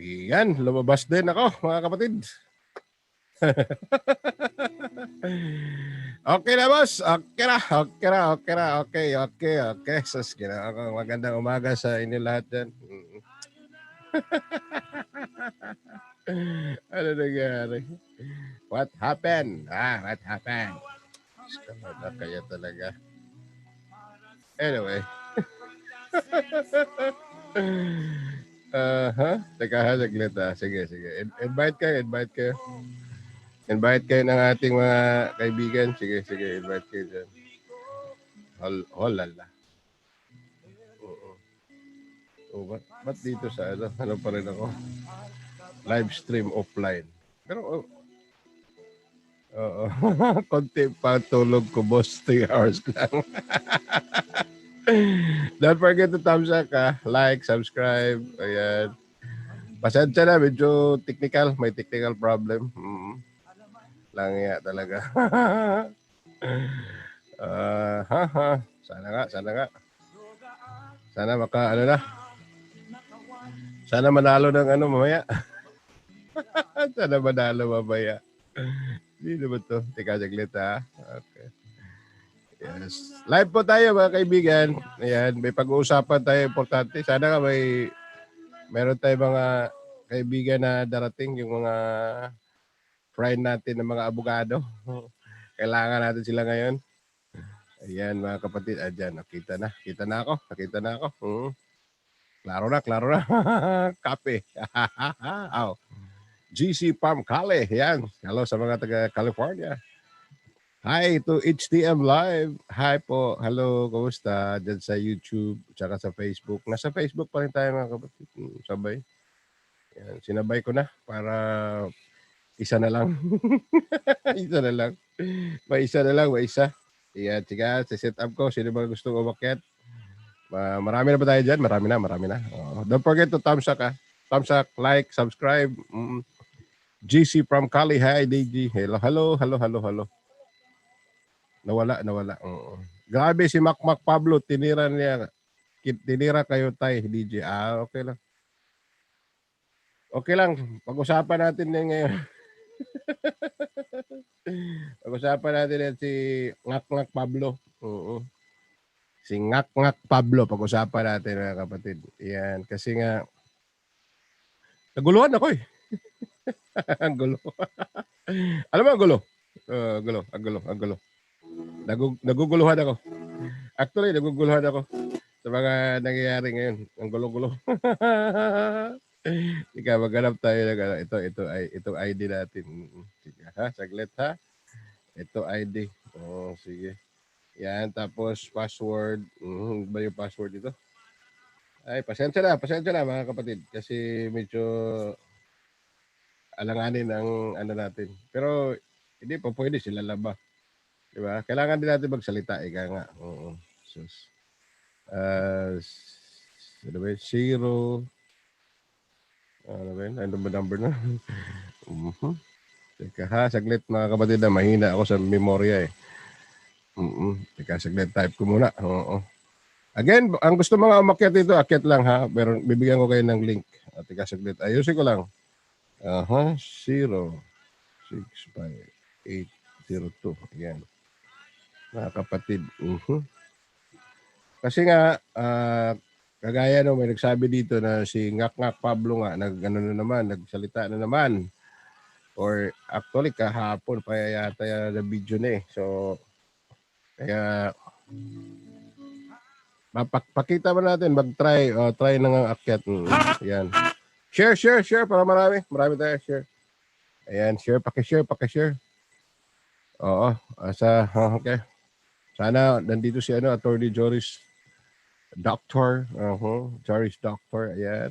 Yan, lumabas din ako, mga kapatid. Okay na, boss. Okay. Sus, magandang umaga sa inyo lahat dyan. Ano nangyari? What happened? What happened? Wala kaya talaga. Anyway. Teka, saglit Sige. Invite kayo. Invite kayo ng ating mga kaibigan. Sige, invite kayo dyan. Holala. Ba't dito sa ano pa rin ako? Live stream offline. Pero, konti pa tulog ko, boss. 3 hours lang. Don't forget to thumbs up, like, subscribe. Ayan. Pasensya na, medyo technical. May technical problem. Langya talaga. Sana nga. Sana Sana manalo ng mamaya. Sana manalo mamaya. Hindi naman to. Teka, saglit Okay. Yes. Live po tayo, mga kaibigan. Ayan, may pag-uusapan tayo importante. Sana nga meron tayo mga kaibigan na darating, yung mga friend natin ng mga abogado. Kailangan natin sila ngayon. Ayan, mga kapatid. Ayan, nakita na ako. Klaro na. Kape. GCPRM Kale. Yan. Hello sa mga taga California. Hi to HTM Live. Hi po. Hello. Kumusta? Diyan sa YouTube tsaka sa Facebook. Nasa Facebook pa rin tayo, mga kapatid. Sabay. Yan. Sinabay ko na para isa na lang. Isa na lang. May isa. Yan. Sige, set up ko. Sino ba gustong umakyat? Marami na ba tayo dyan? Marami na. Don't forget to thumbs up, Thumbs up, like, subscribe. GC from Cali. Hi, DG. Hello. Nawala. Grabe si Mac Pablo. Tinira kayo, tay, DJ. Okay lang. Okay lang. Pag-usapan natin yan ngayon. Pag-usapan natin yan si Ngak Pablo. Si Ngak Pablo. Pag-usapan natin, mga kapatid. Yan. Kasi nga, naguluhan ako eh. Ang gulo. Alam mo ang gulo? Ang gulo. Naguguluhan ako. Actually, naguguluhan ako sa mga nangyayari ngayon. Ang gulo-gulo. Ika, maghanap tayo ng ito ID natin. Sige, saglit Ito ID. Sige. Yan, tapos password. Ba yung password ito? Ay, pasensya na mga kapatid. Kasi medyo alanganin ang natin. Pero hindi pa pwede sila laba. Diba? Kailangan din natin magsalita, ika nga. Sus. Ano ba yun? Zero. Ano ba yun? Ano ba number na? Teka ha, saglit mga kapatid na mahina ako sa memorya eh. Teka, saglit type ko muna. Oo. Again, ang gusto mga umakyat dito, akyat lang ha. Pero bibigyan ko kayo ng link. Teka, saglit. Ayusin ko lang. 0, 6, 5, 8, 0, 2. Ayan. Mga kapatid. Kasi nga, kagaya no, may nagsabi dito na si Ngak Pablo nga, nagsalita na naman. Or actually, kahapon pa yata na video na eh. So, kaya, pakita mo natin, mag-try, try na nga akyat. Ayan. Share, para marami tayo, share. Ayan, share, pakishare. Oo, okay. Sana nandito si Attorney Joris Doctor, Joris Doctor, ayan.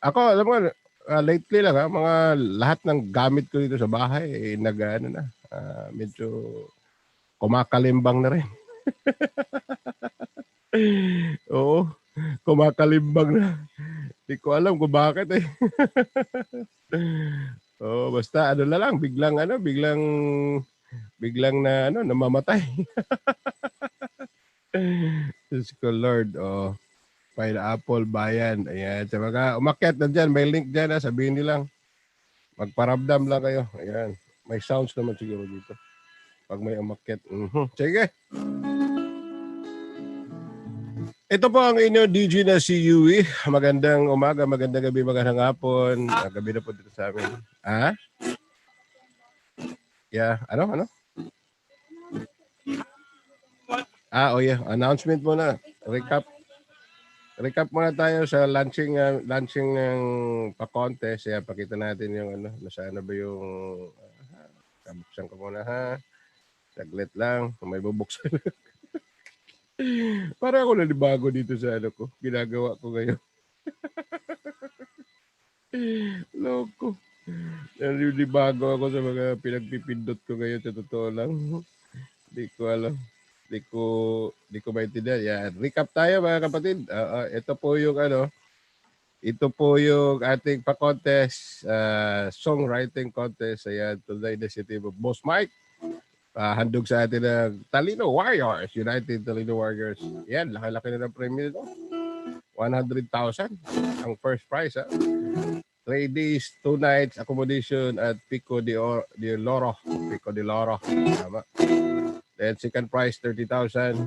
Ako, alam mo, lately lang mga lahat ng gamit ko dito sa bahay, medyo kumakalimbang na rin. Oo, kumakalimbang na. Hindi ko alam kung bakit eh. Oo, basta na lang, biglang na namamatay. Diyos ko Lord, Pineapple Bayan. Ayan, sa mga umakyat na dyan, may link dyan sabihin nilang magparamdam lang kayo. Ayan, may sounds naman siguro dito pag may umakyat. Sige. Ito po ang inyo DJ na si Yui. Magandang umaga, magandang gabi, magandang hapon. Gabi na po dito sa amin. Yeah, ano? Yeah, announcement muna. Recap muna tayo sa launching ng pa-contest. Pakita natin yung nasaan na ba yung kabuksan ko muna ha. Saglit lang, may bubuksan. Para ako nalibago dito sa ko. Ginagawa ko ngayon. Loko. Nalibago ako sa mga pinagpipindot ko ngayon sa totoo lang. Hindi ko alam. Hindi ko maintindihan. Yan. Recap tayo mga kapatid. Ito po yung ating pa-contest, songwriting contest. Ayan, Tulay Initiative of Boss Mike. Handog sa atin ng TALINOWARRIORS, United TALINOWARRIORS. Yan, laki-laki na ng premium nito. 100,000 ang first prize. 3 days, 2 nights accommodation at Pico de Loro. Tama. Then second prize, 30,000.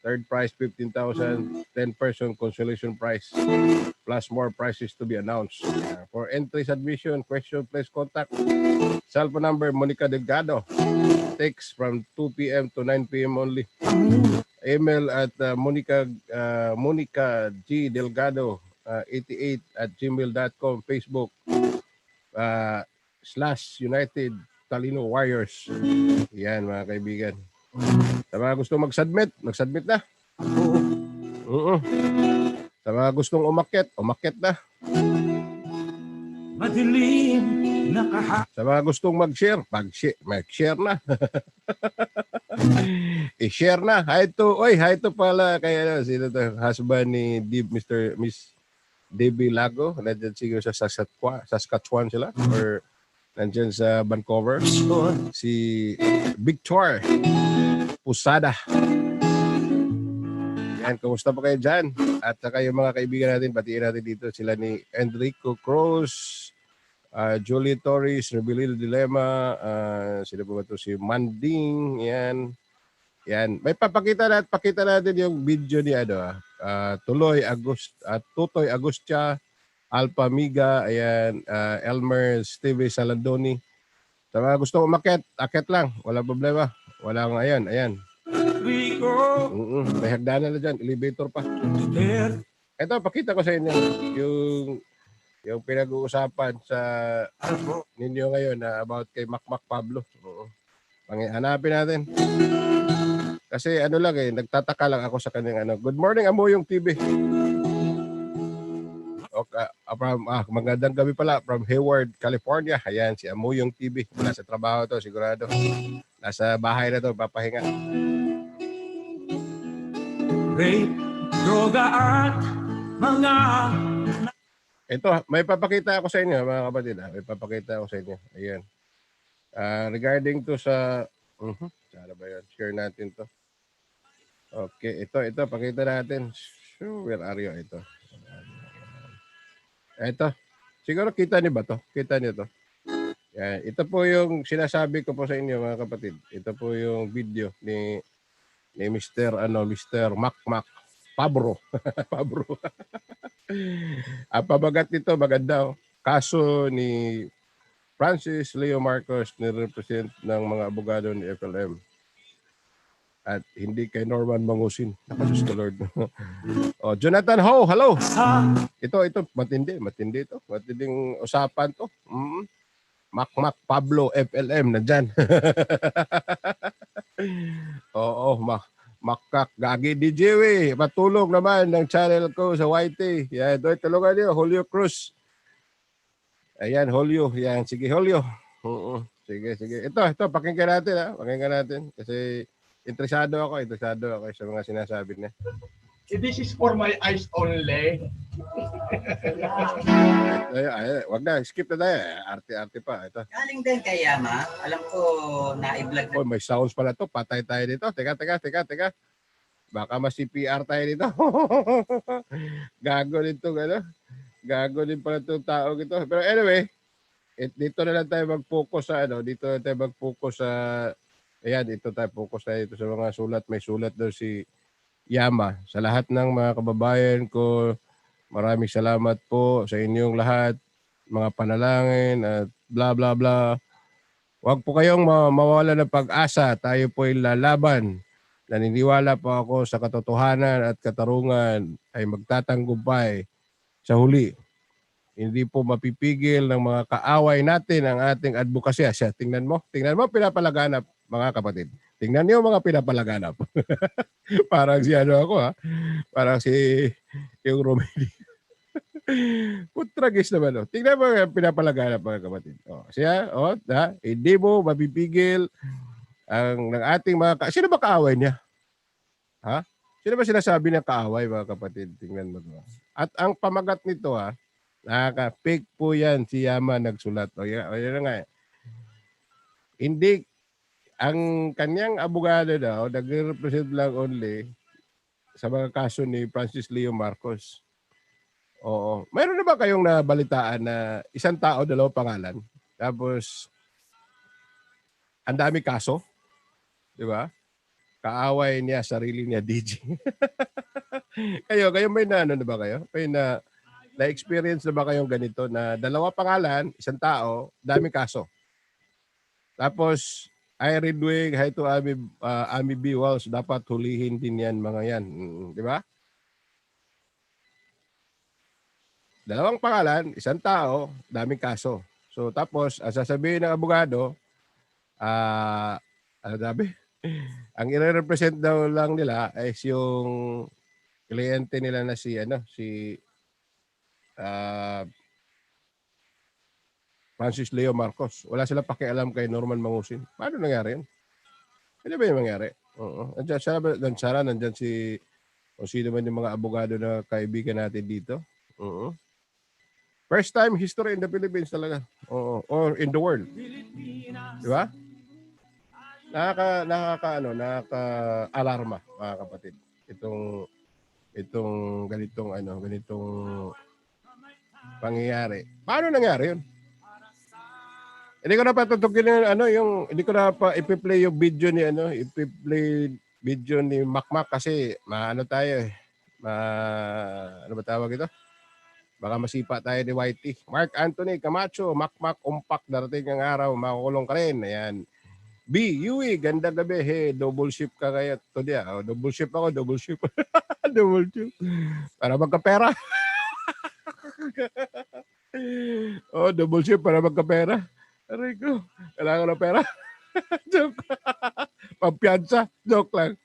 Third prize, 15,000. 10-person consolation prize. Plus more prizes to be announced. For entries, admission, question, please contact. Cellphone number, Monica Delgado. Text from 2 p.m. to 9 p.m. only. Email at Monica G. Delgado 88@gmail.com. Facebook /United Talino Warriors. Yan mga kaibigan. Sa mga gustong mag-submit na. Sa mga gustong umakyat na. Madilim sa mga gustong mag-share na. I-share na. Hi to pala kay sino to? Husband ni Miss Debbie Lago. Nandiyan siguro sa Saskatchewan sila or nandiyan sa Vancouver. Si Victor Pusada. Yan, kumusta po kayo dyan? At saka yung mga kaibigan natin, batiin natin dito sila ni Enrico Cruz, Julie Torres, Rebelil Dilema, sino po ba ito? Si Manding, yan. May pakita natin yung video ni Tutoy Agustia, Alpha Miga, ayan, Elmer Steve Salandoni. Sa mga gusto umakyat, akyat lang, wala problema. Wala nga ayan. May hagdanan na dyan, elevator pa. Ito, pakita ko sa inyo yung pinag-uusapan sa ninyo ngayon about kay Makmak Pablo. Hanapin natin. Kasi nagtataka lang ako sa kanyang Good morning, Amoyong TV. Okay, magandang gabi pala from Hayward, California. Ayan, si Amoyong TV. Nasa trabaho to, sigurado. Nasa bahay na to, papahinga. rape, droga at mga... Ito, may papakita ako sa inyo mga kapatid. May papakita ako sa inyo. Ayan. Regarding to sa... Sana ba yun? Share natin to. Okay, ito, pakita natin. Where are you? Ito. Siguro kita niyo ba to? Kita niyo to? Yan. Ito po yung sinasabi ko po sa inyo mga kapatid. Ito po yung video ni Mr. Mac Pabro. Pabro. Ang pabagat nito maganda. Kaso ni Francis Leo Marcos ni-represent ng mga abogado ni FLM. At hindi kay Norman Mangusin. Nakasus the Lord. Jonathan Ho, hello. Ito, matindi ito. Matinding usapan to. Mac Pablo FLM nandyan. Oo, Makak Gagi DJ patulong naman ng channel ko sa YT. Yan, ito tulungan niyo, Julio Cruz. Ayan, Julio. Yan, sige Julio. Sige. Ito, pakinggan natin ha. Pakinggan natin kasi interesado ako sa mga sinasabi niya. This is for my eyes only. Wag na, skip na tayo. Arte-arte pa. Ito. Galing din kay Yama. Alam ko na-i-vlog na. May sounds pala to. Patay tayo dito. Teka. Baka mas-CPR tayo dito. Gago din to, ano? Gago din pala itong tao ito. Pero anyway, dito na lang tayo mag-focus sa ayan, dito tayo focus tayo dito sa mga sulat. May sulat daw si Yama. Sa lahat ng mga kababayan ko, maraming salamat po sa inyong lahat, mga panalangin at bla bla bla. Huwag po kayong mawala ng pag-asa. Tayo po ay lalaban. Naniniwala po ako sa katotohanan at katarungan ay magtatanggupay sa huli. Hindi po mapipigil ng mga kaaway natin ang ating advokasya. Tingnan mo, pinapalaganap mga kapatid. Tingnan niyo mga pinapalaganap. Parang si ako ha. Parang si yung Romeli. Putragis naman. Tingnan mo yung pinapalaganap mga kapatid. Siya, hindi mo mapipigil ng ating mga... Sino ba kaaway niya? Ha? Sino ba sinasabi niya kaaway mga kapatid? Tingnan mo. At ang pamagat nito nakaka-fake po yan si Yama nagsulat. Yan nga. Hindi, ang kanyang abogado daw, nag-represent lang only sa mga kaso ni Francis Leo Marcos. Oo. Mayroon na ba kayong nabalitaan na isang tao, dalawang pangalan? Tapos, ang dami kaso? Di ba? Kaaway niya, sarili niya, DJ. kayo may na ba kayo? May na-experience na ba kayong ganito na dalawa pangalan, isang tao, dami kaso? Tapos, Irene Wig, hi to Ami B. Walls, dapat hulihin din yan mga yan. Di ba? Dalawang pangalan, isang tao, daming kaso. So tapos, sasabihin ng abogado, ang i-represent daw lang nila ay yung kliyente nila na si Francis Leo Marcos. Wala silang pakialam kay Norman Mangusin. Paano nangyari yun? Ano ba yung mangyari? Nandyan si kung sino man yung mga abogado na kaibigan natin dito. First time history in the Philippines talaga. Or in the world. Di ba? Nakaka-alarma mga kapatid. Itong ganitong pangyayari. Paano nangyari yun? Hindi ko na patutugin hindi ko na pa ipi-play yung video ni ipi-play video ni Makmak kasi ano ba tawag ito? Baka masipa tayo ni YT. Mark Anthony Camacho, Makmak umpak, darating ang araw, makukulong ka rin. Ayan. B, Yui, ganda gabi. Hey, double ship ka kaya today. Double ship ako, double ship. Double ship. Para magkapera. Double ship para magkapera. Aray ko, kailangan ng pera. Joke. Pampiyansa. Joke lang.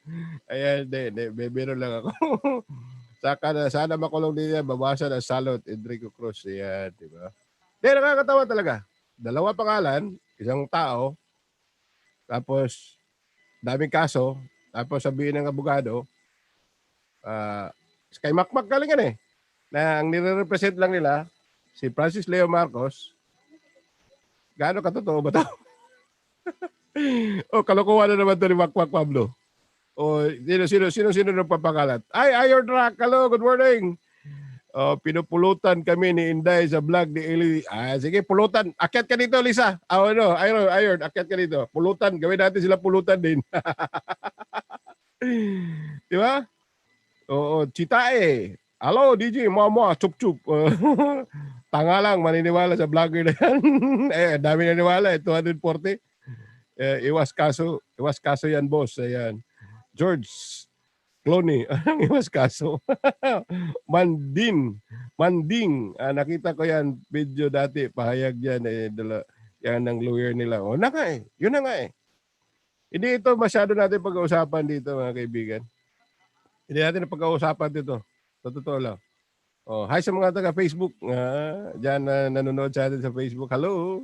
Ayan, bebero lang ako. Sana makulong din yan. Bawasan ang salot. Enrico Cruz. Ayan, diba? Nakakatawa talaga. Dalawa pangalan, isang tao, tapos daming kaso, tapos sabihin ng abogado, Sky Makmak galingan eh. Na ang nire-represent lang nila, si Francis Leo Marcos. Gaano katotoo ba ito? O, kalokohan na naman ito ni Makmak Pablo. O, sino nagpapakalat? Ay, Iron Rock, hello, good morning. O, pinupulutan kami ni Inday sa vlog ni Eli. Sige, pulutan. Akyat ka dito, Lisa. Iron, akyat ka dito. Pulutan, gawin natin sila pulutan din. Di ba? Oo, Chitae. Hello, DJ, mama, chup-chup. Tanga lang, maniniwala sa vlogger na yan. Dami naniwala, 240. Iwas kaso yan, boss. Ayan. George Clooney, iwas kaso. Manding. Nakita ko yan, video dati, pahayag yan, yan ang lawyer nila. Na nga eh, yun na nga eh. Hindi ito masyado natin pag-uusapan dito, mga kaibigan. Hindi natin pag-uusapan dito. Totoo lang. Hi sa mga taga-Facebook. Diyan na nanonood sa atin sa Facebook. Hello.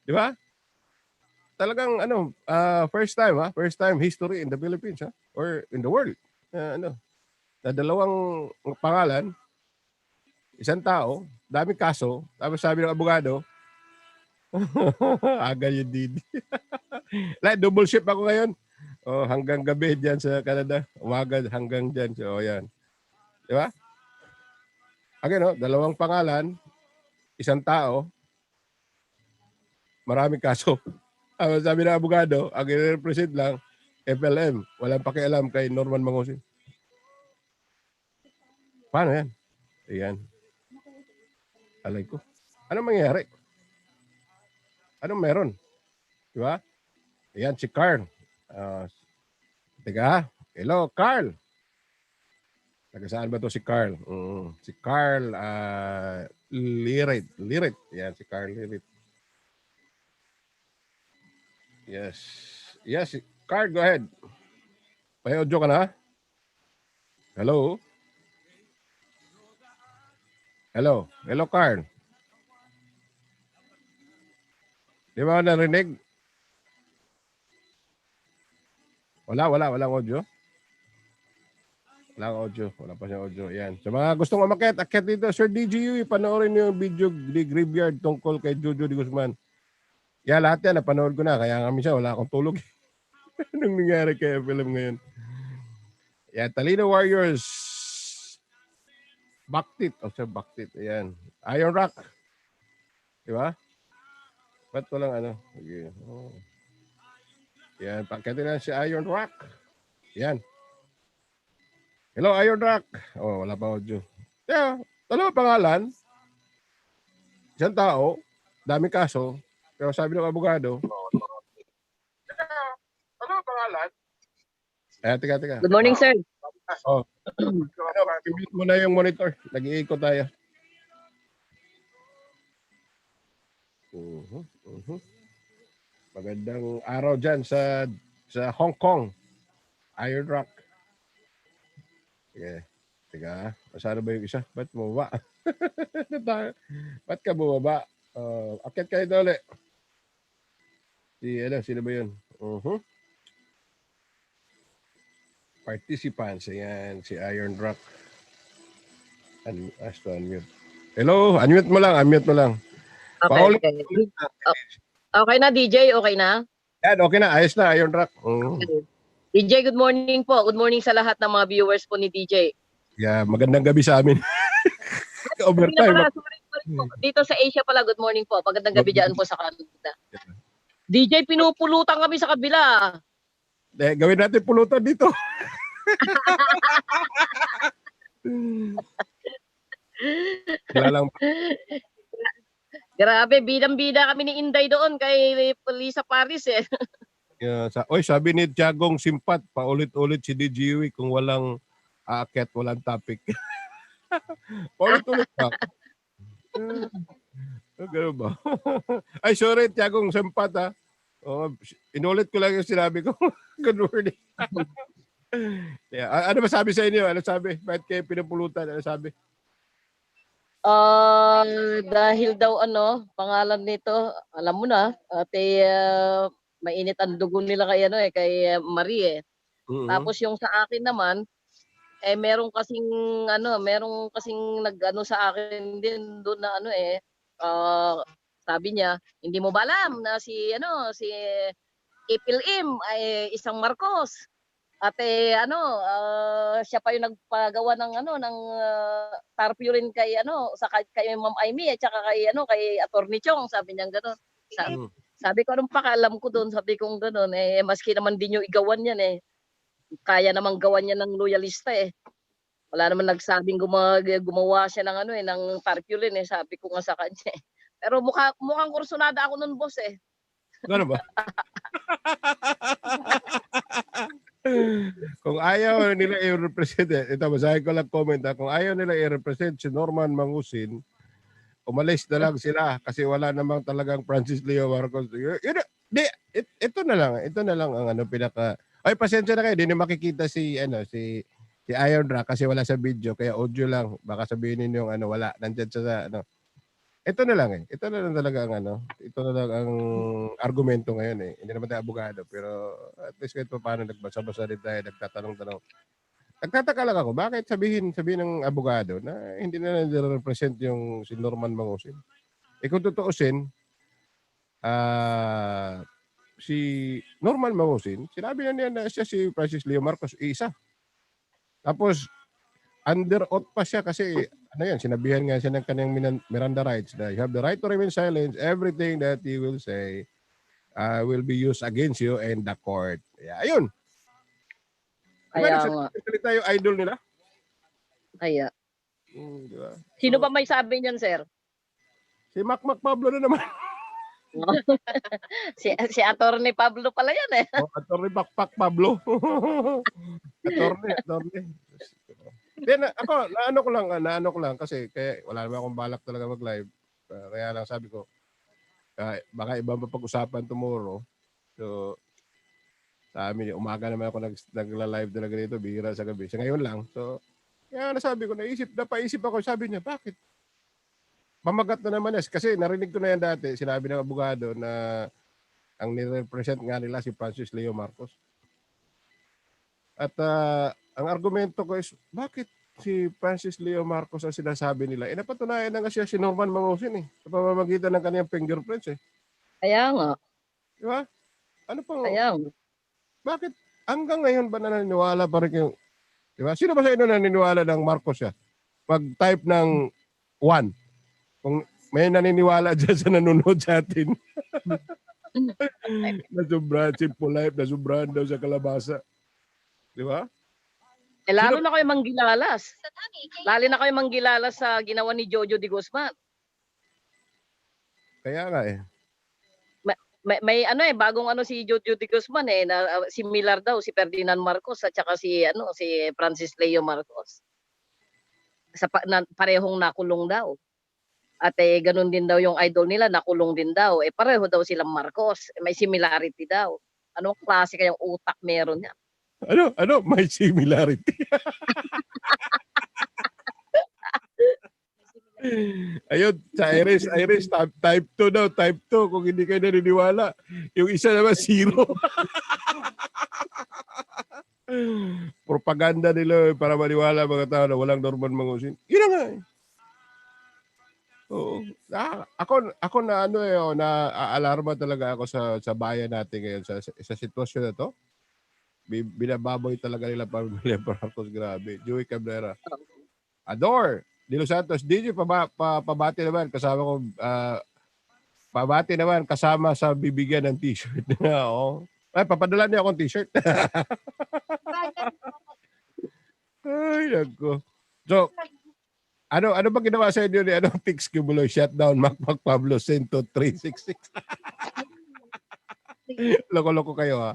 Di ba? Talagang first time history in the Philippines or in the world. Na dalawang pangalan, isang tao, daming kaso, tapos sabi ng abogado, aga yun din. Like, double shift ako ngayon. Hanggang gabi dyan sa Canada. Umaga hanggang dyan. So, yan. Di ba? Again, dalawang pangalan, isang tao, maraming kaso. Sabi ng abogado, ang i-represent lang, FLM. Walang pakialam kay Norman Mangusin. Paano yan? Ayan. Alay ko. Anong mangyayari? Anong meron? Di ba? Ayan, si Carl. Teka, hello, Carl. Taga saan ba to si Carl? Si Carl Lirit. Yan, si Carl Lirit. Yes, Carl, go ahead. Pay-audio ka na? Hello, Carl. Di ba narinig? Walang audio. Wala pa siyang audio. Yan. Sa mga gustong umakyat, akyat dito, Sir DGU, panoorin niyo yung video di Graveyard tungkol kay Jojo de Guzman. Lahat yan, napanood ko na. Kaya kami siya, wala akong tulog. Anong nangyari kay film ngayon? Talino Warriors. Baktit. Baktit. Ayan. Iron Rock. Di ba? Ba't walang Okay. Yan, pagkatin na si Iron Rock. Yan. Hello, Iron Rock. Wala pa audio. Dalawang pangalan. Isang tao. Daming kaso. Pero sabi ng abogado. Dalawang pangalan. Teka. Good morning, sir. I-mute mo na yung monitor. Nag-iikot tayo. Magandang araw dyan sa Hong Kong. Iron Rock. Okay. Teka, masano ba yung isa? Ba't bumaba? Ba't ka bumaba? Akyat kayo na ulit. Sino ba yun? Participants. Ayan, si Iron Rock. Unmute. Hello, unmute mo lang. Okay. Okay na, DJ? Okay na? Yan, okay na. Ayos na, Iron Rock. DJ, good morning po. Good morning sa lahat ng mga viewers po ni DJ. Yeah, magandang gabi sa amin. Overtime. Sorry po. Dito sa Asia pala, good morning po. Magandang gabi dyan po sa Canada. DJ, pinupulutan kami sa kabila. Gawin natin pulutan dito. Kilalang. Grabe, bidang-bida kami ni Inday doon kay Lisa Paris eh. Sabi ni Tiagong Simpat, paulit-ulit si DGU kung walang aakyat, walang topic. Paulit-ulit ba? Ganun ba? Ay, sorry, Tiagong Simpat inulit ko lang yung sinabi ko. Good morning. Ano ba sabi sa inyo? Ano sabi? Bakit kayo pinupulutan? Ano sabi? Dahil daw pangalan nito, alam mo na, mainit ang dugo nila kay kay Marie eh. Tapos yung sa akin naman, merong kasing nag-ano sa akin din doon na sabi niya, hindi mo ba alam na si CPRM ay isang Marcos. At siya pa yung nagpagawa ng tarpaulin kay kay Ma'am Amy at saka kay Attorney Chong, sabi niya gano'n. Sabi ko, anong pakialam ko doon? Sabi ko gano'n, maski naman din yung igawan yan kaya namang gawan niya ng loyalista Wala naman nagsabing gumawa siya ng tarpaulin sabi ko nga sa kanya Pero mukhang kursunada ako nun, boss Gano'n ba? Kung ayaw nila i-represent, ito basahin ko lang comment kung ayaw nila i-represent si Norman Mangusin, umalis na lang sila kasi wala namang talagang Francis Leo Marcos. Ito na lang ang pinaka. Ay, pasensya na kayo, di na makikita si Iron Ra kasi wala sa video, kaya audio lang. Baka sabihin niyo wala, nandiyan sa Ito na lang Ito na lang talaga ito na lang ang argumento ngayon Hindi naman tayo abogado, pero at least kahit paano nagbasa-basa rin tayo, nagtatanong-tanong. Nagtataka lang ako, bakit sabihin ng abogado na hindi na nire-represent yung si Norman Mangusin? Kung tutuusin, si Norman Mangusin, sinabi na niya na siya si Francis Leo Marcos, isa. Tapos, under oath pa siya kasi sinabihan nga siya ng kanyang Miranda rights na you have the right to remain silent. Everything that you will say will be used against you in the court. Ayun. Kaya nga. Salita yung idol nila. Kaya. Diba? Sino ba may sabi niyan, sir? Si Mac Pablo na naman. si Attorney Pablo pala yan Attorney Pakpak Pablo. Attorney. Then ako, naano ko lang kasi kaya wala naman akong balak talaga mag-live. Kaya lang sabi ko, baka ibang mapag-usapan tomorrow. So, sa amin, umaga naman ako nagla-live talaga dito, bihira sa gabi. Sa ngayon lang. So, kaya nasabi ko, napaisip ako, sabi niya, bakit? Mamagat na naman kasi narinig ko na yan dati, sinabi ng abogado na ang nirepresent nga nila si Francis Leo Marcos. At ang argumento ko is, bakit si Francis Leo Marcos ang sinasabi nila? Napatunayan na nga siya si Norman Mangusin sa pamamagitan ng kanyang fingerprints Kaya nga. Di ba? Ano pang, Kaya nga. bakit hanggang ngayon ba naniniwala pa rin kayo? Di ba? Sino ba sa inyo naniniwala ng Marcos siya? Pag-type ng 1. Kung may naniniwala dyan sa nanonood sa atin. Nasubrahan si Pulipe, nasubrahan daw sa kalabasa. Di ba? Lalo na kayo manggilalas. Lalo na kayo manggilalas sa ginawa ni Jojo de Guzman. Kaya nga May bagong si Jojo de Guzman na similar daw si Ferdinand Marcos at saka si Francis Leo Marcos. Parehong nakulong daw. At ganun din daw yung idol nila, nakulong din daw. Pareho daw silang Marcos. May similarity daw. Anong klase kayang utak meron niya? Ano? May similarity. Ayun, sa Iris, type 2 daw, type 2. Kung hindi kayo naniniwala. Yung isa naman, 0. Propaganda nila para maniwala mga tao na walang Norman Mangusin. Yun na nga Oo. Ako na na-alarma talaga ako sa bayan natin ngayon sa sitwasyon na to. Binababoy talaga nila pamilya Marcos, grabe. Joey Cabrera. Ador, De Los Santos, DJ pabati naman kasama ko pabati naman kasama sa bibigyan ng t-shirt. Oo. Ay, papadala niya akong t-shirt. Ay, nako. So, ano ba ginawa sa inyo ni Tix Kibuloy? Shutdown, Mac Pablo, Sento 366. Loko-loko kayo ha.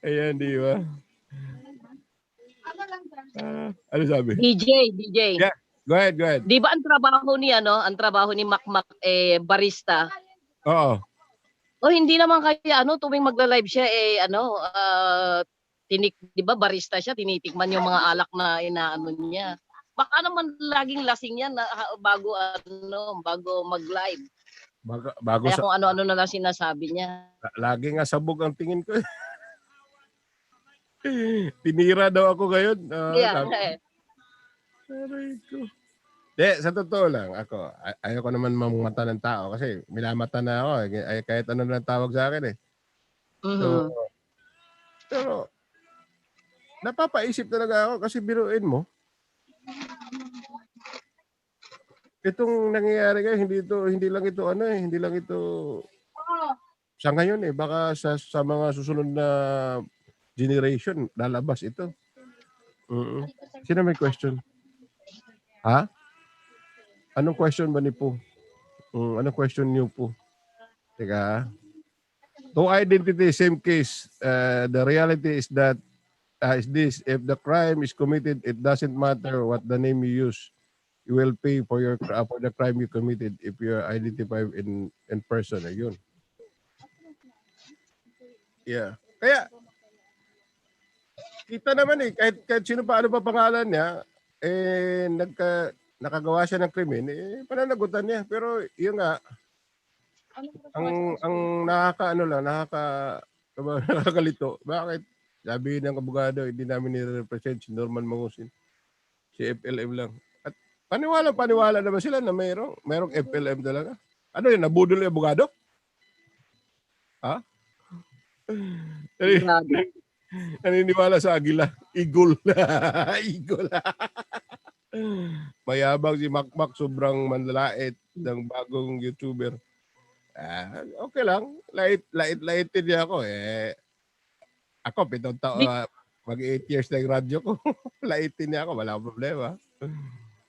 Ayan, di ba? Ano sabi? DJ. Yeah, go ahead. Di ba ang trabaho ni Mac barista? Oo. O hindi naman kaya tuwing magla-live siya di ba barista siya, tinitikman yung mga alak na inaano niya. Baka naman laging lasing yan bago mag-live. Bago kaya kung ano-ano na lang sinasabi niya. Lagi nga sabog ang tingin ko. Tinira daw ako ngayon. Kaya nga eh. Aray ko. Sa totoo lang, ako, ayoko naman mamata ng tao kasi minamata na ako. Kahit ano na tawag sa akin eh. So, Mhm. pero, napapaisip talaga ako kasi biruin mo. Itong nangyayari ngayon, hindi lang ito sa ngayon eh. Baka sa mga susunod na generation, lalabas ito. Sino may question? Ha? Anong question ba ni Po? Anong question niyo po? Teka. Two identity, same case. The reality is that is this: if the crime is committed, it doesn't matter what the name you use. You will pay for the crime you committed if you are identified in person. Ayun. Yeah. Kaya kita naman eh kahit sino pa ano pa pangalan niya nakagawa siya ng krimen pananagutan niya. Pero yun nga ang nakakalito. Bakit? Sabi ng abogado, hindi namin nire-represent si Norman Mangusin. Si FLM lang. At paniwala naman sila na mayroong FLM talaga. Ano yun? Nabudol yung abogado? Ha? Naniniwala sa agila. Igol. Igol. Mayabang si Makmak, sobrang manlalait ng bagong YouTuber. Okay lang. Laitin niya ako eh. Ako, 7 taon, mag-8 years na yung radyo ko. Laitin niya ako, wala problema.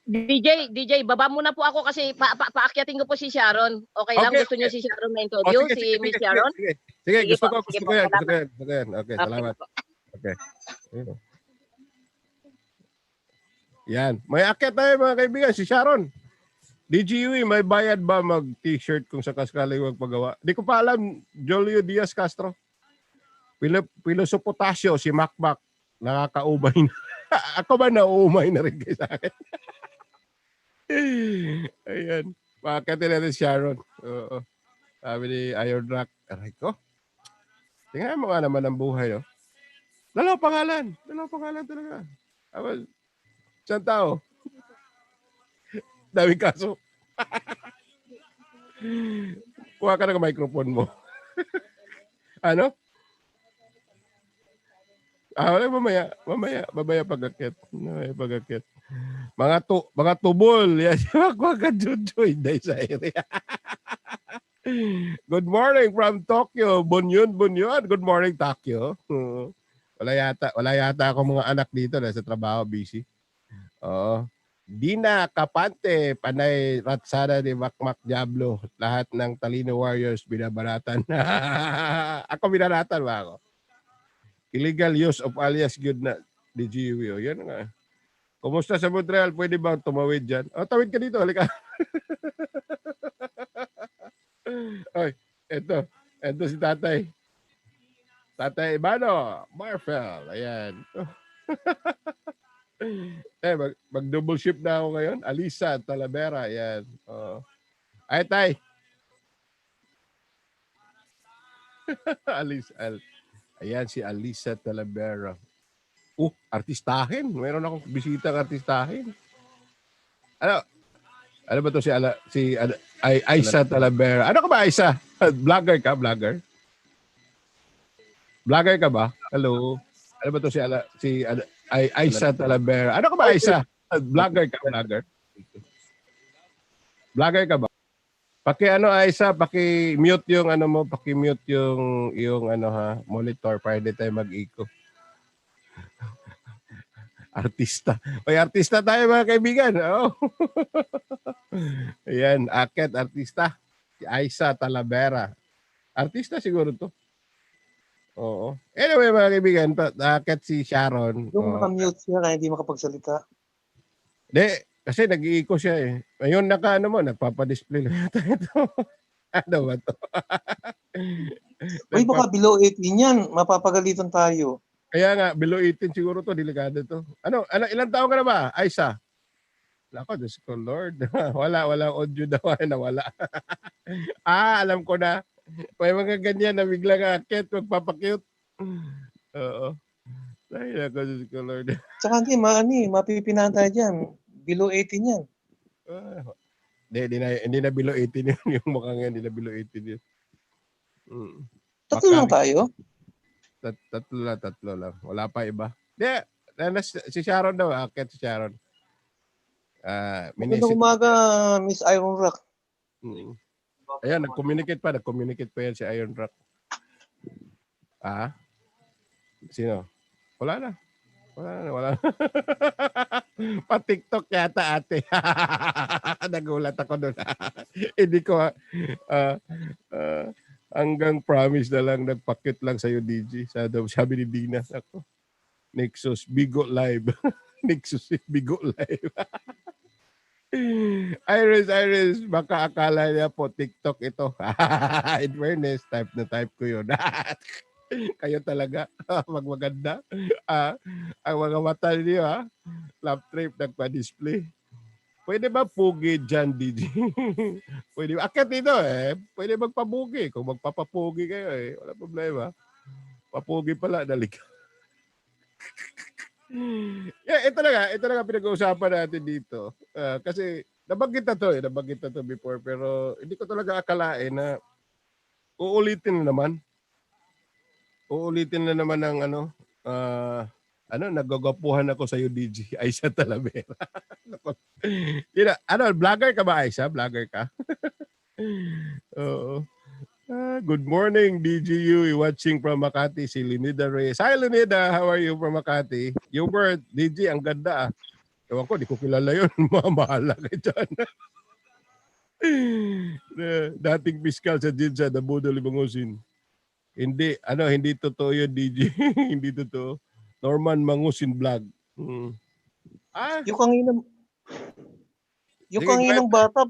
DJ, baba muna po ako kasi paakyatin ko po si Sharon. Okay lang? Gusto niyo si Sharon na introduce? Si Miss Sharon? Sige, gusto po, ko yan. Okay, salamat. po. Okay. Yan. May akyat tayo mga kaibigan, si Sharon. DGUE, may bayad ba mag-t-shirt kung sakasakali magpagawa? Di ko pa alam, Jolio Diaz Castro. Piloso Potasio, si Makmak, nakakaumay na. Ako ba nauumay na rin kayo sa akin? Ayan. Makakatin natin Sharon. Oo. Sabi ni Iron Rock. Aray ko. Tingnan mo nga naman ang buhay, no? Dalawang pangalan talaga. Isang tao. Daming kaso. Kuha ka ng microphone mo. Ano? Mamaya pag-akit. Mga tubol. Yan, wag ka jujoy dahil sa area. Good morning from Tokyo. Bunyon. Good morning, Tokyo. Wala yata ako mga anak dito na sa trabaho, busy. Oo. Dina Kapante, panay ratsada ni Makmak Diablo. Lahat ng Talino Warriors binabaratan. Ako binaratan ba ako? Illegal use of alias good na DGUO. Yan nga. Kumusta sa Montreal? Pwede ba tumawid dyan? Tawid ka dito. Halika. Oy, ito si tatay. Tatay Ibano. Marfel. Ayan. Mag-double shift na ako ngayon. Alisa Talavera. Ayan. Ay, tay. Ayan si Alisa Talavera. Artistahin. Meron akong bisitang artistahin. Ano ba to si Aisa Talavera? Ano ka ba, Aisa? Vlogger ka? Vlogger ka ba? Hello. Ano ba to si Aisa Talavera? Ano ka ba, Aisa? Vlogger ka? Vlogger ka ba? Aisa, paki-mute yung ano mo, paki-mute yung ano ha, monitor para hindi tayo mag-echo. Artista. May artista tayo mga kaibigan. Oh. Ayan, akit artista. Si Aisa Talavera. Artista siguro to. Oo. Anyway mga kaibigan, akit si Sharon. Yung naka-mute siya kaya hindi makapagsalita. Kasi nag-iiko siya eh. Ngayon nagpapadisplay lang yata ito. Ano ba to? Uy, baka below 18 yan. Mapapagalitan tayo. Kaya nga, below 18 siguro to, delikado to. Ilang taon ka na ba, Aisa? Nako, Diyos ko, Lord. wala audio daw, nawala. Alam ko na. May mga ganyan na biglang akit, magpapakyut. Oo. Ay, nako, Diyos ko, Lord. Tsaka mapipinahan tayo dyan. Below 18 yan. Hindi na below 18 yun. Yung mukhang yan, hindi na below 18 yun. Tatlo lang tayo. Tatlo lang. Wala pa iba. Si Sharon daw, akit si Sharon. Magandang umaga, Miss Iron Rock. Ayan, nag-communicate pa yan si Iron Rock. Sino? Wala na. Pa-TikTok yata ate. Nagulat ako doon. Hindi ko hanggang promise na lang, nagpakit lang sa'yo, DJ. Sabi ni Dina, ako, Nexus, Bigo Live. Nexus, Bigo Live. Iris, baka akala niya po TikTok ito. In fairness, type ko yun. Kayo talaga, magmaganda. Ang mga mata niyo, lap trip, nagpa-display. Pwede ba pugi dyan, DJ? Pwede ba? Akit dito pwede magpapugi. Kung magpapapugi kayo wala problema. Papugi pala, dalik. Ito na nga pinag-uusapan natin dito. Kasi nabanggit na to before, pero hindi ko talaga akalain na uulitin na naman ng nagagapuhan ako sa iyo, DJ Aisha Talavera. Vlogger ka ba, Aisha? Vlogger ka? Oo. Good morning, DGU. Watching from Makati, si Lenida Reyes. Hi, Lenida. How are you from Makati? Yung word, DJ, ang ganda. Ewan ko, di ko kilala yun. Mahala ka dyan. Dating piskal sa Jinsa, Dabudo, Libangusin. Hindi totoo yun, DJ. Hindi totoo. Norman Mangusin vlog. Yung kanginang bata.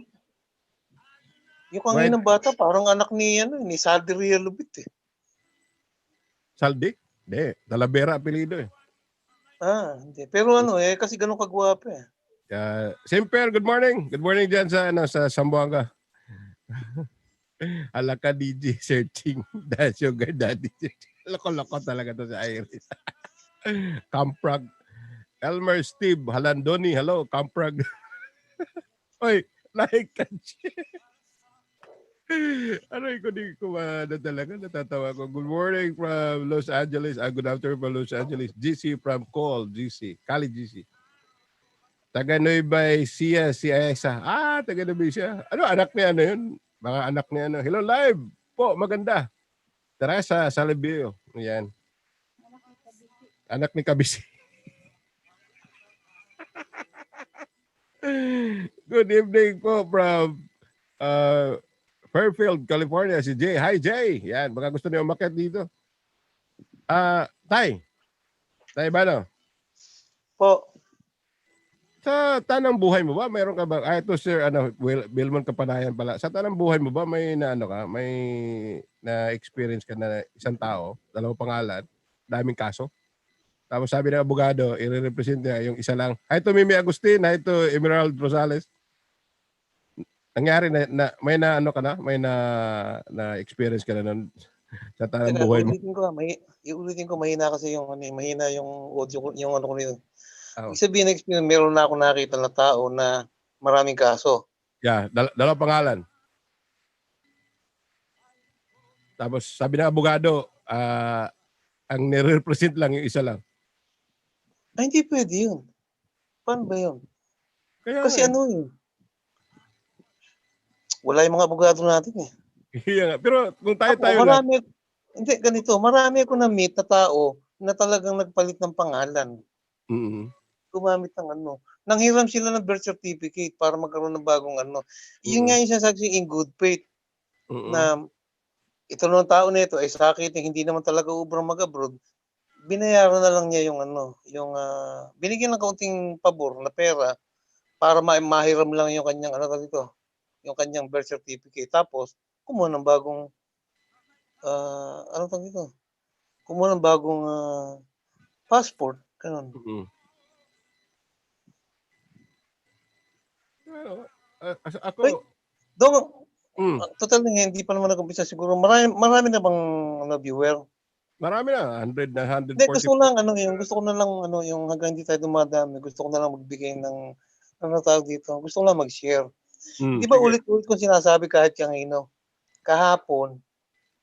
Yung kanginang bata, parang anak ni Saldi Realubit Saldi? Hindi. Talavera apelido hindi. Pero kasi ganun kagwapo Simper, good morning. Good morning dyan sa Sambuanga. Alaka DJ searching. That's sugar daddy. Loko-loko talaga to sa Iris. Kamprag. Elmer Steve Halandoni. Hello, Kamprag. Oy, like ka. Di ko talaga. Natatawa ko. Good morning from Los Angeles. Good afternoon from Los Angeles. GC from Cole. GC. Kali GC. Taga Nueva Ecija, si Aisa. Taga Nueva Ecija. Anak niya yun? Mga anak niya Hello, live po. Maganda. Tara sa Salibio. Ayan. Anak ni Kabisi. Good evening po from Fairfield, California. Si Jay. Hi, Jay. Yan. Baka gusto niyo umakyat dito. Tay ba Po. Sa tanang buhay mo ba, mayroon ka ba? Ito sir, Bilmon Kapanayan pala. Sa tanang buhay mo ba, may may na-experience ka na isang tao, dalawang pangalan, daming kaso? Tapos sabi ng abogado, i-represent niya yung isa lang. Ito Mimi Agustin, ito Emerald Rosales. Nangyari may na-experience ka na nun sa tanang buhay mo? Iulitin ko, mahina kasi mahina yung audio, yung ko nito. Ibig sabihin, meron na ako nakita na tao na maraming kaso. Yeah, dalawang pangalan. Tapos sabi ng abogado, ang nire-represent lang yung isa lang. Hindi pwede yun. Paano ba yun? Kasi wala yung mga abogado natin Yeah, pero kung tayo lang. Hindi, ganito. Marami ako na-meet na tao na talagang nagpalit ng pangalan. Mm-hmm. Gumamit ng nanghiram sila ng birth certificate para magkaroon ng bagong Yun nga yung sinasabi in good faith. Na ito ng tao na ito ay sakit, hindi naman talaga ubrang mag-abroad. Binayaran na lang niya yung binigyan ng kaunting pabor na pera para mahiram lang yung kanyang yung kanyang birth certificate. Tapos kumuha ng bagong kumuha ng bagong passport, ganun. Ako total hindi pa naman nag-umpisa siguro. Marami na bang viewer? Marami na, 100 na, Hindi, gusto ko 144. lang, gusto ko na lang, yung hanggang hindi tayo dumadami, gusto ko na lang magbigay ng, tawag dito, gusto ko lang mag-share. Di ba Sige. ulit-ulit kong sinasabi kahit kanino, kahapon,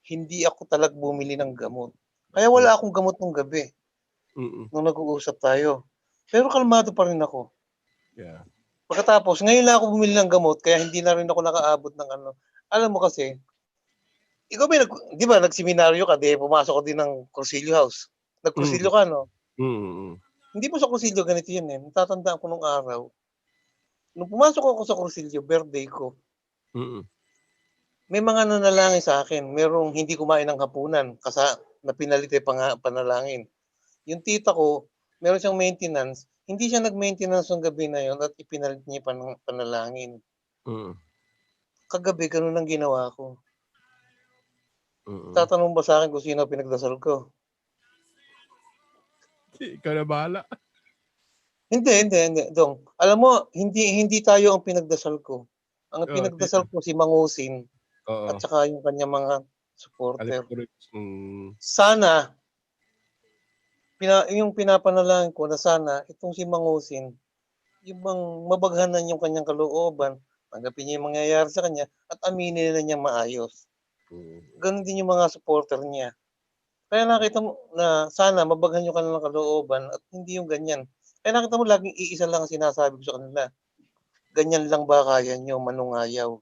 hindi ako bumili ng gamot. Kaya wala akong gamot nung gabi, nung nag-uusap tayo. Pero kalmado pa rin ako. Yeah. Pagkatapos, ngayon lang ako bumili ng gamot, kaya hindi na rin ako nakaabot ng Alam mo kasi, ikaw ba, di ba, nagseminaryo ka, di pumasok ko din ng Cursillo House. Nag-Cursillo ka, no? Hindi mo sa Cursillo, ganito yun eh. Natatandaan ko nung araw. Nung pumasok ako sa Cursillo, birthday ko, may mga nanalangin sa akin. Merong hindi kumain ng hapunan na pinalit panalangin. Yung tita ko, meron siyang maintenance. Hindi siya nag-maintenance ng gabi na yon at ipinalit niya panalangin. Kagabi, ganun ang ginawa ko. Tatanong ba sa akin kung sino pinagdasal ko? Ikaw na bahala. Hindi. Dong, alam mo, hindi tayo ang pinagdasal ko. Ang pinagdasal ko si Mangusin at saka yung kanyang mga supporter. Sana, yung pinapanalangin ko na sana, itong si Mangusin, yung bang mabaghanan yung kanyang kalooban, tanggapin niya yung mangyayari sa kanya, at aminin na niya maayos. Ganon din yung mga supporter niya. Kaya nakita mo na sana mabaghan yung kanilang kalooban at hindi yung ganyan. Kaya nakita mo laging iisa lang ang sinasabi ko sa kanila. Ganyan lang ba kaya nyo manungayaw?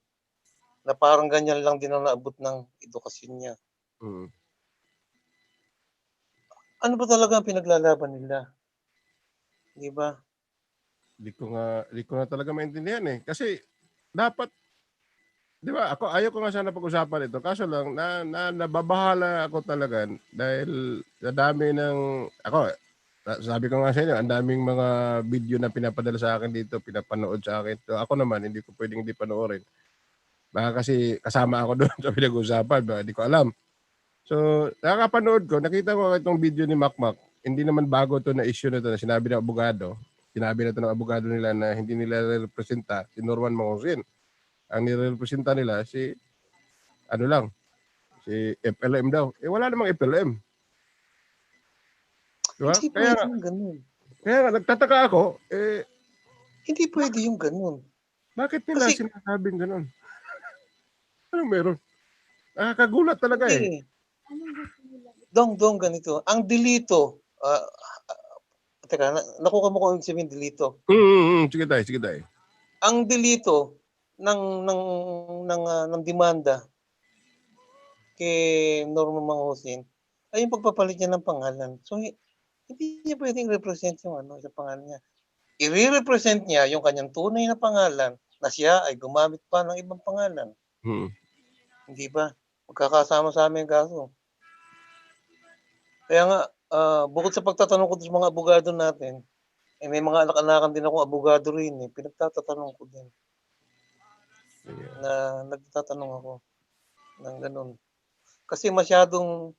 Na parang ganyan lang din ang naabot ng edukasyon niya. Ano ba talaga ang pinaglalaban nila? Di ba? Di ko nga talaga maintindihan eh. Kasi dapat, di ba, ayaw ko nga sana pag-usapan ito. Kaso lang, nababahala ako talaga dahil sa dami sabi ko nga sa inyo, ang daming mga video na pinapadala sa akin dito, pinapanood sa akin. So ako naman, hindi ko pwedeng hindi panoorin. Baka kasi kasama ako doon sa pinag-usapan, baka hindi ko alam. So, nakakapanood ko, nakita ko itong video ni Makmak. Hindi naman bago to na issue na to na sinabi ng abogado. Sinabi na to ng abogado nila na hindi nila representa si Norman Mangusin. Ang nirepresenta nila si FLM daw. Wala namang FLM. Diba? Hindi pwede yung ganun. Kaya nga, nagtataka ako, hindi pwede yung ganun. Bakit nila sinasabing ganun? Ano meron? Nakakagulat talaga eh. Dong, ganito. Ang delito, teka, nakuha mo kung sabihin delito. Sige tayo. Ang delito ng demanda kay Norman Mangusin ay yung pagpapalit niya ng pangalan. So, hindi niya pwedeng represent yung sa pangalan niya. I-represent niya yung kanyang tunay na pangalan na siya ay gumamit pa ng ibang pangalan. Hindi ba? Magkakasama sa amin kaso. Kaya nga, bukod sa pagtatanong ko sa mga abogado natin, may mga anak-anakan din akong abogado rin eh. Pinagtatanong ko din. Na nagtatanong ako ng ganun. Kasi masyadong,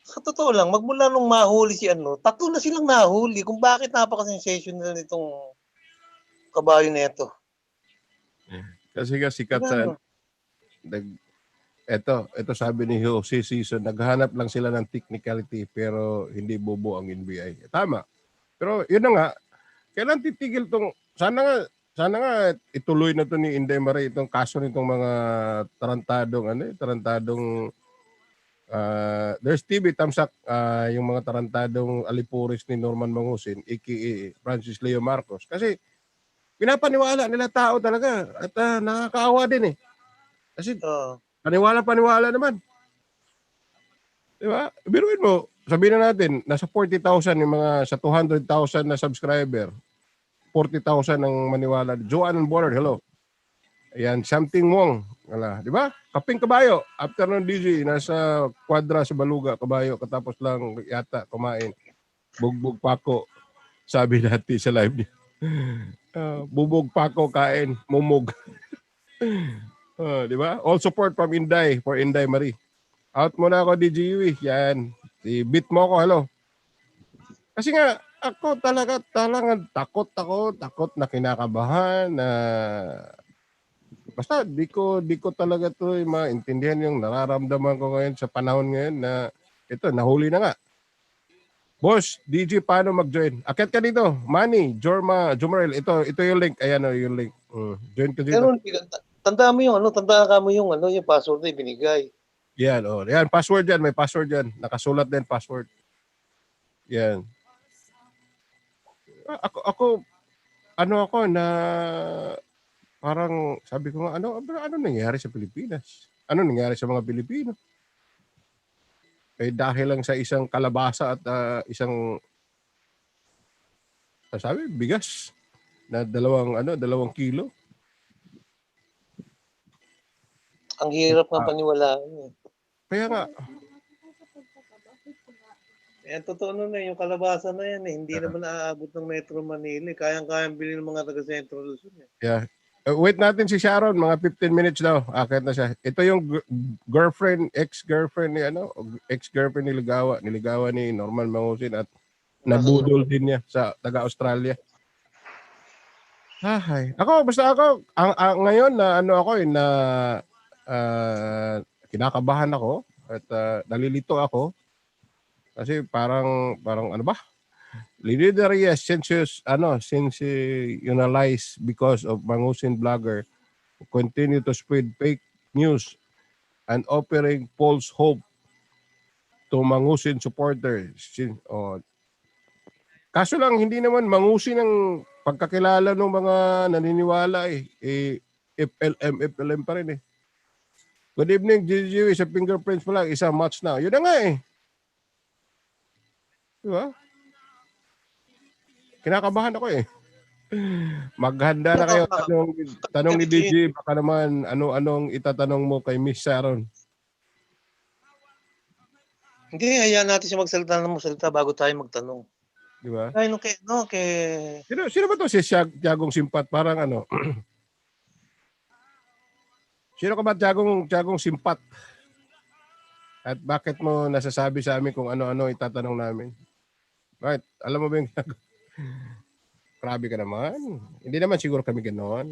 sa totoo lang, magmula nung mahuli si tatlo na silang nahuli kung bakit napaka-sensational nitong kabayo nito. Kasi nga sikat sa ito sabi ni Jose Season, naghahanap lang sila ng technicality pero hindi bobo ang NBI. Tama. Pero yun na nga, kailan titigil tong sana nga ituloy na to ni Inday Marie itong kaso nitong mga tarantadong there's TV Tamsak, yung mga tarantadong alipuris ni Norman Mangusin, aka Francis Leo Marcos. Kasi pinapaniwala nila tao talaga at nakakaawa din eh. Kasi paniwala naman. Diba? Biruin mo, sabihin na natin, nasa 40,000 yung mga sa 200,000 na subscriber. 40,000 ang maniwala. Joanne Bonner, hello. Ayan, something wrong. Wala, di ba? Kaping kabayo. After ng DJ, nasa kwadra sa Baluga, kabayo. Katapos lang yata kumain. Bugbog pako. Sabi natin sa live niya. Bubog pako, kain, mumog. Di ba? All support from Inday, for Inday Marie. Out muna ako, DJ Yui. Yan. I-beat mo ako, hello. Kasi nga, ako talaga takot na kinakabahan na basta di ko talaga to maintindihan yung nararamdaman ko ngayon sa panahon ngayon na Ito, nahuli na nga. Boss, DJ, paano mag-join? Akit ka dito. Manny, Jomarel, ito yung link. Ayan o, yung link. Join ka dito. Ganun, tandaan mo yung tandaan ka mo yung yung password na ibinigay. Yan, Yan, password yan. May password yan. Nakasulat din password. Yan. Ako, na parang sabi ko nga, ano nangyari sa Pilipinas? Ano nangyari sa mga Pilipino? Dahil lang sa isang kalabasa at isang sabi, bigas na 2 kilo. Ang hirap nga paniwalaan. Kaya nga. Totoo na yung kalabasa na yan hindi naman naaabot ng Metro Manila. Kayang-kayang bilhin ng mga taga-Centro Luzon. Yeah. Wait natin si Sharon, mga 15 minutes daw. Akit na siya. Ito yung ex-girlfriend ni Ligawa. Niligawa ni Norman Mangusin at nabudol din niya sa taga-Australia. Basta ako, ngayon na kinakabahan ako at nalilito ako kasi parang ano ba? Liderias sensationalized because of Mangusin blogger who continue to spread fake news and offering false hope to Mangusin supporters. Kaso lang hindi naman Mangusin ang pagkakilala ng mga naniniwala FLM pa rin Good evening, GG. Sa fingerprints pa lang, isang match na. Yun na nga Diba? Kinakabahan ako Maghanda na kayo. Tanong ni DJ, baka naman anong itatanong mo kay Miss Sharon. Hindi, hayaan natin siya magsalita bago tayo magtanong. Diba? Ay, Sino ba to si Tiagong Simpat? Parang Sino ka ba Tiagong Simpat? At bakit mo nasasabi sa amin kung ano-ano itatanong namin? Right? Alam mo ba yung grabe ka naman. Hindi naman siguro kami ganoon.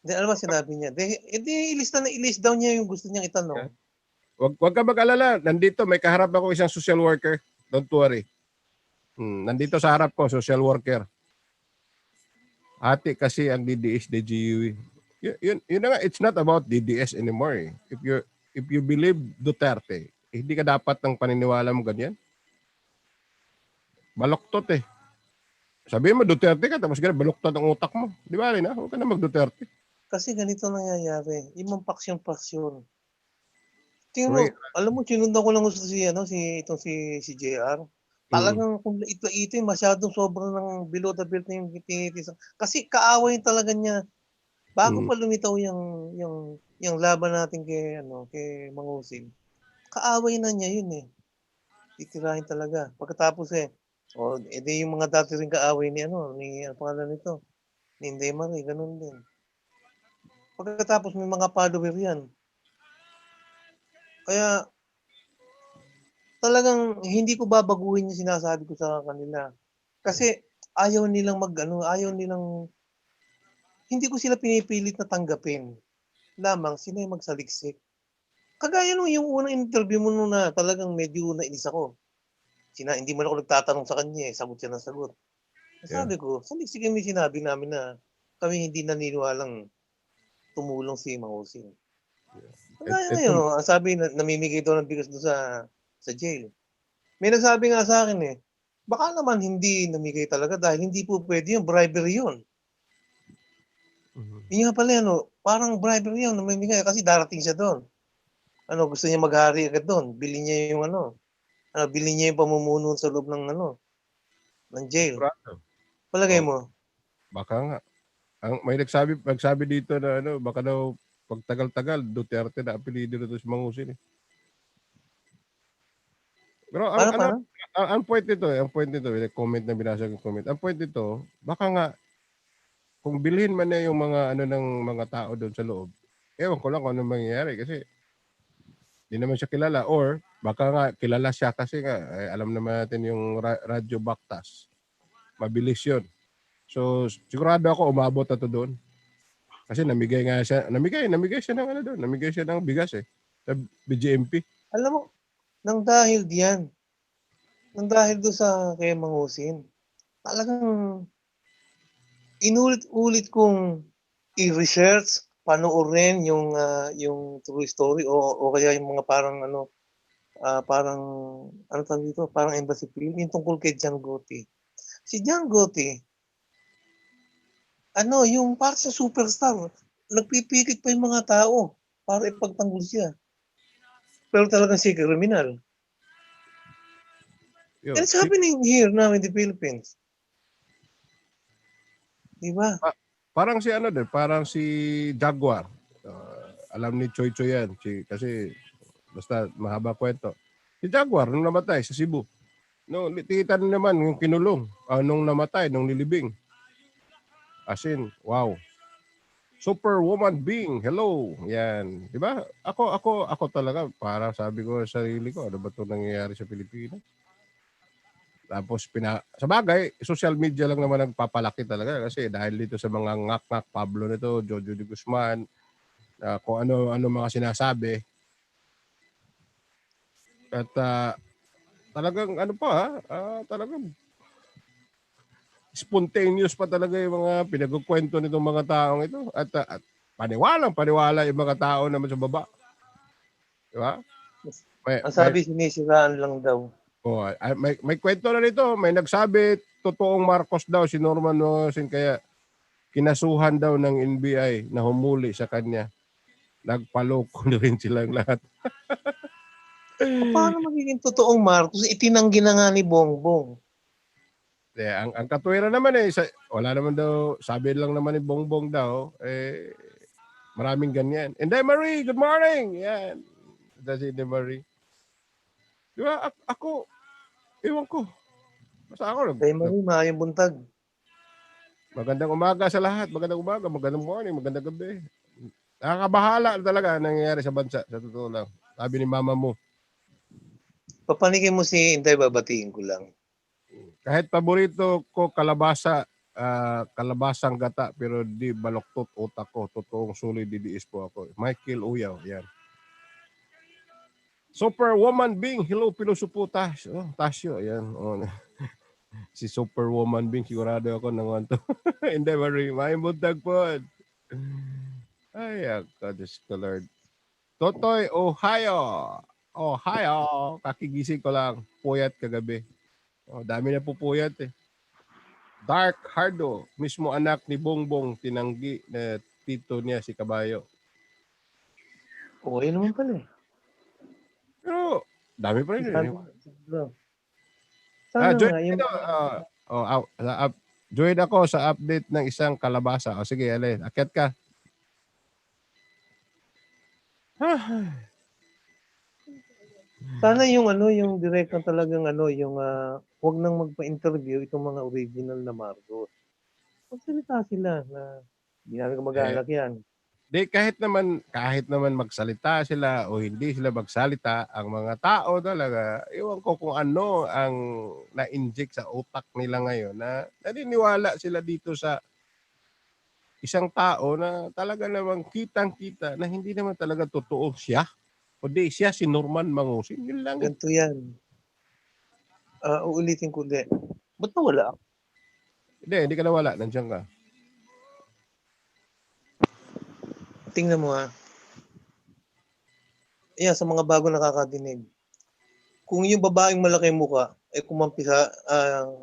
Hindi, alam mo sinabi niya. Ilist daw niya yung gusto niyang itanong. Wag ka mag-alala. Nandito, may kaharap ako isang social worker. Don't worry. Nandito sa harap ko, social worker. Ate kasi ang DDS, DGU. Yun na nga, it's not about DDS anymore. If you believe Duterte, hindi ka dapat ng paniniwala mo ganyan. Baloktot Sabihin mo Duterte ka, tapos baloktot ang utak mo. Di ba rin Huwag ka na mag-Duterte. Kasi ganito nangyayari. Ibang paksyon-paksyon. Tingnan mo, alam mo, sinundan ko lang gusto si JR. Talagang kung ito masyadong sobrang ng below the belt na yung tinitis. Kasi kaaway talaga niya. Bago pa lumitaw yung laban natin kay Mangusin. Kaaway na niya yun Titirahin talaga. Pagkatapos edi yung mga dati rin kaaway ni pangalan nito? Ni Inday Marie, ganun din. Pagkatapos may mga follower yan. Kaya talagang hindi ko babaguhin yung sinasabi ko sa kanila. Kasi ayaw nilang hindi ko sila pinipilit na tanggapin. Lamang sila yung magsaliksik. Kagaya yung unang interview mo na talagang medyo nainis ako. Hindi mo na ako nagtatanong sa kanya sagot siya ng sagot. Sabi ko, saliksik kami sinabi namin na kami hindi naniniwalang tumulong si Mangusin. Kaya ngayon, sabi namimigay daw ng bigas doon sa jail. May nagsabi nga sa akin baka naman hindi namigay talaga dahil hindi po pwede yung bribery yun. Yung nga pala parang bribery yun namimigay kasi darating siya doon. Gusto niya maghari agad doon. Bilhin niya yung bilhin niya yung pamumuno sa loob ng jail. Palagay mo? Baka nga. May nagsabi dito na baka daw pag tagal-tagal Duterte na apelyido nito si Mangusin Pero ang point nito, comment na binasa ko comment. Ang point nito, baka nga kung bilhin man na yung mga ng mga tao doon sa loob. Ewan ko lang kung ano mangyayari kasi hindi naman siya kilala or baka nga kilala siya kasi nga alam naman natin yung radyo baktas. Mabilis yun. So sigurado ako umabot na to doon. Kasi namigay siya ng doon. Namigay siya ng bigas sa BGMP. Alam mo, Nang dahil diyan. Nang dahil doon sa kay Mangusin. Talagang inulit-ulit kong i-research, panoorin yung true story o kaya yung mga parang parang ano tawag dito, parang embassy film yung tungkol kay John Gotti. Si John Gotti, yung para sa superstar, nagpipilit pa yung mga tao para ipagtanggol siya. Pero talagang siya kriminal. And it's happening here now in the Philippines. Di ba? Parang si parang si Jaguar. Alam ni Choy Choy yan. Kasi basta mahaba kwento. Si Jaguar, nung namatay sa Cebu. No, tita naman yung kinulong. Nung namatay, nung nilibing. As in, wow. Superwoman being, hello. Yan. Di ba? Ako talaga, para sabi ko sa sarili ko, ano ba ito nangyayari sa Pilipinas? Tapos, sa bagay, social media lang naman nagpapalaki talaga kasi dahil dito sa mga ngak-ngak Pablo nito, Jojo de Guzman, kung ano mga sinasabi. At talagang talagang spontaneous pa talaga yung mga pinagkukwento nitong mga taong ito. At paniwala yung mga tao naman sa baba. Di ba? Ang sabi, sinisiraan lang daw. May kwento na nito. May nagsabi, totoong Marcos daw si Norman Nosin, kaya kinasuhan daw ng NBI na humuli sa kanya. Nagpaloko na rin silang lahat. Paano magiging totoong Marcos? Itinanggi na nga ni Bongbong. Ang katwiran naman wala naman daw, sabi lang naman ni Bongbong daw, maraming ganyan. Inday Marie, good morning! Yan. That's Inday Marie. Di ba? Ako, ewan ko. Basta ako. Inday Marie, maayong buntag. Magandang umaga sa lahat. Magandang umaga, magandang morning, magandang gabi. Nakakabahala talaga nangyayari sa bansa. Sa totoo lang. Sabi ni mama mo. Papanigin mo si Inday, babatiin ko lang. Kahit paborito ko kalabasa, kalabasang gata, pero di baloktot utak ko. Totoong sulit didiis po ako. Michael Uyaw, yan. Superwoman being, hello Pilosopo Tasyo, yan. Si Superwoman being, sigurado ako nang to. Hindi, Marie, may buntag po. Ay, God Lord. Totoy, Ohio. Kakigising ko lang. Puyat kagabi. Dami na po puyat eh. Dark Hardo, mismo anak ni Bongbong, tinanggi na tito niya si Kabayo. Okay naman pala eh. Pero, dami pa rin. Sana join nga, yung... join ako sa update ng isang kalabasa. Sige, alin, akyat ka. Sana yung direct na talagang wag nang magpa-interview itong mga original na Marcos. Magsalita sila na hindi namin mag-aalak yan. Kahit naman magsalita sila o hindi sila magsalita, ang mga tao talaga, ewan ko kung ano ang na-inject sa utak nila ngayon na naniniwala sila dito sa isang tao na talaga namang kitang-kita na hindi naman talaga totoo siya. Kundi siya si Norman Mangusin. Yun lang. Ganito yan. Uulitin ko ulit. Ba't nawala? Hindi ka nawala. Nandiyan ka. Tingnan mo ha. Ayan, sa mga bago nakakadinig. Kung yung babaeng malaki mukha, kumampi sa,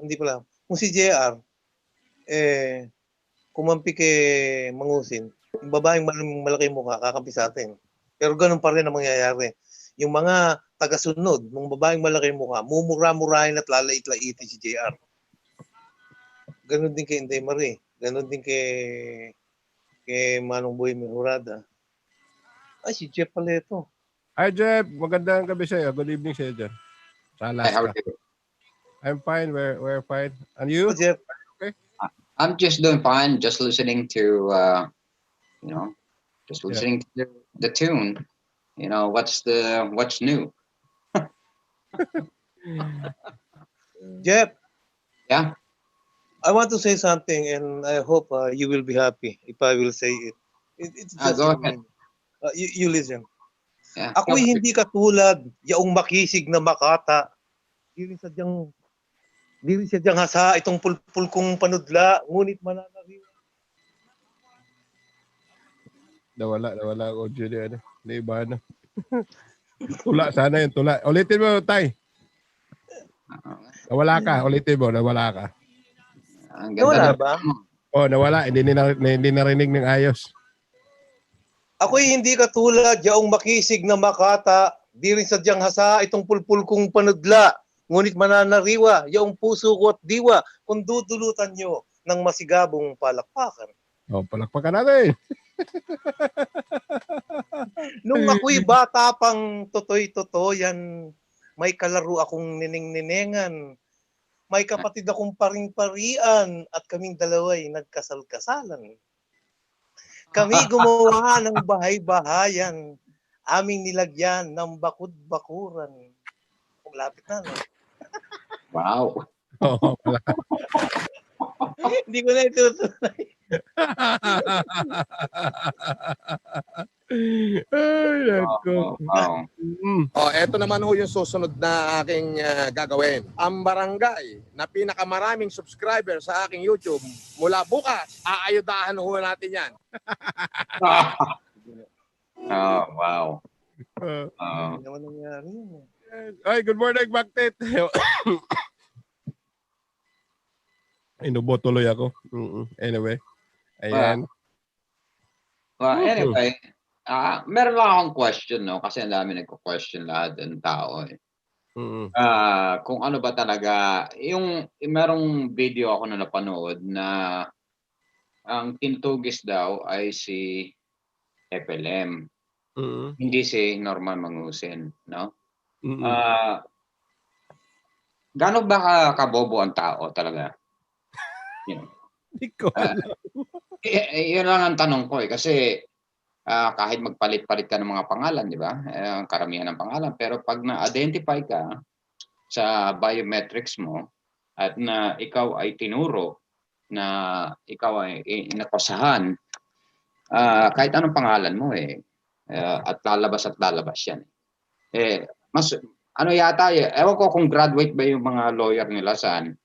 hindi pala, kung si JR, kumampi kay Mangusin, yung babaeng malaki mukha, kakampi sa atin. Pero ganun pa rin ang mangyayari. Yung mga tagasunod ng babaeng malaki mukha, mumura-murahin at lalait-laitin si JR. Ganun din kay Inday Marie. Ganun din kay Manong Boy Mejorada. Ay, si Jeff pala ito. Hi, Jeff. Magandang gabi sa'yo. Good evening sa'yo dyan. Sa Alaska. Hi, how are you? I'm fine. We're fine. And you? Jeff? Okay. I'm just doing fine. Just listening to, listening to the tune. What's new? Jeff? Yeah? I want to say something, and I hope you will be happy if I will say it. It's just Go ahead. You listen. Yeah. Ako'y hindi katulad yaong makisig na makata. Di rin sadyang hasa itong pulpul kong panudla, ngunit mananariwa. Nawala ang audio niya. Hindi iba na. Tula, sana yun, tula. Ulitin mo, Tay. Nawala ka, ulitin mo, nawala ka. Ang Nawala ganda ba? Nawala, hindi narinig ng ayos. Ako'y hindi katulad yaong makisig na makata, di rin sadyang hasa itong pulpul kong panudla, ngunit mananariwa yaong puso ko at diwa kung dudulutan nyo ng masigabong palakpakan. Palakpakan natin. Nung ako'y bata pang totoy-totoyan, may kalaro akong nining-ninengan, may kapatid akong paring-parian at kaming dalaway nagkasal-kasalan. Kami gumawa ng bahay-bahayan, aming nilagyan ng bakud-bakuran. Kung lapit na, no? Wow. Wala. Hindi ko na itutuloy. Ay, nako. Wow. Eto naman ho yung susunod na aking gagawin. Ang barangay na pinakamaraming subscriber sa aking YouTube, mula bukas, aayudahan ho natin yan. Oh, wow. Hindi naman nangyari yun. Ay, good morning, Baktit. Inubo tuloy ako. Anyway. Ayan. Well, anyway, meron lang akong question, no? Kasi ang dami nagko-question lahat ng tao. Kung ano ba talaga, merong video ako na napanood na ang tintugis daw ay si FLM. Hindi si Norman Mangusin, no? Gaano ba kabobo ang tao talaga? Hindi ko alam. Yun lang ang tanong ko kasi kahit magpalit-palit ka ng mga pangalan, di ba? Karamihan ng pangalan. Pero pag na-identify ka sa biometrics mo at na ikaw ay tinuro na ikaw ay inapasahan, kahit anong pangalan mo at lalabas yan. Mas ano yata, ewan ko kung graduate ba yung mga lawyer nila saan.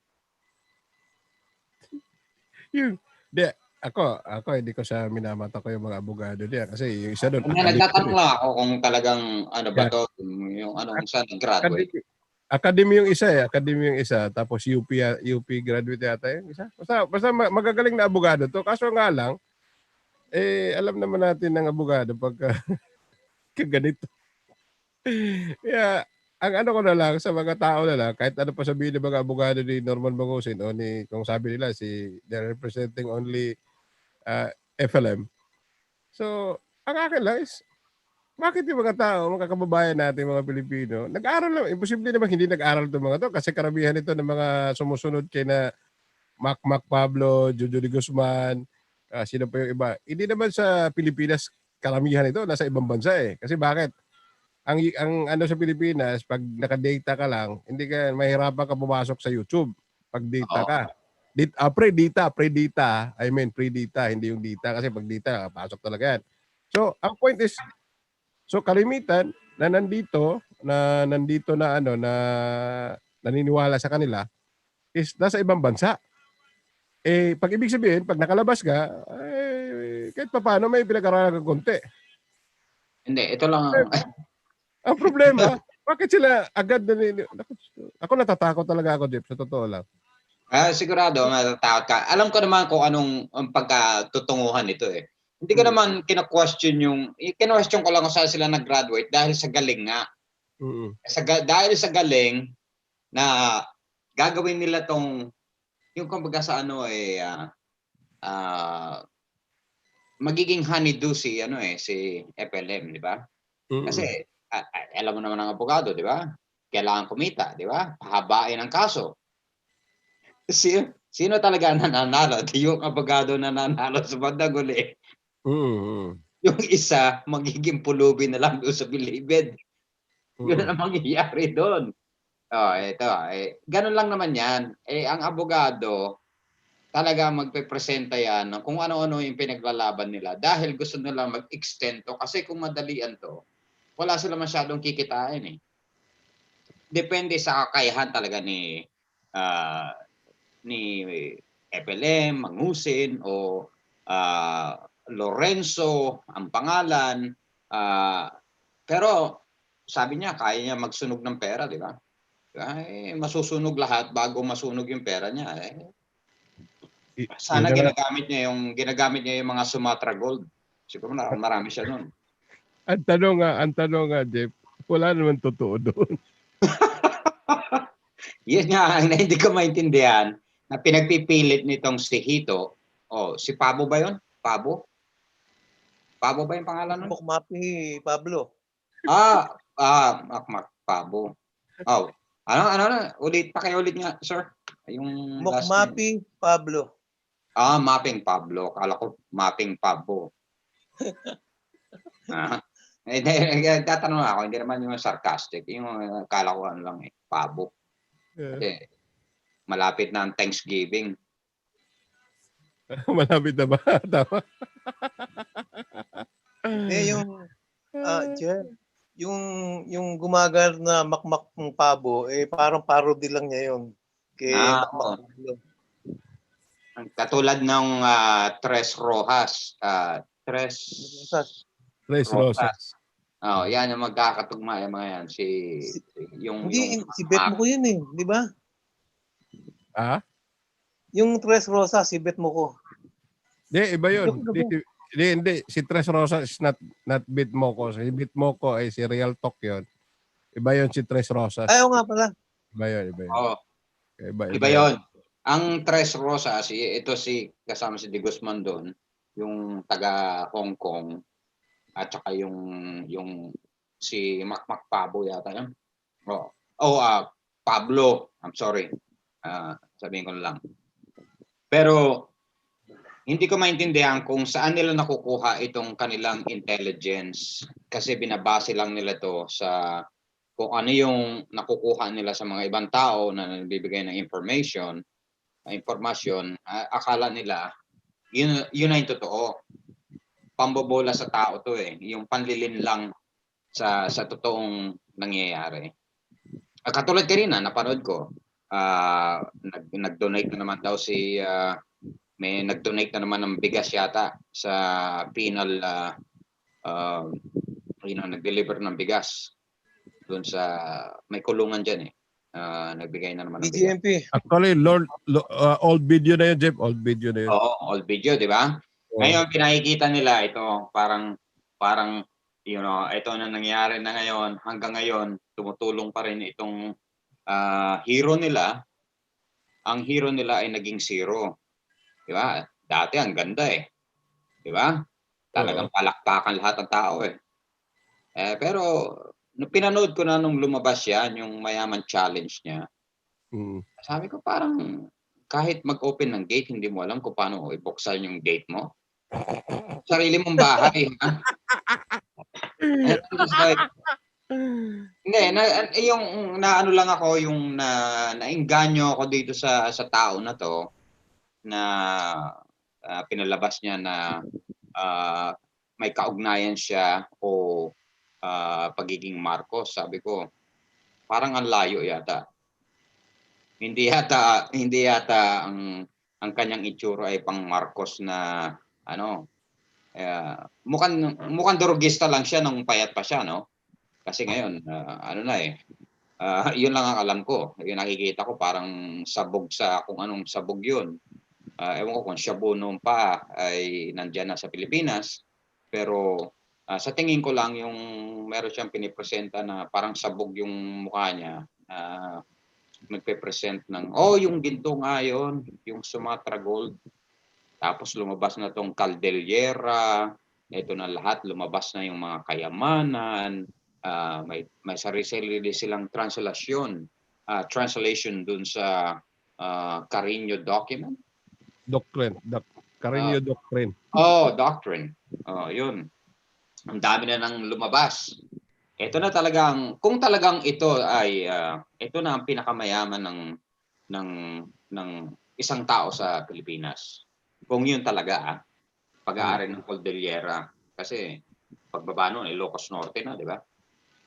Ako hindi ko sa minamata ko yung mga abogado diyan kasi yung isa doon. Nagtatanong lang ako kung talagang ano ba to, yung anong saan graduate. Academy yung isa tapos UP graduate yata yung isa. Basta magagaling na abogado to. Kaso nga lang alam naman natin ng abogado pagka ganito. Kaya ang ano ko na lang sa mga tao na lang, kahit ano pa sabihin ng mga abogado ni Norman Mangusin o kung sabi nila they're representing only FLM. So, ang akin lang is, bakit yung mga tao, mga kababayan natin, mga Pilipino, nag-aaral lang. Imposible naman hindi nag-aaral itong mga to kasi karamihan ito ng mga sumusunod kay na Mac Pablo, Jojo de Guzman, sino pa yung iba. Hindi naman sa Pilipinas karamihan ito, nasa ibang bansa Kasi bakit? Ang ano sa Pilipinas, pag naka-data ka lang, hindi ka mahirapan ka pumasok sa YouTube pag data ka. Pre-data. I mean, pre-data, hindi yung data kasi pag data, pasok talaga yan. So, ang point is, kalimitan na nandito na naniniwala sa kanila is nasa ibang bansa. Pag ibig sabihin, pag nakalabas ka, kahit pa paano may pinag-aralan kang konti. Hindi, ito lang. Ang problema, bakit sila agad ako natatakot talaga ako, Jeff, sa totoo lang. Sigurado, natatakot ka. Alam ko naman kung anong pagkatutunguhan nito Hindi ko naman kina-question ko lang kung saan sila nag-graduate dahil sa galing nga. Dahil sa galing na gagawin nila yung kumbaga sa magiging honeydew si FLM, di ba? Kasi alam mo naman ng abogado, di ba? Kailangan kumita, di ba? Pahabain ang kaso. Sino talaga nananalo? Yung abogado nananalo sa bandang uli. Yung isa, magiging pulubi na lang doon sa bilibid. Yun ang mangyayari doon. Ganun lang naman yan. Ang abogado, talaga magpe-presenta yan kung ano-ano yung pinaglalaban nila dahil gusto nila mag-extend to. Kasi kung madalian to, wala sila masyadong kikitain eh. Depende sa kakayahan talaga ni FLM, Mangusin o Lorenzo ang pangalan. Pero sabi niya kaya niya magsunog ng pera, di ba? Masusunog lahat bago masunog yung pera niya. Sana ginagamit niya yung mga Sumatra Gold. Siguro marami siya noon. Ang tanong nga, Jeff, wala naman totoo doon. Yan nga ang hindi ko maintindihan na pinagpipilit nitong si Hito. Si Pabo ba yun? Pabo? Pabo ba yung pangalan nun? Mukmapi Pablo. Makmak Pabo. Ano? Pakiulit nga, sir. Yung Mukmapi Pablo. Mapping Pablo. Kala ko Mapping Pabo. Tatanong ako, hindi naman yung sarcastic. Yung kala ko ano lang Pabo. Kasi malapit na ang Thanksgiving. Malapit na ba? Tama. Yung gumagal na Makmak ng Pabo, parang parody lang niya yun. Makmak Pablo. Katulad ng Tres Rojas. Tres Rosas. Yan yung magkakatugma yung mga yan. Si Bet mo ko yun di ba? Yung Tres Rosas, si Bet mo ko. Hindi, iba yun. Hindi. Si Tres Rosas is not Bet mo ko. Si Bet mo ko ay si Real Talk yun. Iba yun si Tres Rosas. Ayaw nga pala. Iba yun. Iba yun. Ang Tres Rosas, ito kasama si De Guzman doon, yung taga Hong Kong, at saka yung si Makmak Pabo yata yun. Pablo. I'm sorry. Sabihin ko lang. Pero hindi ko maintindihan kung saan nila nakukuha itong kanilang intelligence kasi binabase lang nila to sa kung ano yung nakukuha nila sa mga ibang tao na nagbibigay ng impormasyon. Akala nila yun na yung totoo. Pambobola sa tao to yung panlilin lang sa totoong nangyayari. Katulad kanina napanood ko, nag-donate na naman daw may nag-donate na naman ng bigas yata sa penal nag-deliver ng bigas doon sa may kulungan diyan nagbigay na naman ng BGMP. Actually, old video na yun, Jeff. Old video na yun. Oo, old video, di ba? Ngayon, pinakikita nila ito, parang ito na nangyari na ngayon. Hanggang ngayon, tumutulong pa rin itong hero nila. Ang hero nila ay naging zero. Di ba? Dati, ang ganda Di ba? Talagang palakpakan lahat ng tao pero, pinanood ko na nung lumabas yan, yung mayaman challenge niya. Sabi ko parang kahit mag-open ng gate, hindi mo alam kung paano ibuksan yung gate mo. Sarili mong bahay. Hindi, yung naano lang ako, yung nainganyo ako dito sa tao na to na pinalabas niya na may kaugnayan siya o pagiging Marcos. Sabi ko, parang ang layo yata. Hindi yata ang kanyang itsura ay pang Marcos na mukhang durugista lang siya nung payat pa siya, no? Kasi ngayon yun lang ang alam ko. Yung nakikita ko parang sabog sa kung anong sabog yun. Ewan ko kung shabu noon pa ay nandiyan na sa Pilipinas, pero sa tingin ko lang yung meron siyang pinipresenta na parang sabog yung mukha niya. Nagpe-present ng yung ginto nga yun, yung Sumatra Gold. Tapos lumabas na tong Caldellera, ito na lahat, lumabas na yung mga kayamanan, may sarili silang translation dun sa Carino document. Carino Doctrine. Doctrine. Yun. Ang dami na nang lumabas. Ito na talagang, kung talagang ito ay, ito na ang pinakamayaman ng isang tao sa Pilipinas. Kung yun talaga, pag-aari ng Cordillera. Kasi pagbaba noon, Ilocos Norte na, di ba?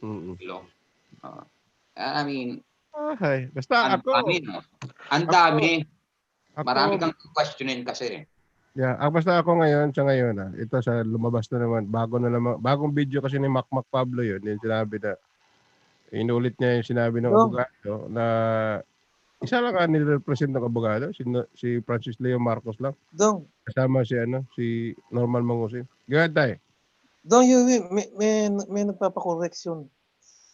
Hello? I mean, Okay. Basta ang ako. dami, no? Ang dami. Ako, Marami kang questionin kasi. yeah, basta ako ngayon, ito sa lumabas na naman, bagong video kasi ni Mac Pablo yun, yung sinabi na, inulit niya yung sinabi ng abogado na isa lang ang nirepresent ng abogado, si Francis Leo Marcos lang. Kasama si Norman Mangusin. Go ahead, Tay. May nagpapakorreksyon.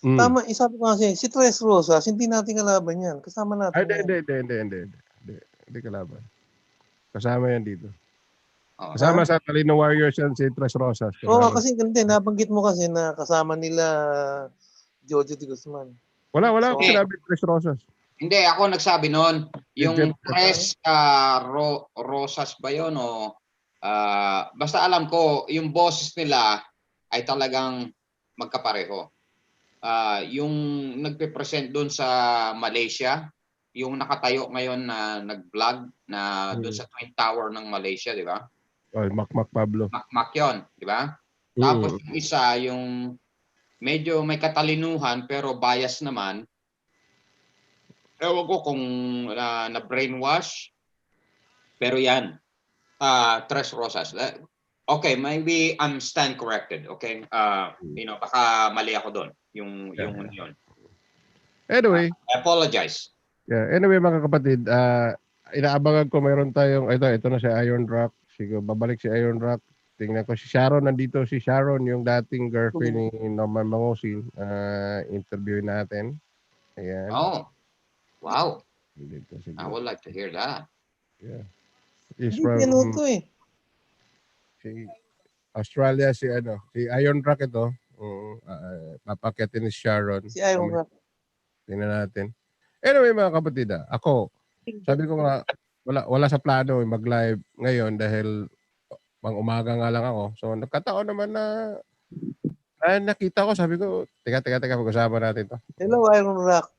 Tama, sabi ko kasi, si Tres Rosas, hindi natin kalaban yan. Kasama natin yan. Hindi kalaban. Kasama yan dito. Kasama sa TALINOWARRIORS yan si Tres Rosas. Kasi hindi, nabanggit mo kasi na kasama nila Jojo de Guzman. Wala akong sinabi Tres Rosas. Hindi, ako nagsabi noon, yung Tres Rosas ba yun o basta alam ko, yung boses nila ay talagang magkapareho. Yung nagpe-present doon sa Malaysia, yung nakatayo ngayon na nag-vlog na doon sa Twin Tower ng Malaysia, di ba? Mac Pablo. Mac yun, di ba? Tapos yung isa, yung medyo may katalinuhan pero bias naman. Ewan ko kung na-brainwash. Pero yan, Tres Rosas. Okay, maybe I'm stand corrected, okay? Baka mali ako doon. Yung yun. Anyway. I apologize. Yeah, anyway mga kapatid, inaabangan ko mayroon tayong, ito na si Iron Rock. Siguro babalik si Iron Rock. Tingnan ko si Sharon, nandito si Sharon, yung dating girlfriend ni Norman Mangusin. Interview natin. Ayan. Oh, wow. I would like to hear that. Yeah. Hindi pinuto Si Australia, si Iron Rock ito. Papakitin ni Sharon. Si Iron Rock. Tingnan natin. Anyway mga kapatid, ako, sabi ko nga, wala sa plano mag-live ngayon dahil umaga nga lang ako. So nagkataon naman na nakita ko, sabi ko, teka, pag-usapan natin to. Hello, Iron Rock.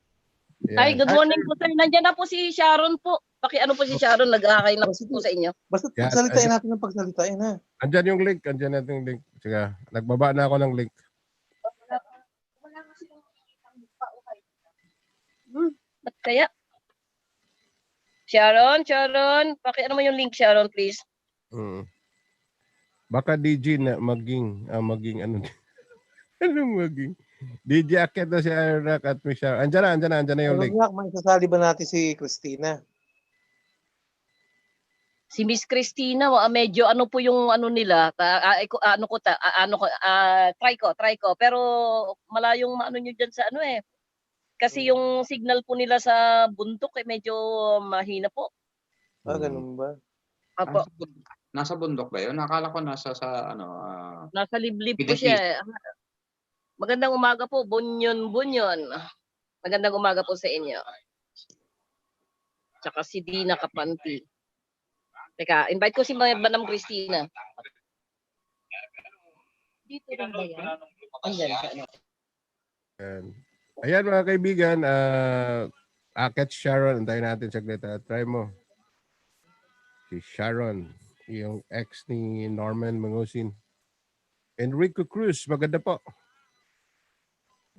Yeah. Ay, good morning po sir. Nandiyan na po si Sharon po. Po si Sharon, nag-aakay na po sa inyo. Basta pagsalitain natin ng pagsalitain ha. Andyan yung link, Sige, nagbaba na ako ng link. Ba't kaya? Sharon, ano mo yung link, Sharon, please? Baka DJ na maging ano maging? DJ akit na si Iron Rock at Michelle. Andyan na yung link. Iron Rock, may sasali ba natin si Christina? Si Miss Christina, medyo ano po yung ano nila, try ko. Pero malayong maano nyo dyan sa Kasi yung signal po nila sa bundok medyo mahina po. Ganun ba? Apo. Nasa bundok ba yun? Nakala ko nasa nasa liblib po siya. Magandang umaga po, Bunyon. Magandang umaga po sa inyo. Tsaka si Dina Kapanti. Teka, invite ko si Madam Christina. Dito lang ba yan? Andyan. Ayan mga kaibigan, akit Sharon, antayin natin saglit. Try mo. Si Sharon, yung ex ni Norman Mangusin. Enrico Cruz, maganda po.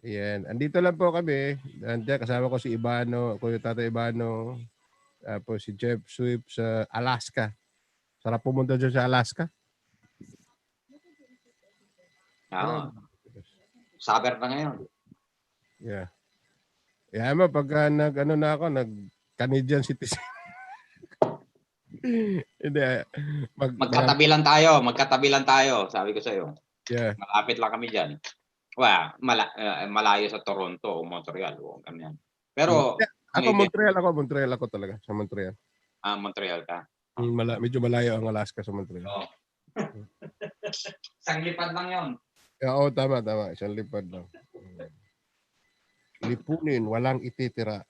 Ayan, andito lang po kami. Andiyan, kasama ko si Ibano, Kuya Tata Ibano. Tapos si Jeff Swift sa Alaska. Sarap pumunta dyan sa Alaska. Saber na ngayon. Yeah. Mo, pagka nag-Canadian citizen. Hindi. Magkatabi lang tayo, sabi ko sa iyo. Yeah. Malapit lang kami diyan. Malayo sa Toronto o Montreal o ganyan. Pero Montreal ako talaga, sa Montreal. Montreal ka. Medyo malayo ang Alaska sa Montreal. Oh. Isang lipad lang 'yon. Oo, tama. Isang lipad lang. Lipunin, walang ititira.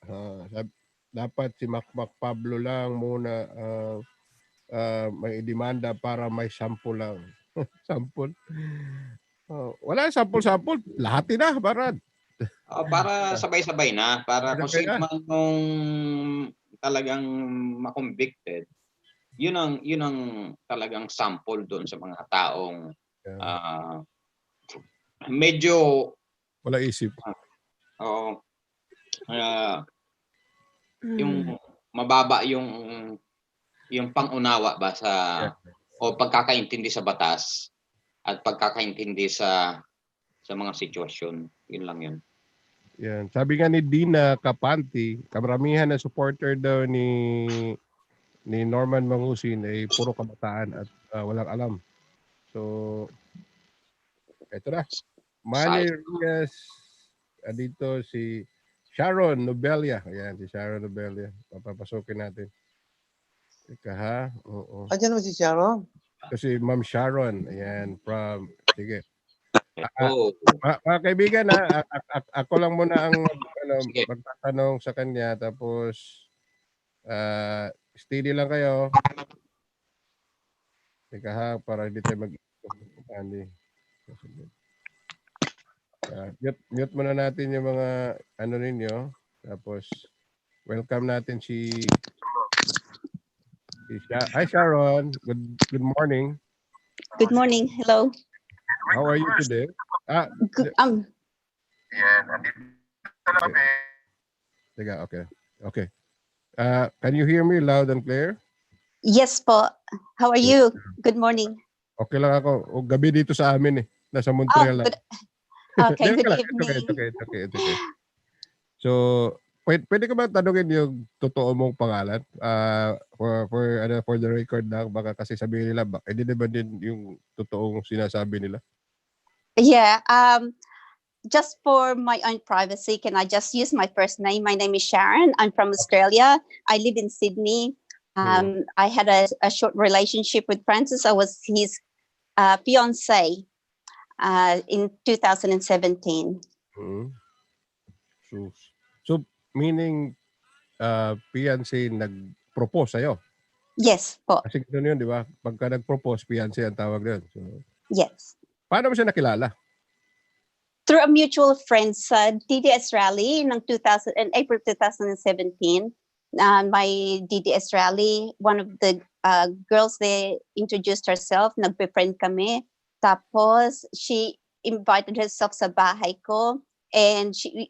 Dapat si Mac Pablo lang muna may demanda para may sample lang. Sample. Wala sample. Lahat na, Barad. Para sabay-sabay na. Para kung sino man nung talagang makonvicted, yun ang talagang sample doon sa mga taong medyo Wala isip. Oo. Yung mababa yung pangunawa ba sa o pagkakaintindi sa batas at pagkakaintindi sa mga sitwasyon. Yun lang yun. Yan. Sabi nga ni Dina Kapanti, karamihan na supporter daw ni Norman Mangusin ay puro kabataan at walang alam. So, eto na. Manny Rias, dito si Sharon Nobelia. Ayan, si Sharon Nobelia. Papapasukin natin. Teka ha. Oo. Andiyan naman si Sharon. Kasi Ma'am Sharon. Ayan, from, sige. Oh. Mga kaibigan, ako lang muna ang Sige. magtatanong sa kanya. Tapos, steady lang kayo. Teka ha, para hindi tayo mute muna natin yung mga ano ninyo. Tapos, welcome natin si Hi Sharon. Good morning. Good morning. Hello. How are you today? Okay. Can you hear me loud and clear? Yes po. How are you? Good morning. Okay lang ako. O, gabi dito sa amin eh. Nasa Montreal lang. Okay, good It's okay. So, pwede ka ba tanungin yung totoo mong pangalan? For the record lang, baka kasi sabihin nila, hindi naman din yung totoong sinasabi nila? Yeah. Just for my own privacy, can I just use my first name? My name is Sharon. I'm from Australia. I live in Sydney. I had a short relationship with Francis. I was his fiance in 2017. So meaning fiancé nag-propose sa'yo? Yes po. Kasi gano'n yun, di ba? Pagka nag-propose, fiancé ang tawag doon. So, yes. Paano mo siya nakilala? Through a mutual friend sa DDS rally in April 2017. My DDS rally, one of the girls there introduced herself, nagbe-friend kami. Tapos she invited herself sa bahay ko, and she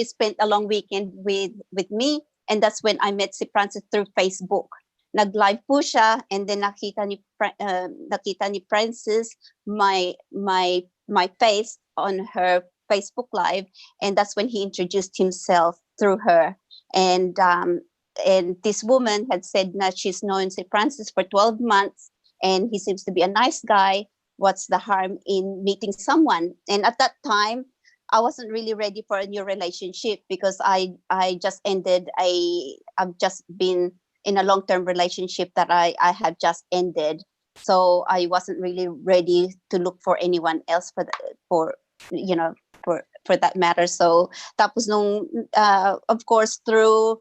spent a long weekend with me, and that's when I met si Francis through Facebook. Nag-live po siya, and then nakita ni Francis my face on her Facebook Live, and that's when he introduced himself through her. And this woman had said that she's known si Francis for 12 months, and he seems to be a nice guy. What's the harm in meeting someone? And at that time, I wasn't really ready for a new relationship because I just I've just been in a long-term relationship that I have just ended. So I wasn't really ready to look for anyone else for that matter. So tapos nung of course through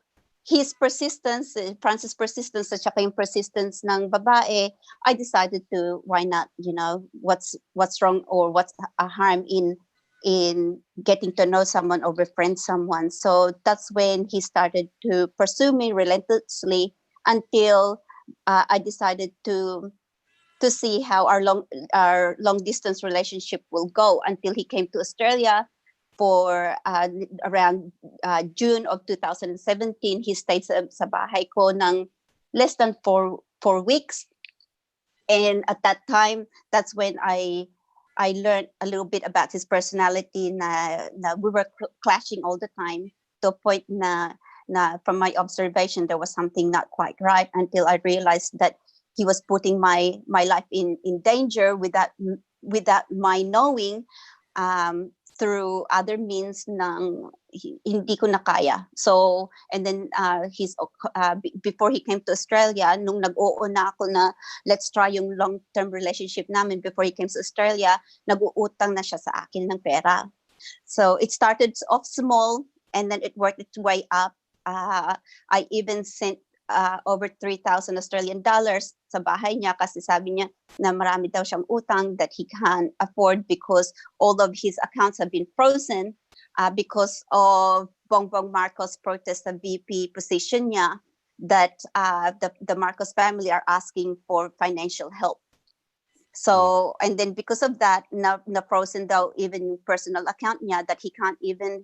his persistence, Francis' persistence at saka yung persistence ng babae, I decided to, why not, what's wrong or what's a harm in getting to know someone or befriend someone. So that's when he started to pursue me relentlessly until I decided to see how our long distance relationship will go, until he came to Australia for around June of 2017. He stayed sa bahay ko ng less than 4 weeks. And at that time, that's when I learned a little bit about his personality na we were clashing all the time, to a point na from my observation, there was something not quite right, until I realized that he was putting my life in danger without my knowing, through other means ng hindi ko na kaya. So, and then before he came to Australia, nung nag-oo na ako na let's try yung long-term relationship namin, before he came to Australia, nag-uutang na siya sa akin ng pera. So it started off small, and then it worked its way up. I even sent over 3,000 Australian dollars sa bahay niya, kasi sabi niya na marami daw siyang utang that he can't afford because all of his accounts have been frozen because of Bongbong Marcos protest sa VP position niya, that the Marcos family are asking for financial help. So, and then because of that, na-frozen daw even yung personal account niya that he can't even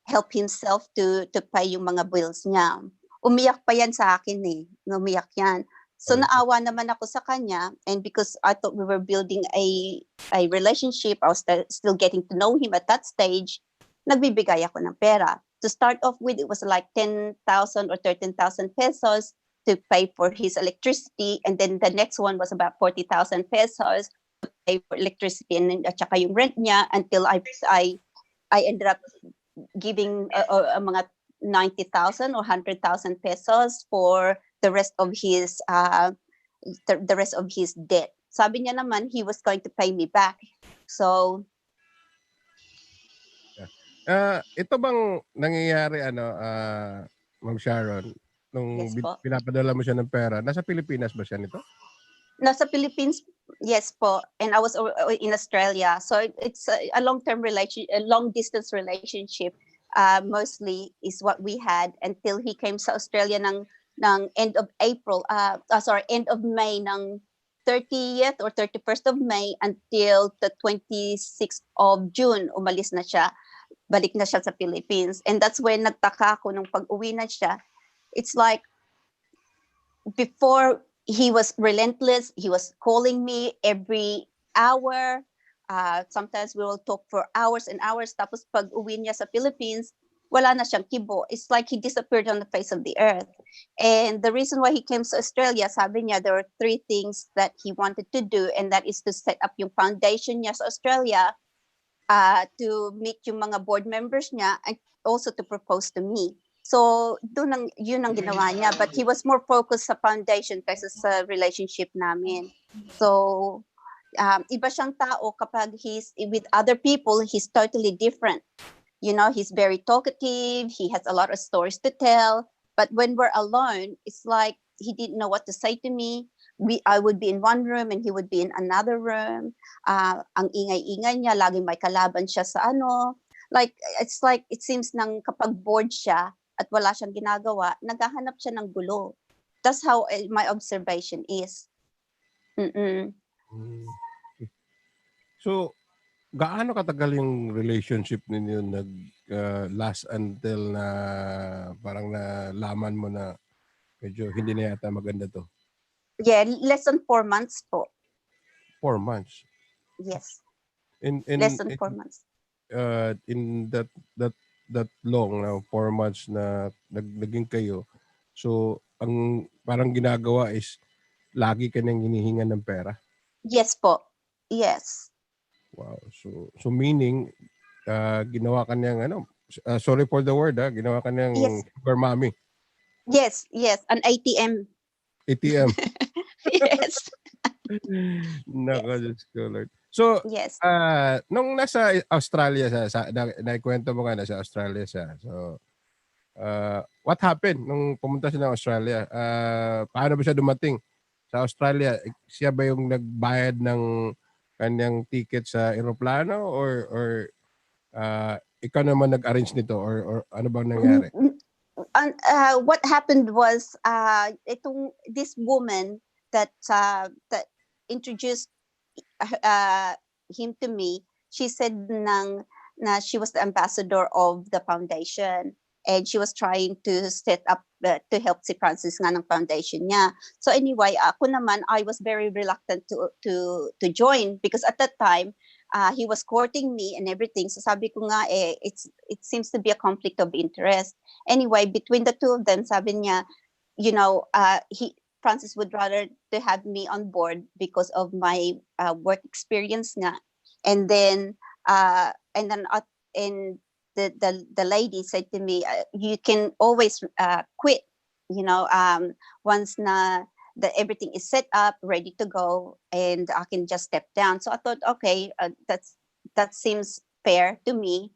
help himself to pay yung mga bills niya. Umiyak pa yan sa akin eh. Umiyak yan. So naawa naman ako sa kanya, and because I thought we were building a relationship, I was still getting to know him at that stage, nagbibigay ako ng pera. To start off with, it was like 10,000 or 13,000 pesos to pay for his electricity, and then the next one was about 40,000 pesos to pay for electricity and at saka yung rent niya, until I ended up giving mga 90,000 or 100,000 pesos for the rest of his debt. Sabi niya naman he was going to pay me back. So ito bang nangyayari Ma'am Sharon, nung yes po. pinapadala mo siya ng pera, nasa Pilipinas ba siya nito? Nasa Philippines, yes po, and I was in Australia. So it's a long-term a long-distance relationship. Mostly is what we had until he came sa Australia ng end of end of May, ng 30th or 31st of May until the 26th of June, umalis na siya. Balik na siya sa Philippines. And that's when nagtaka ako nung pag-uwi na siya. It's like, before, he was relentless. He was calling me every hour. Sometimes we will talk for hours and hours. Tapos pag-uwi niya sa Philippines, wala na siyang kibo. It's like he disappeared on the face of the earth. And the reason why he came to Australia, sabi niya, there were 3 things that he wanted to do, and that is to set up yung foundation niya sa Australia, to meet yung mga board members niya, and also to propose to me. So, yun ang ginawa niya. But he was more focused sa foundation kaysa sa relationship namin. So, iba siyang tao kapag he's with other people, he's totally different. You know, he's very talkative, he has a lot of stories to tell. But when we're alone, it's like he didn't know what to say to me. I would be in one room and he would be in another room. Ang ingay-ingay niya, laging may kalaban siya sa like, it's like, it seems nang kapag bored siya at wala siyang ginagawa, naghahanap siya ng gulo. That's how my observation is. So, gaano katagal yung relationship ninyo last until na parang nalaman mo na medyo hindi na yata maganda to? Yeah, less than 4 months po. 4 months? Yes. Less than 4 months. In that long, 4 months na naging kayo, so ang parang ginagawa is lagi ka nang hinihingan ng pera? Yes po. Yes. Wow. So meaning, ginawa ka niyang sorry for the word, ginawa ka niyang sugar mommy. Yes, an ATM. ATM. Yes. Nako, Diyos ko, Lord. So, yes. Nung nasa Australia naikwento mo nga nasa Australia siya. So, what happened nung pumunta siya ng Australia? Paano ba siya dumating sa Australia? Siya ba yung nagbayad ng kanyang ticket sa eroplano or ikaw naman nag-arrange nito or ano ba nangyari? What happened was this woman that introduced him to me, she said na she was the ambassador of the foundation, and she was trying to set up to help si Francis nga ng foundation niya. So anyway, ako naman, I was very reluctant to join because at that time he was courting me and everything. So sabi ko nga it seems to be a conflict of interest. Anyway, between the two of them, sabi niya, you know, Francis would rather to have me on board because of my work experience nga. And then the lady said to me, you can always quit, you know, once that everything is set up, ready to go, and I can just step down. So I thought, okay, that seems fair to me.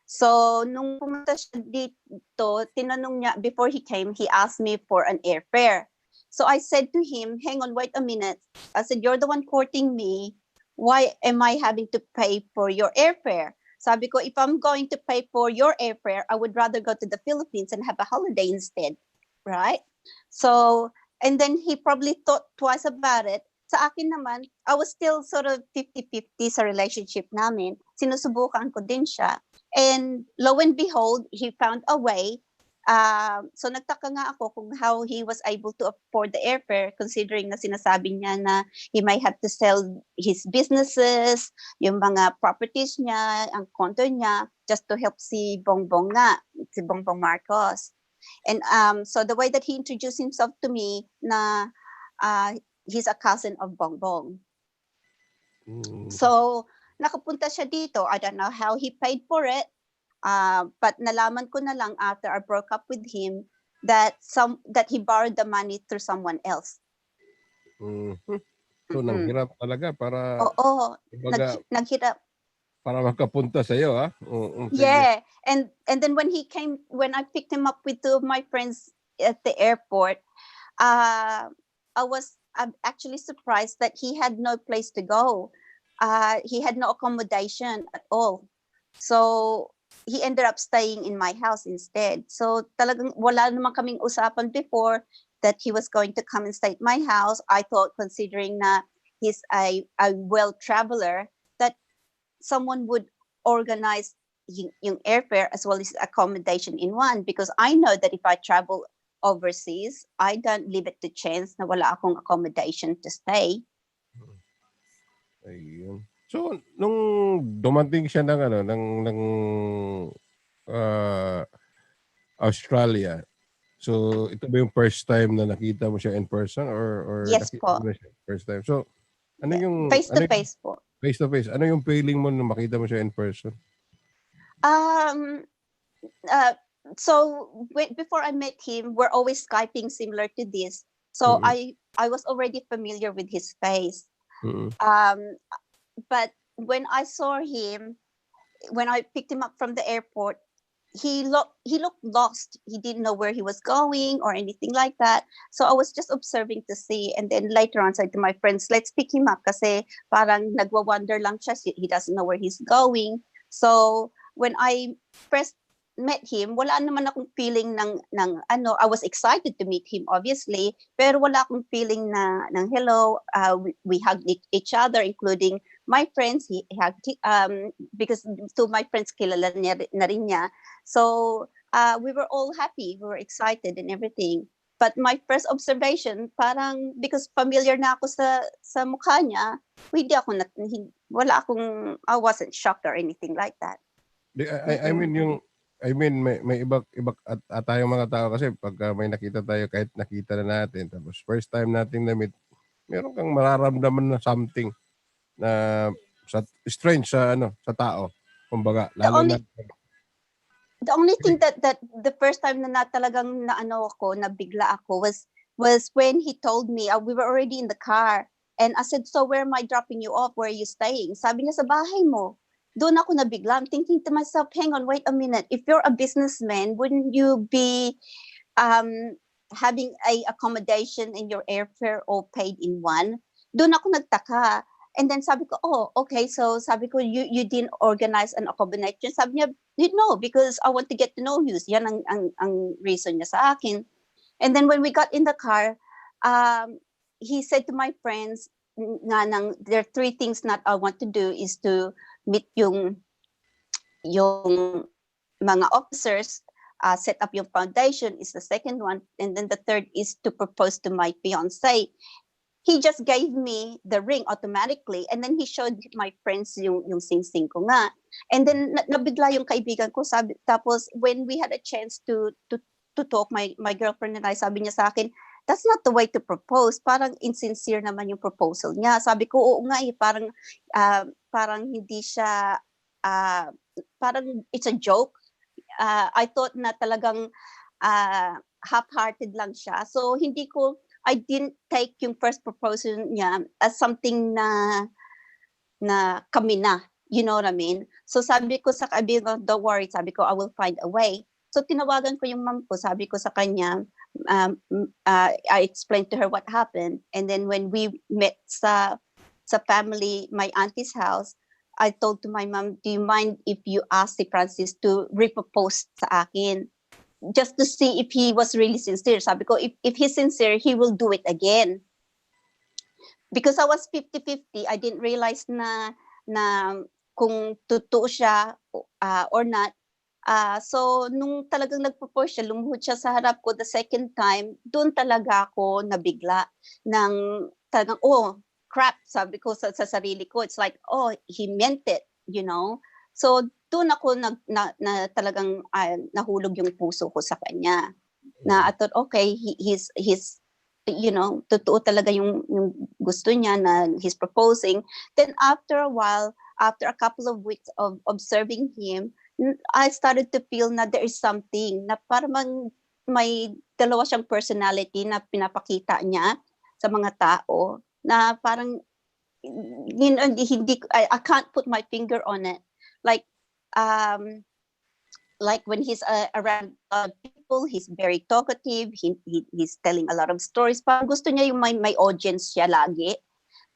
So nung pumunta siya dito, tinanong niya, before he came, he asked me for an airfare. So I said to him, hang on, wait a minute. I said, you're the one courting me. Why am I having to pay for your airfare? Sabi ko, if I'm going to pay for your airfare, I would rather go to the Philippines and have a holiday instead, right? So, and then he probably thought twice about it. sa akin naman, I was still sort of 50-50 sa relationship namin. Sinusubukan ko din siya. And lo and behold, he found a way. So nagtaka nga ako kung how he was able to afford the airfare considering na sinasabi niya na he might have to sell his businesses, yung mga properties niya, ang condo niya, just to help si Bongbong Marcos. And so the way that he introduced himself to me na he's a cousin of Bongbong. So nakapunta siya dito. I don't know how he paid for it. But nalaman ko na lang after I broke up with him that he borrowed the money through someone else. So nanghirap talaga para naghirap para makapunta sa iyo, ha? Yeah, and then when I picked him up with two of my friends at the airport, I'm actually surprised that he had no place to go. He had no accommodation at all. So he ended up staying in my house instead. So talagang wala naman kaming usapan before that he was going to come and stay at my house. I thought, considering na he's a well traveler, that someone would organize yung airfare as well as accommodation in one, because I know that if I travel overseas, I don't leave it to chance na wala akong accommodation to stay. Ayun. So nung dumating siya ng Australia, so ito ba yung first time na nakita mo siya in person or Yes nakita po. mo na siya first time? So ano yung Face to face po. Face to face. Ano yung feeling mo nung makita mo siya in person? So before I met him, we're always Skyping similar to this. So I was already familiar with his face. But when I saw him, when I picked him up from the airport, he looked lost. He didn't know where he was going or anything like that. So I was just observing to see, and then later on said to my friends, let's pick him up kasi parang nagwa-wonder lang siya. He doesn't know where he's going. So when I first met him, wala naman akong feeling ng I was excited to meet him obviously, pero wala akong feeling ng hello. We hugged each other, including my friends. He hugged because two of my friends kilala na rin niya. So we were all happy, we were excited and everything. But my first observation, parang because familiar na ako sa mukha niya, I wasn't shocked or anything like that. I mean may iba at tayong mga tao kasi pag may nakita tayo, kahit nakita na natin tapos first time nating na-meet, meron kang mararamdaman na something na strange sa tao. Kumbaga, lalo na the only thing that the first time na talagang nabigla ako was when he told me, we were already in the car, and I said, so where am I dropping you off? Where are you staying? Sabi niya, sa bahay mo. Doon ako nabigla. I'm thinking to myself, hang on, wait a minute. If you're a businessman, wouldn't you be having a accommodation in your airfare all paid in one? Doon ako nagtaka. And then sabi ko, oh, okay. So sabi ko, you didn't organize an accommodation. Sabi niya, no, because I want to get to know you. Yan ang reason niya sa akin. And then when we got in the car, he said to my friends, there are three things that I want to do is to meet yung mga officers, set up yung foundation is the second one, and then the third is to propose to my fiancé. He just gave me the ring automatically, and then he showed my friends yung sing-sing ko nga. And then nabigla yung kaibigan ko, tapos when we had a chance to talk, my girlfriend and I, sabi niya sa akin, that's not the way to propose. Parang insincere naman yung proposal niya. Sabi ko, oo nga parang hindi siya, parang it's a joke. I thought na talagang half-hearted lang siya. So I didn't take yung first proposal niya as something na kami na. You know what I mean? So sabi ko sa kaibigan, don't worry, sabi ko, I will find a way. So tinawagan ko yung mom ko, sabi ko sa kanya, I explained to her what happened, and then when we met sa family, my auntie's house, I told to my mom, do you mind if you ask si Francis to repropose sa akin, just to see if he was really sincere. Sabi ko, if he's sincere, he will do it again. because I was 50-50, I didn't realize na kung totoo siya or not. So nung talagang nag-propose siya, lumuhod siya sa harap ko the second time, doon talaga ako nabigla ng talagang, oh, crap, sabi ko sa sarili ko. It's like, oh, he meant it, you know. So doon ako na talagang nahulog yung puso ko sa kanya. Na I thought, okay, he's you know, totoo talaga yung gusto niya na he's proposing. Then after a while, after a couple of weeks of observing him, I started to feel na there is something na parang may dalawa siyang personality na pinapakita niya sa mga tao na parang hindi I can't put my finger on it. Like when he's around people, he's very talkative. He's telling a lot of stories. Parang gusto niya yung may audience siya lagi.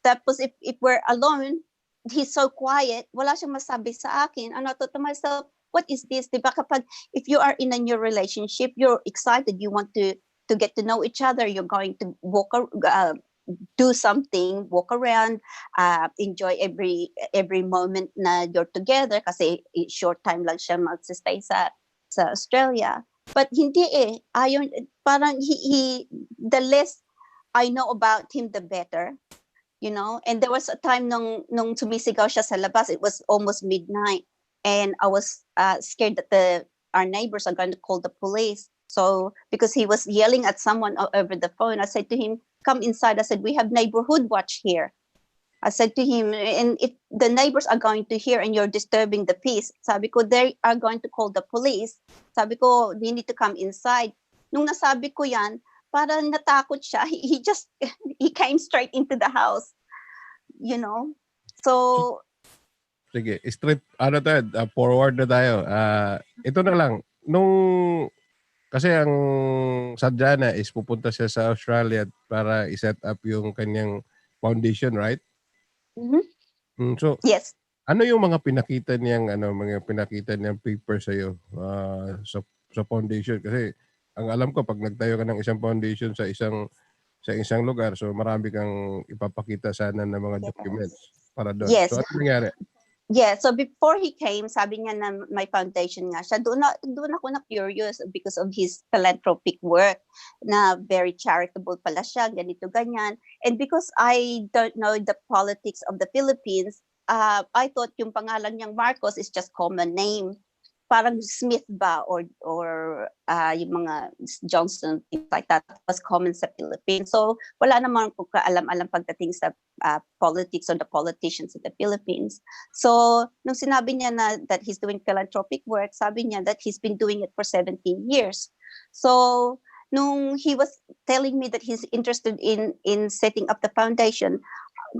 Tapos if we're alone, he's so quiet. Wala siyang masabi sa akin. And I thought to myself, what is this? Diba kapag if you are in a new relationship, you're excited. You want to get to know each other. You're going to do something, walk around, enjoy every moment na you're together kasi short time lang siya mag-stay sa Australia. But hindi ayon, parang he the less I know about him, the better. You know, and there was a time nung sumisigaw siya sa labas, it was almost midnight, and I was scared that our neighbors are going to call the police. So because he was yelling at someone over the phone, I said to him, come inside. I said, we have neighborhood watch here. I said to him, and if the neighbors are going to hear and you're disturbing the peace, sabi ko, they are going to call the police. Sabi ko, you need to come inside. Nung nasabi ko yan, parang natakot siya. He came straight into the house, you know. So sige, straight forward na tayo. Ito na lang kasi ang sadya na is pupunta siya sa Australia para i-set up yung kanyang foundation, right? So yes. Ano yung mga pinakita niyang paper sa iyo sa foundation? Kasi ang alam ko pag nagtayo ka ng isang foundation sa isang lugar, so marami kang ipapakita sana ng mga documents para doon. Yes. So ano nangyari? Yeah, so before he came, sabi niya na may foundation nga siya. Doon ako na curious because of his philanthropic work na very charitable pala siya, ganito ganyan. And because I don't know the politics of the Philippines, I thought yung pangalan niyang Marcos is just common name. Parang Smith ba or yung mga Johnson, things like that was common sa Philippines. So wala naman ko kaalam-alam pagdating sa politics or the politicians in the Philippines. So nung sinabi niya na that he's doing philanthropic work, sabi niya that he's been doing it for 17 years. So nung he was telling me that he's interested in setting up the foundation,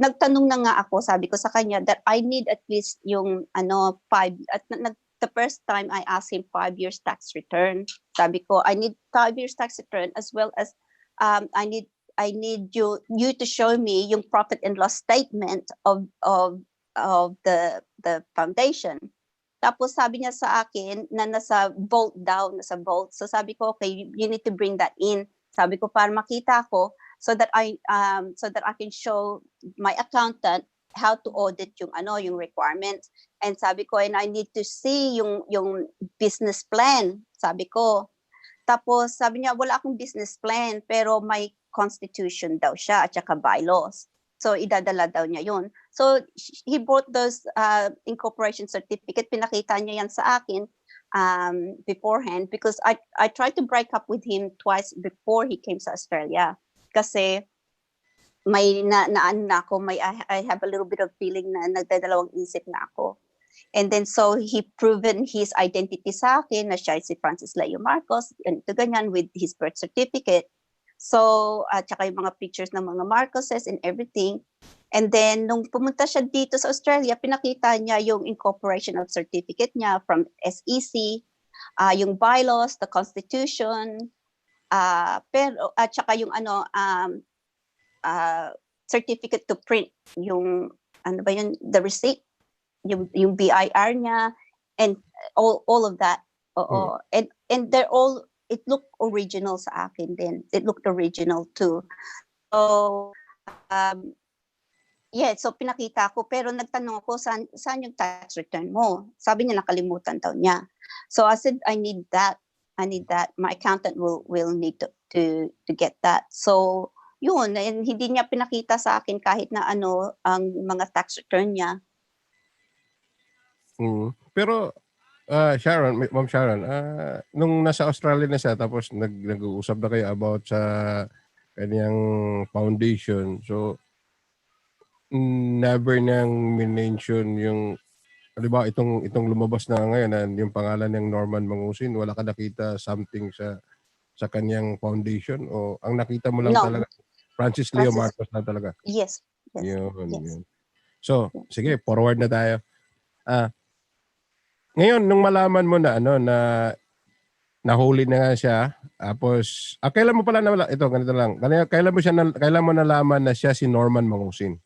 nagtanong na nga ako, sabi ko sa kanya that I need at least yung 5 the first time I asked him 5 years tax return. Sabi ko, I need 5 years tax return as well as I need you to show me yung profit and loss statement of the foundation. Tapos sabi niya sa akin na nasa vault. So sabi ko, okay, you need to bring that in. Sabi ko para makita ko so that I can show my accountant how to audit yung requirements. And sabi ko, and I need to see yung business plan, sabi ko. Tapos sabi niya, wala akong business plan, pero may constitution daw siya at saka bylaws. So idadala daw niya yun. So he brought those incorporation certificate, pinakita niya yan sa akin beforehand because I tried to break up with him twice before he came sa Australia. Kasi may I have a little bit of feeling na nagdadalawang isip na ako. And then so he proven his identity sa akin na siya si Francis Leo Marcos, ganito ganyan with his birth certificate. So at saka yung mga pictures ng mga Marcoses and everything. And then nung pumunta siya dito sa Australia, pinakita niya yung incorporation of certificate niya from SEC, yung bylaws, the constitution, pero at saka yung certificate to print, yung the receipt, yung BIR niya, and all of that. And they're all, it looked original sa akin din. It looked original too. So Yeah, so pinakita ko, pero nagtanong ako, saan yung tax return mo? Sabi niya, nakalimutan daw niya. So I said, I need that. My accountant will need to get that. So yun, and hindi niya pinakita sa akin kahit na ano ang mga tax return niya. Pero Sharon, Ma'am Sharon, nung nasa Australia na siya tapos nag-uusap na kayo about sa kanyang foundation. So never niyang minention yung, di ba, itong lumabas na ngayon na yung pangalan ng Norman Mangusin, wala ka nakita something sa kanyang foundation, o ang nakita mo lang No. talaga Francis Leo Marcos na talaga? Yes. Yun. So, sige, forward na tayo. Ngayon, nung malaman mo na na nahuli na nga siya, tapos kailan mo pala ito, ganito lang. Kailan mo nalaman na siya si Norman Mangusin?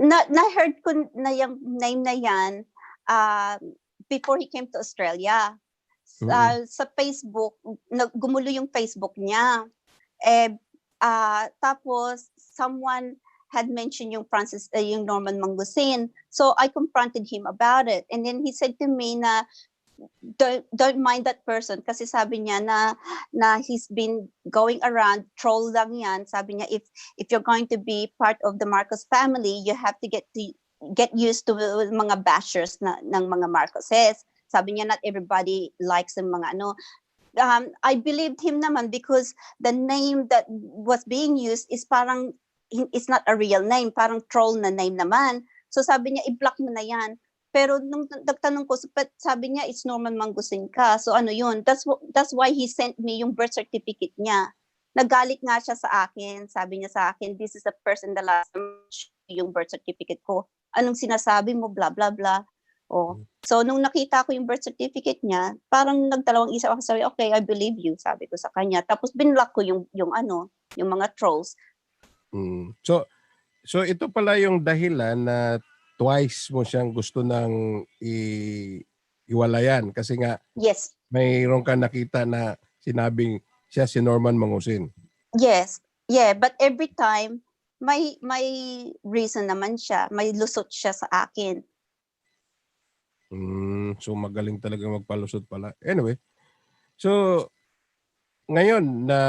Na-heard ko na yung name na yan before he came to Australia. Sa Facebook, gumulo yung Facebook niya. Tapos someone had mentioned yung yung Norman Mangusin. So I confronted him about it. And then he said to me na don't mind that person kasi sabi niya na he's been going around, troll lang yan. Sabi niya, if you're going to be part of the Marcos family, you have to get used to mga bashers ng mga Marcoses. Sabi niya, not everybody likes ng mga ano. I believed him naman because the name that was being used is parang, it's not a real name, parang troll na name naman. So sabi niya, i-block mo na yan. Pero nung nagtanong ko, sabi niya, it's Norman Mangusin ka. So ano yun? That's why he sent me yung birth certificate niya. Nagalit nga siya sa akin. Sabi niya sa akin, this is the person that last time yung birth certificate ko. Anong sinasabi mo? Blah, blah, blah. Oh. So nung nakita ko yung birth certificate niya, parang nagdalawang isip ako, sabi, okay, I believe you, sabi ko sa kanya. Tapos binlock ko yung mga trolls. So ito pala yung dahilan na twice mo siyang gusto nang iwalayan kasi nga yes, mayroon ka nakita na sinabing siya si Norman Mangusin. Yes. Yeah, but every time may reason naman siya, may lusot siya sa akin. So magaling talaga magpalusot pala. Anyway, so ngayon na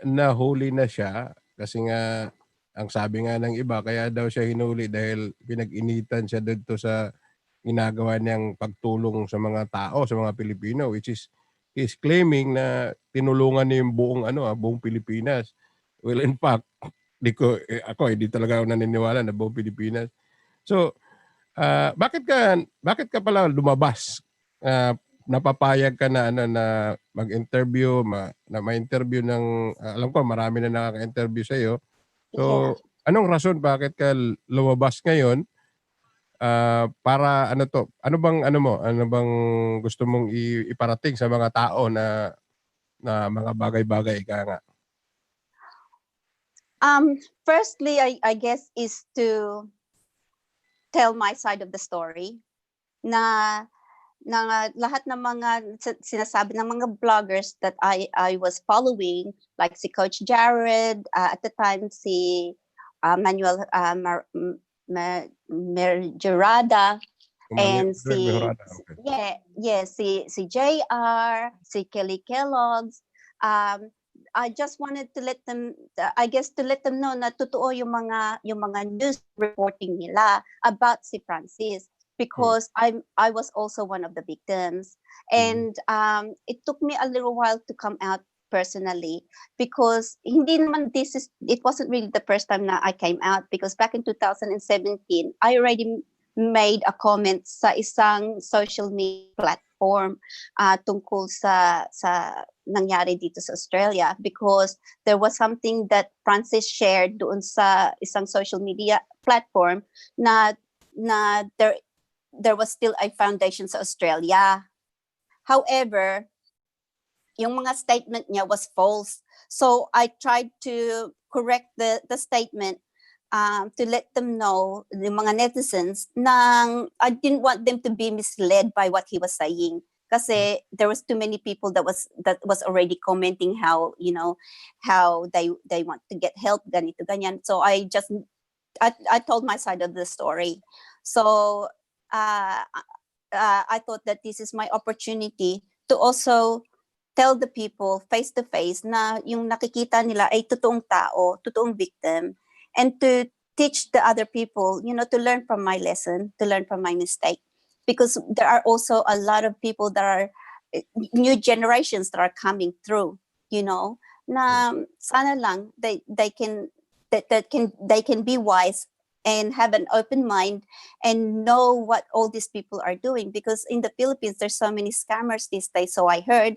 nahuli na siya kasi nga ang sabi nga ng iba, kaya daw siya hinuli dahil pinag-initan siya dito sa ginagawa niyang pagtulong sa mga tao, sa mga Pilipino, which is he's claiming na tinulungan niya yung buong Pilipinas. Well, in fact, hindi talaga ako naniniwala na buong Pilipinas. So, bakit ka pala lumabas? Napapayag ka na na mag-interview, na ma-interview ng alam ko marami na nakaka-interview sa iyo. So, anong rason bakit ka lumabas ngayon? Para ano bang gusto mong iparating sa mga tao na mga bagay-bagay ka nga? Firstly, I guess is to tell my side of the story na lahat ng mga sinasabi ng mga bloggers that I was following, like si Coach Jared, at the time si Manuel Mergerada, and si JR, si Kelly Kellogg's. I just wanted to let them, know na totoo yung mga news reporting nila about si Francis. Because I was also one of the victims. And it took me a little while to come out personally because it wasn't really the first time na I came out, because back in 2017, I already made a comment sa isang social media platform tungkol sa nangyari dito sa Australia, because there was something that Francis shared doon sa isang social media platform na there was still a foundation sa Australia. However, yung mga statement niya was false. So I tried to correct the statement to let them know, the mga netizens, I didn't want them to be misled by what he was saying. Kasi there was too many people that was already commenting how, you know, how they want to get help, ganito ganyan. So I told my side of the story. So I thought that this is my opportunity to also tell the people face to face na yung nakikita nila ay totoong tao, totoong victim, and to teach the other people, you know, to learn from my lesson, to learn from my mistake. Because there are also a lot of people that are new generations that are coming through, you know, na sana lang they can be wise and have an open mind and know what all these people are doing. Because in the Philippines, there's so many scammers these days, so I heard.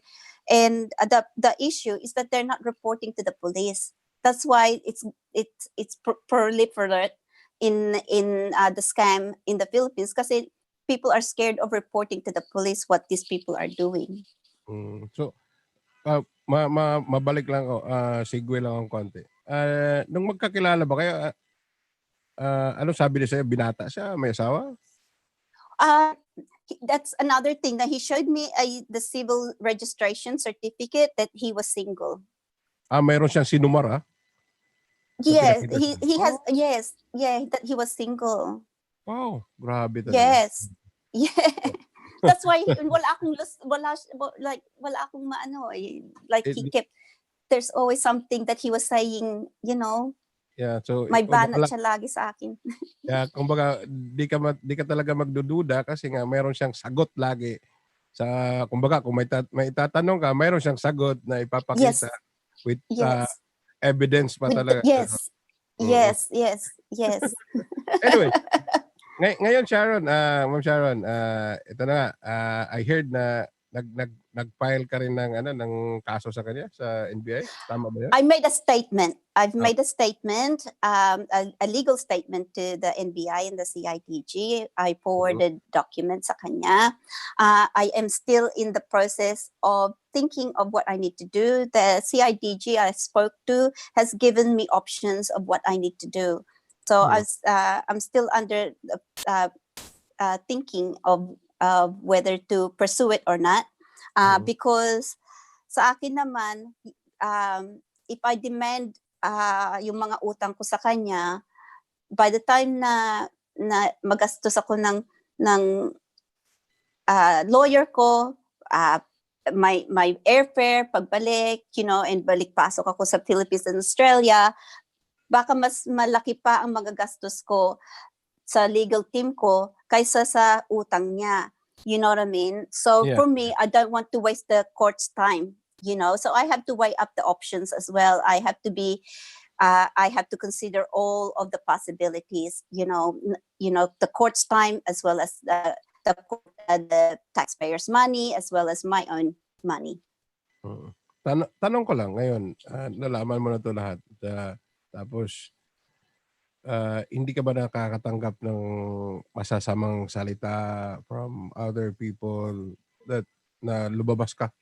And the issue is that they're not reporting to the police. That's why it's proliferate in the scam in the Philippines, kasi people are scared of reporting to the police what these people are doing. So, mabalik lang ako, segue lang ang konti. Nung magkakilala ba kayo, ano sabi niya sa'yo? Binata siya? May asawa? That's another thing that he showed me the civil registration certificate that he was single. Mayroon siyang sinumar, ha? Yes, he has. Yes, yeah, that he was single. Wow, grabe talaga. Yes, yeah. That's why wala akong maano eh. Like he kept. There's always something that he was saying, you know. Yeah, so may banat siya lagi sa akin. Yeah, kumbaga di ka talaga magdududa kasi nga mayroon siyang sagot lagi sa kumbaga kung may itatanong ka, mayroon siyang sagot na ipapakita with evidence pa talaga. Yes. Anyway, ngayon Sharon, Ma'am Sharon, ito na nga, I heard na nag-file ka rin ng kaso sa kanya sa NBI, tama ba 'yan? I made a statement. I've made a statement, a legal statement to the NBI and the CIDG. I forwarded documents sa kanya. I am still in the process of thinking of what I need to do. The CIDG I spoke to has given me options of what I need to do. So I'm still under thinking of whether to pursue it or not. Because sa akin naman, if I demand yung mga utang ko sa kanya, by the time na magastos ako ng lawyer ko, my airfare, pagbalik, you know, and balik pasok ako sa Philippines and Australia, baka mas malaki pa ang magagastos ko sa legal team ko kaysa sa utang niya. You know what I mean? So for me, I don't want to waste the court's time, you know, so I have to weigh up the options as well. I have to consider all of the possibilities, you know, the court's time as well as the taxpayers' money as well as my own money. Tanong ko lang ngayon, nalaman mo na ito lahat. Tapos, hindi ka ba nakakatanggap ng masasamang salita from other people na lumabas ka?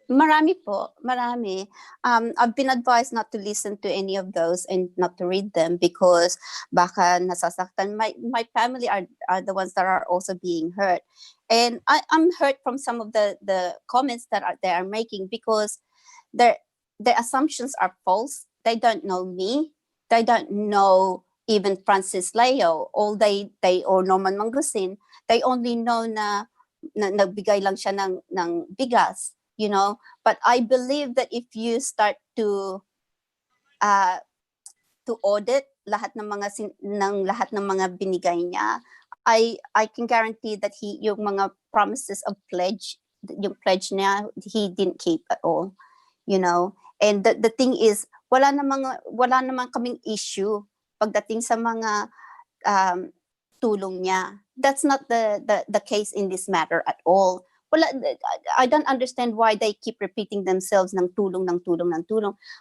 Marami po, marami. I've been advised not to listen to any of those and not to read them because baka nasasaktan. My family are the ones that are also being hurt. And I'm hurt from some of the comments that they are making because their assumptions are false. They don't know me. They don't know even Francis Leo, or Norman Mangusin. They only know na nagbigay lang siya ng bigas, you know. But I believe that if you start to audit lahat ng mga binigay niya, I can guarantee that yung mga promises of pledge, yung pledge niya, he didn't keep at all, you know. And the thing is, wala namang kaming issue pagdating sa mga tulong niya. That's not the case in this matter at all. I don't understand why they keep repeating themselves ng tulong.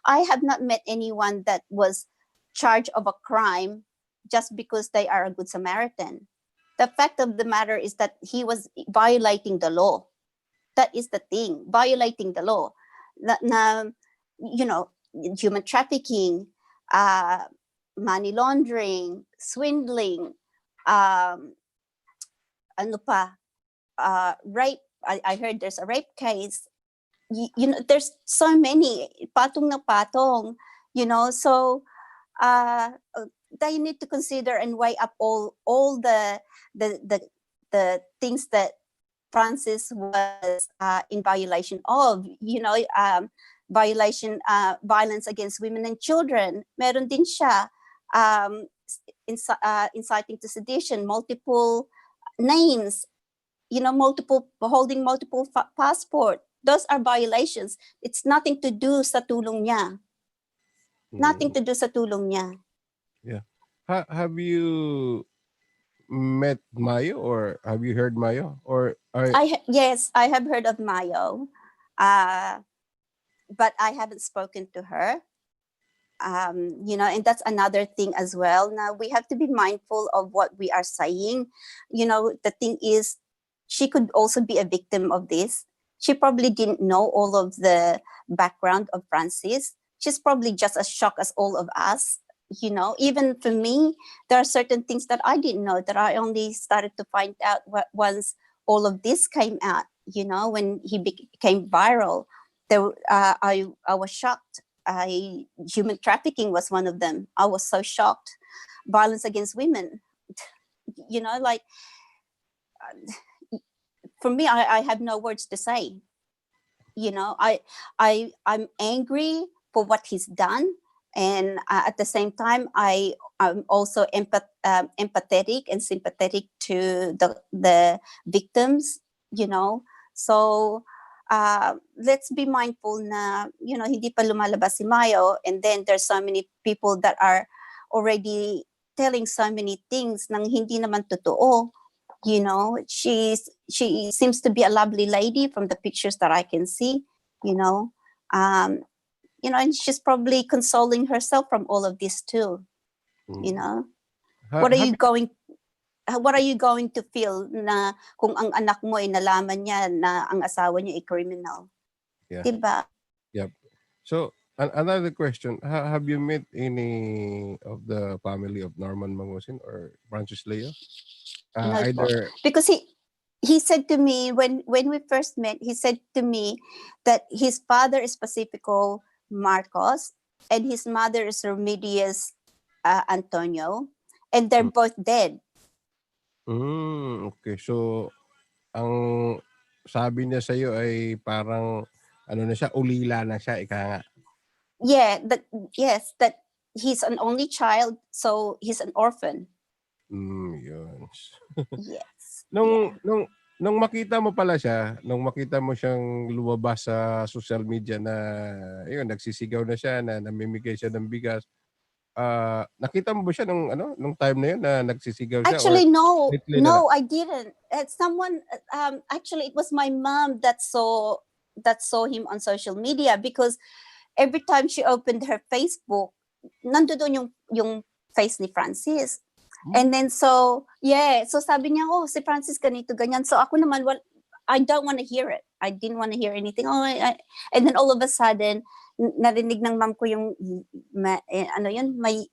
I have not met anyone that was charged of a crime just because they are a good Samaritan. The fact of the matter is that he was violating the law. That is the thing, violating the law. You know, human trafficking, money laundering, swindling, rape, I heard there's a rape case. You know, there's so many, patong na patong, you know, so they need to consider and weigh up all the things that Francis was in violation of, you know, violence against women and children. Meron din siya inciting to sedition, multiple names, you know, holding multiple passport. Those are violations. It's nothing to do sa tulong niya. Nothing to do sa tulong niya. Yeah. Have you met Mayo, or have you heard Mayo? Or yes, I have heard of Mayo, but I haven't spoken to her. You know, and that's another thing as well. Now we have to be mindful of what we are saying. You know, the thing is, she could also be a victim of this. She probably didn't know all of the background of Francis. She's probably just as shocked as all of us. You know, even for me, there are certain things that I didn't know, that I only started to find out once all of this came out. You know, when he became viral, I was shocked. Human trafficking was one of them. I was so shocked. Violence against women. You know, like, for me, I have no words to say. You know, I'm angry for what he's done, and at the same time, I'm also empathetic and sympathetic to the victims. You know, so let's be mindful na, you know, hindi pa lumalabas si Mayo, and then there's so many people that are already telling so many things nang hindi naman totoo. You know, she seems to be a lovely lady from the pictures that I can see, you know, and she's probably consoling herself from all of this too. You know, what are you going to feel na kung ang anak mo ay nalaman niya na ang asawa niya ay criminal? Yeah. Diba? Yep. So another question: have you met any of the family of Norman Mangusin or Francis Leo? No, Either because he said to me when we first met, he said to me that his father is Pacifico Marcos and his mother is Remedios Antonio, and they're both dead. Okay. So ang sabi niya sa iyo ay parang ano na siya, ulila na siya, ika nga. Yeah, that he's an only child, so he's an orphan. Yun. Yes. Nung makita mo pala siya, nung makita mo siyang lumabas sa social media na ayun, nagsisigaw na siya, na namimigay siya ng bigas. Nakita mo ba siya nung time na yun na nagsisigaw siya? Actually, no, I didn't. Someone actually, it was my mom that saw him on social media, because every time she opened her Facebook, nandoon yung face ni Francis. And then so sabi niya, oh, si Francis ganito, ganyan. So ako naman, well, I don't want to hear it. I didn't want to hear anything. And then all of a sudden, narinig ng mom ko yung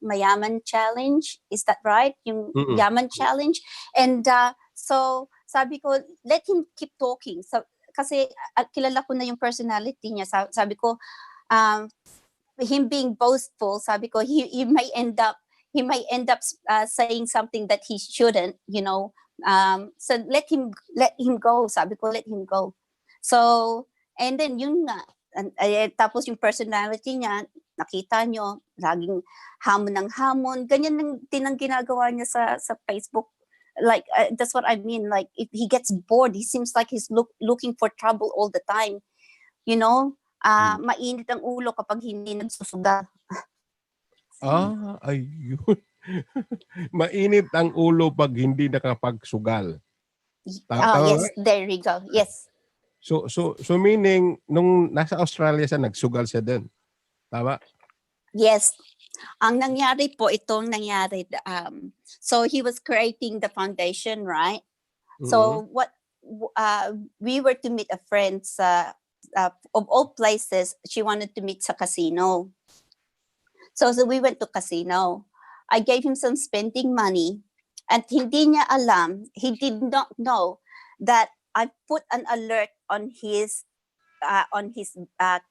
mayaman challenge. Is that right? Yung yaman challenge. And so sabi ko, let him keep talking. So kasi kilala ko na yung personality niya. Sabi ko, him being boastful, sabi ko, he may end up saying something that he shouldn't, you know. So let him go, sabi ko, let him go. So, and then yun nga, tapos yung personality niya, nakita nyo, laging hamon ng hamon, ganyan ang ginagawa niya sa Facebook. Like, that's what I mean, like, if he gets bored, he seems like he's looking for trouble all the time, you know. Mainit ang ulo kapag hindi nagsusugal. Ayun. Mainit ang ulo pag hindi nakapagsugal. Yes, there we go. Yes. So meaning nung nasa Australia siya, nagsugal siya din. Tama? Yes. Ang nangyari po, itong nangyari, so he was creating the foundation, right? So we were to meet a friend of all places, she wanted to meet sa casino. So we went to casino. I gave him some spending money, and hindi niya alam, he did not know that put an alert on his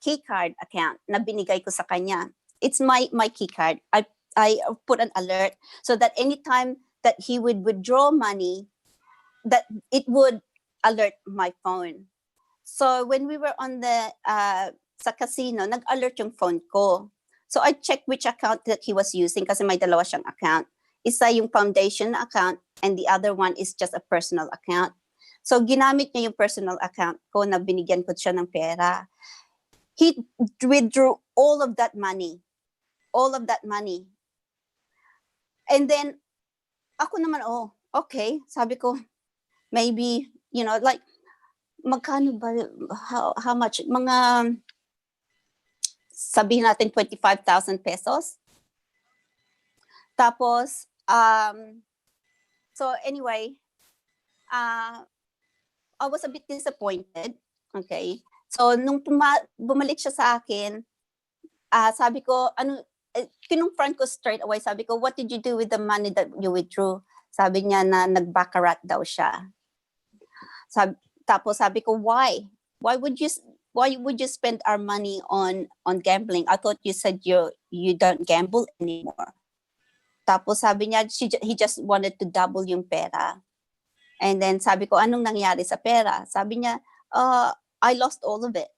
key card account na binigay ko sa kanya. It's my key card. I put an alert so that anytime that he would withdraw money, that it would alert my phone. So when we were on the sa casino, nag-alert yung phone ko. So I checked which account that he was using kasi may dalawa siyang account. Isa yung foundation account and the other one is just a personal account. So ginamit niya yung personal account ko na binigyan ko siya ng pera. He withdrew all of that money. All of that money. And then, ako naman, oh, okay. Sabi ko, maybe, you know, like, magkano ba, how much? Mga, sabihin natin 25,000 pesos. Tapos, so anyway, I was a bit disappointed. Okay. So, nung bumalik siya sa akin, sabi ko, kinumfront ko straight away. Sabi ko, what did you do with the money that you withdrew? Sabi niya na nag-baccarat daw siya. Tapos sabi ko, why? Why would you spend our money on gambling? I thought you said you don't gamble anymore. Tapos sabi niya, he just wanted to double yung pera. And then sabi ko, anong nangyari sa pera? Sabi niya, I lost all of it.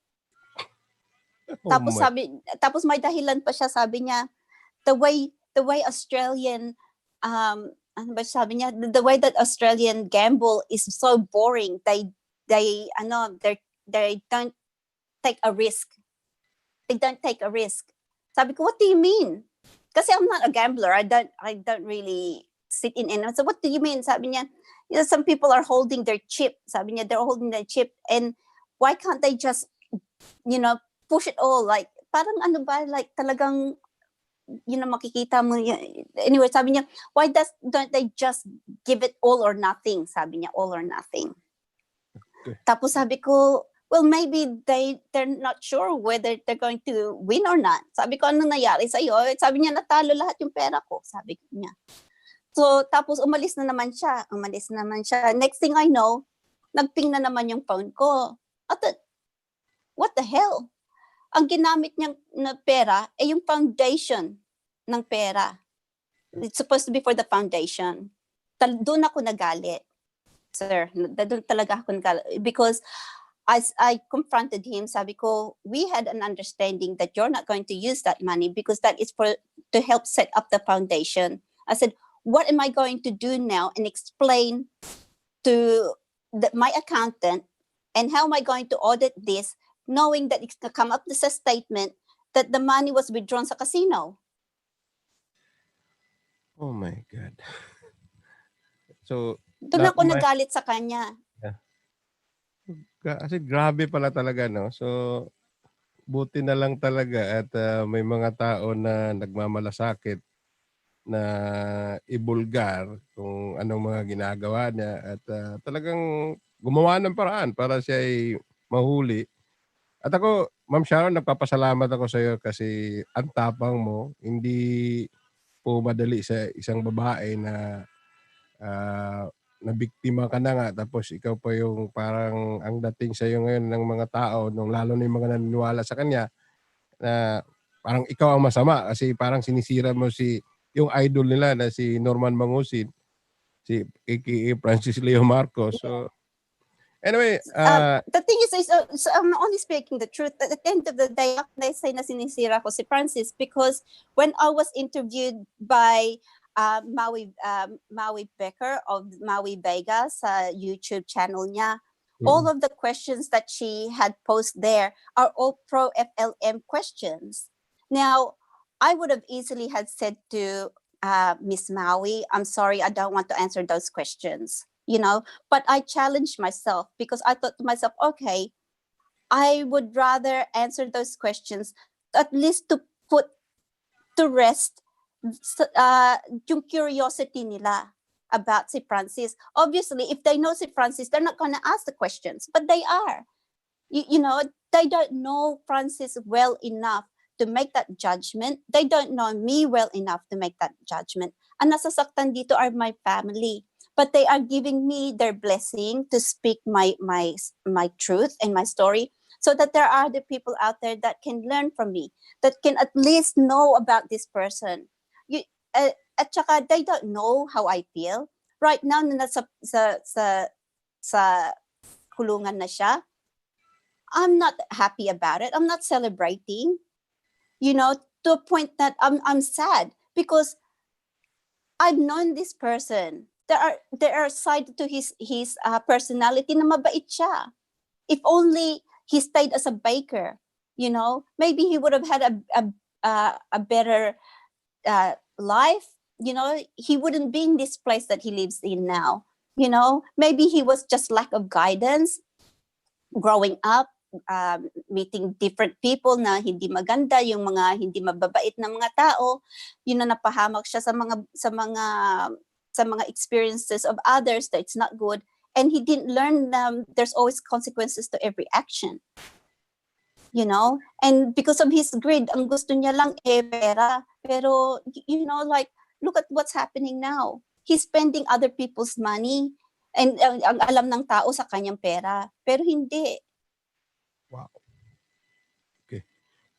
Tapos may dahilan pa siya, sabi niya, the way Australian sabi niya, the way that Australian gamble is so boring. They don't take a risk. They don't take a risk. Sabi ko, what do you mean? Kasi I'm not a gambler. I don't really sit in. So what do you mean? Sabi niya, you know, some people are holding their chip. Sabi niya, they're holding their chip, and why can't they just, you know, push it all? Like, parang ano ba, like talagang, you know, makikita mo. Anyway, sabi niya, why don't they just give it all or nothing? Sabi niya, all or nothing. Okay. Tapos sabi ko, well, maybe they're not sure whether they're going to win or not. Sabi ko, ano nangyari sa'yo? Sabi niya, natalo lahat yung pera ko. Sabi ko niya. So, tapos umalis na naman siya. Next thing I know, nagping na naman yung phone ko. What the hell? Ang ginamit niyang na pera ay yung foundation ng pera. It's supposed to be for the foundation. Doon ako nagalit, sir. Doon talaga ako nagalit. Because as I confronted him, sabi ko, we had an understanding that you're not going to use that money because that is to help set up the foundation. I said, what am I going to do now and explain to my accountant, and how am I going to audit this, knowing that it's to come up with a statement that the money was withdrawn sa casino? Oh my God. So, doon ako nagalit sa kanya. Yeah. Kasi grabe pala talaga, no? So, buti na lang talaga at may mga tao na nagmamalasakit na ibulgar kung anong mga ginagawa niya at talagang gumawa ng paraan para siya ay mahuli. At ako, Ma'am Sharon, nagpapasalamat ako sa iyo kasi ang tapang mo, hindi po madali sa isang babae na nabiktima ka na nga tapos ikaw pa yung parang ang dating sa iyo ngayon ng mga tao, nung lalo na yung mga naniniwala sa kanya na parang ikaw ang masama kasi parang sinisira mo yung idol nila na si Norman Mangusid, si aka Francis Leo Marcos. So anyway, the thing is so I'm only speaking the truth. At the end of the day, they say na sinisira ko si Francis because when I was interviewed by Maui Becker of Maui Vega sa YouTube channel niya, all of the questions that she had posted there are all pro FLM questions. Now, I would have easily had said to Miss Maui, I'm sorry, I don't want to answer those questions. You know, but I challenged myself because I thought to myself, okay, I would rather answer those questions at least to put to rest yung curiosity nila about si Francis. Obviously, if they know si Francis, they're not going to ask the questions, but they are. You know, they don't know Francis well enough to make that judgment. They don't know me well enough to make that judgment. Ang nasasaktan dito are my family. but they are giving me their blessing to speak my truth and my story, so that there are the people out there that can learn from me, that can at least know about this person. At saka they don't know how I feel right now na sa kulungan na siya. I'm not happy about it. I'm not celebrating, to a point that I'm sad, because I've known this person. There are sides to his personality na mabait siya. If only he stayed as a baker, maybe he would have had a better life. He wouldn't be in this place that he lives in now. Maybe he was just lack of guidance growing up, meeting different people na hindi maganda, yung mga hindi mababait na mga tao, napahamak siya sa mga experiences of others that it's not good, and he didn't learn there's always consequences to every action. And because of his greed, ang gusto niya lang pera. Pero like, look at what's happening now. He's spending other people's money, and ang alam ng tao sa kanyang pera, pero hindi. Wow.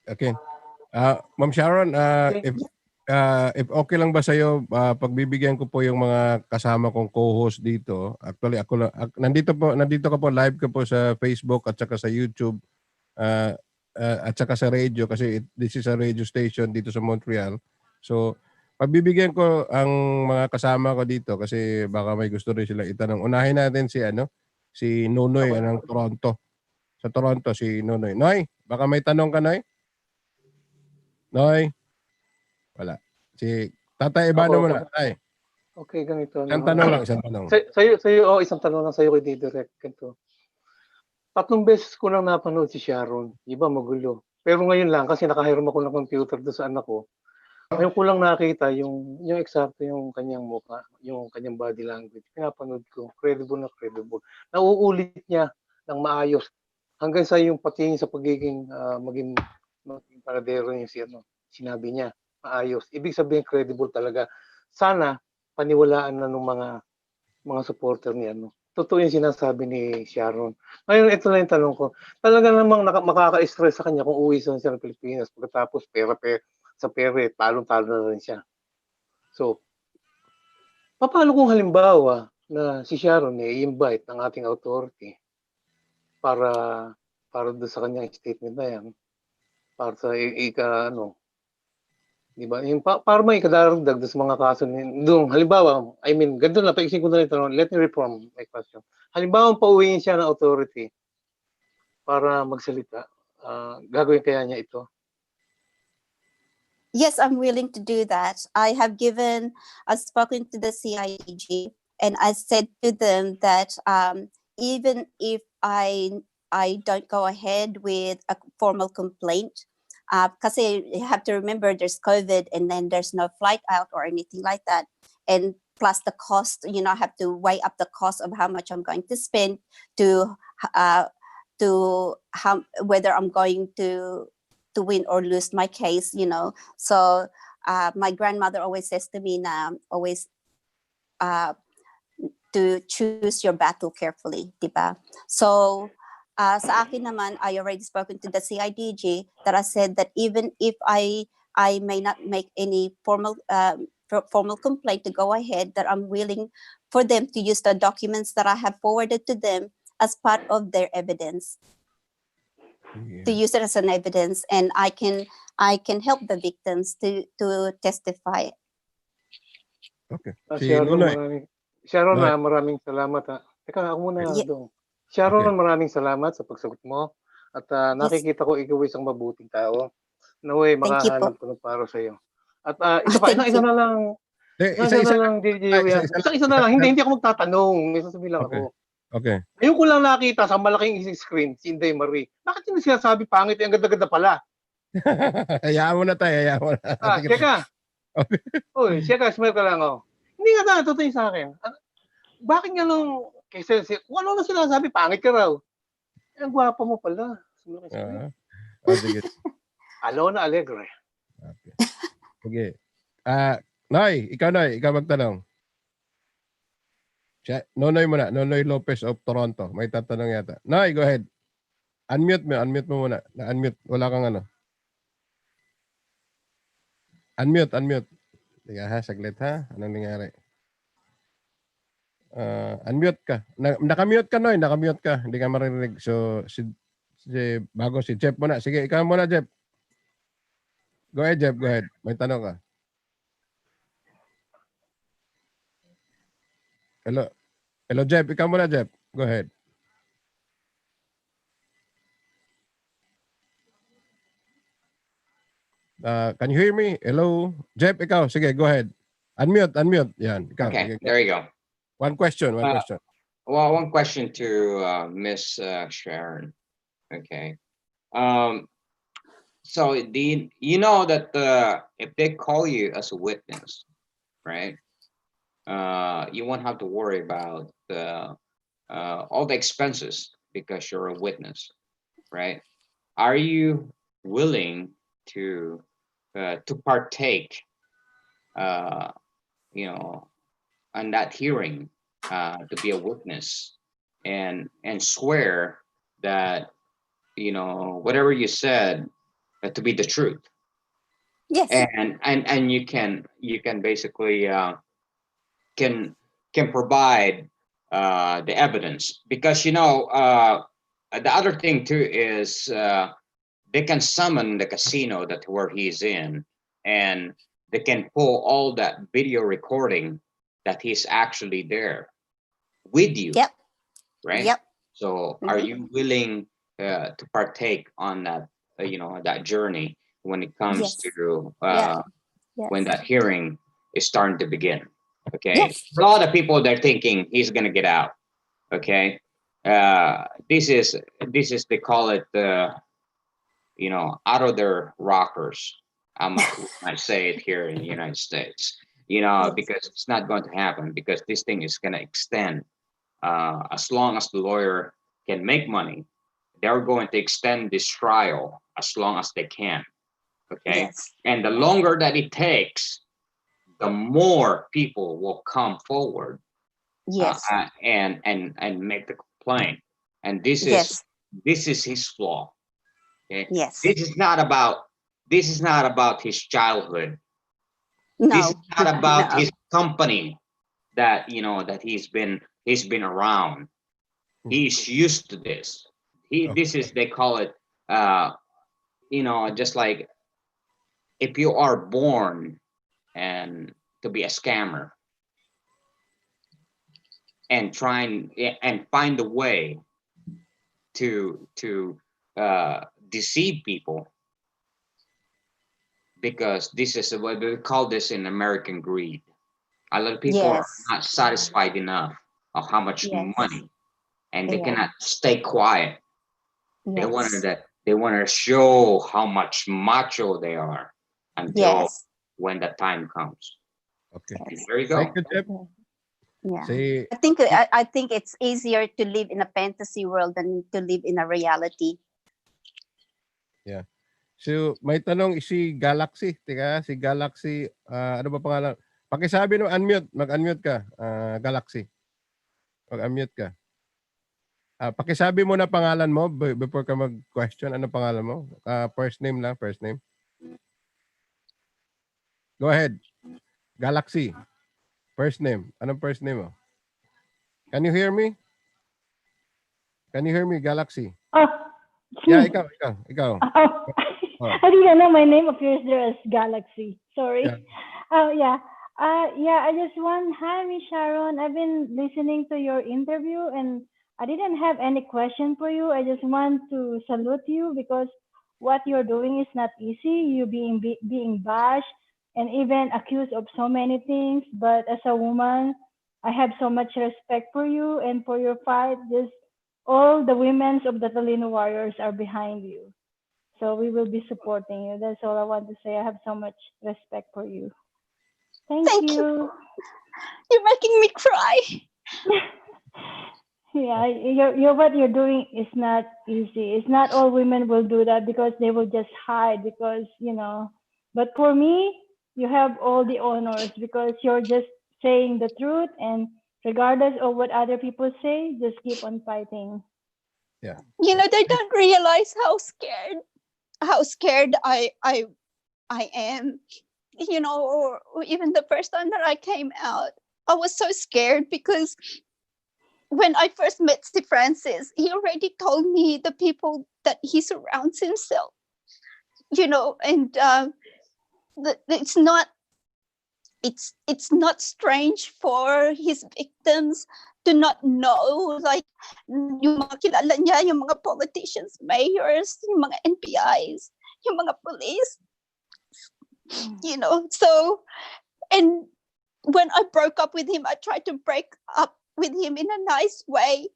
Okay. Ma'am Sharon, if okay lang ba sa'yo, pagbibigyan ko po yung mga kasama kong co-host dito. Actually, ako lang, nandito ka po, live ka po sa Facebook at saka sa YouTube at saka sa radio, kasi this is a radio station dito sa Montreal. So, pagbibigyan ko ang mga kasama ko dito kasi baka may gusto rin sila itanong. Unahin natin si Nonoy ng Toronto. Sa Toronto, si Nonoy. Noy, baka may tanong ka, Noy? Noy? Wala. Si Tatay Ibano mo na. Tay. Okay, ganito. Isang tanong lang, isang tanong. Sa'yo, isang tanong lang sa'yo kay Direct. Ganito. 3 beses ko lang napanood si Sharon. Iba magulo. Pero ngayon lang, kasi nakahiram ako ng computer doon sa anak ko. Ngayon ko lang nakita yung eksakto yung kanyang mukha, yung kanyang body language. Pinapanood ko. Credible na credible. Nauulit niya ng maayos. Hanggang sa yung pati sa pagiging maging paradero niya sinabi niya. Maayos. Ibig sabihin credible talaga. Sana paniwalaan na ng mga supporter niya. Totoo yung sinasabi ni Sharon. Ngayon, ito na yung tanong ko. Talaga namang makaka-stress sa kanya kung uwi siya ng Pilipinas. Pagkatapos pera sa pera, talong-talo na rin siya. So, paano kung halimbawa na si Sharon i-invite ng ating authority para doon sa kanyang statement na yan, para sa di ba? Yung para may kadaragdag sa mga kaso doon. Halimbawa, ganito na, paiksin ko na rin tanong. Let me reform my question. Halimbawa, pauwiin siya ng authority para magsalita. Gagawin kaya niya ito? Yes, I'm willing to do that. I've spoken to the CIDG, and I said to them that even if I don't go ahead with a formal complaint, because you have to remember there's COVID and then there's no flight out or anything like that. And plus the cost, I have to weigh up the cost of how much I'm going to spend to how whether I'm going to win or lose my case, So my grandmother always says to me now, always to choose your battle carefully, diba? So sa akin naman, I already spoken to the CIDG that I said that even if I may not make any formal complaint to go ahead, that I'm willing for them to use the documents that I have forwarded to them as part of their evidence. To use it as an evidence, and I can help the victims to testify. Okay. Sharon, maraming salamat. Teka, ako muna doon. Sharon, maraming salamat sa pagsagot mo. At nakikita ko ikaw isang mabuting tao. Naway, makahanap ko ng para sa iyo. At isa na lang. Isa na lang. Hindi ako magtatanong. May sasabihin lang ako. Okay. Ngayon ko lang nakita sa malaking screen si Inday Marie. Bakit yung sinasabi pangit? Ang ganda-ganda pala. Hayaan mo na tayo. Hayaan mo na. Siyaka. Uy, siyaka, smile ka lang. Hindi nga totoo sa akin. Bakit nga nung kasi kung ano na sinasabi, pangit ka raw. Ang gwapo mo pala. Sige. Alona Alegre. Okay. Sige. Noy, ikaw magtanong. Nonoy muna. Nonoy Lopez of Toronto. May tatanong yata. Noy, go ahead. Unmute mo muna. Na-unmute. Wala kang ano. Unmute. Tiga ha, saglit ha. Anong nangyari? Unmute ka. Nakamute ka, Noy. Nakamute ka. Hindi ka marinig. So, bago si Jeff muna. Sige, ikaw muna, Jeff. Go ahead, Jeff. Go ahead. May tanong ka. Hello, Jeff. Ikaw muna, Jeff. Go ahead. Can you hear me? Hello? Jeff, ikaw. Sige, go ahead. Unmute. Yan. Ikaw. Okay, Sige, there you go. One question. Well, one question to Miss Sharon. Okay. So you know that if they call you as a witness, right? You won't have to worry about all the expenses because you're a witness, right? Are you willing to partake, on that hearing, to be a witness and swear that whatever you said to be the truth? Yes. And you can basically can provide the evidence, because the other thing too is they can summon the casino where he's in, and they can pull all that video recording that he's actually there with you. Yep. Right. Yep. So are you willing to partake on that that journey when it comes to when that hearing is starting to begin? Okay. Yes. A lot of people, they're thinking he's gonna get out. Okay. This is they call it out of their rockers. I might say it here in the United States. Because it's not going to happen, because this thing is gonna extend. As long as the lawyer can make money, they're going to extend this trial as long as they can. Okay. Yes. And the longer that it takes, the more people will come forward. Yes. And make the complaint. And this is his flaw. Okay. Yes. This is not about his childhood. No. This is not about No. his company that that he's been around. He's used to this. This is, they call it just like if you are born and to be a scammer and trying and find a way to deceive people, because this is what we call this in American greed. A lot of people are not satisfied enough of how much money, and they cannot stay quiet. They want to show how much macho they are until when the time comes. Okay. There you go. Thank you, Jeff. Yeah. See, I think it's easier to live in a fantasy world than to live in a reality. yeah. So, may tanong si Galaxy. Tika, si Galaxy, ano ba pangalan? Pakisabi no, unmute. Mag-unmute ka, Galaxy. Mag-unmute ka. Pakisabi mo na pangalan mo before ka mag-question. Ano pangalan mo? First name lang, first name. Go ahead. Galaxy. First name. Anong first name mo? Can you hear me? Can you hear me, Galaxy? Yeah, ikaw. I didn't know my name appears there as Galaxy. Sorry. Yeah. I just want, hi, Miss Sharon. I've been listening to your interview and I didn't have any question for you. I just want to salute you because what you're doing is not easy. You being bashed and even accused of so many things. But as a woman, I have so much respect for you and for your fight. Just all the women of the Talino Warriors are behind you. So we will be supporting you. That's all I want to say. I have so much respect for you. Thank you. You're making me cry. Yeah, what you're doing is not easy. It's not all women will do that because they will just hide because, but for me, you have all the honors because you're just saying the truth and regardless of what other people say, just keep on fighting. Yeah. They don't realize how scared I am. Or even the first time that I came out, I was so scared because when I first met Steve Francis, he already told me the people that he surrounds himself, and it's not strange for his victims to not know, like yung mga kilala niya, yung mga politicians, mayors, yung mga NPIs, yung mga police, so, and when I broke up with him, I tried to break up with him in a nice way,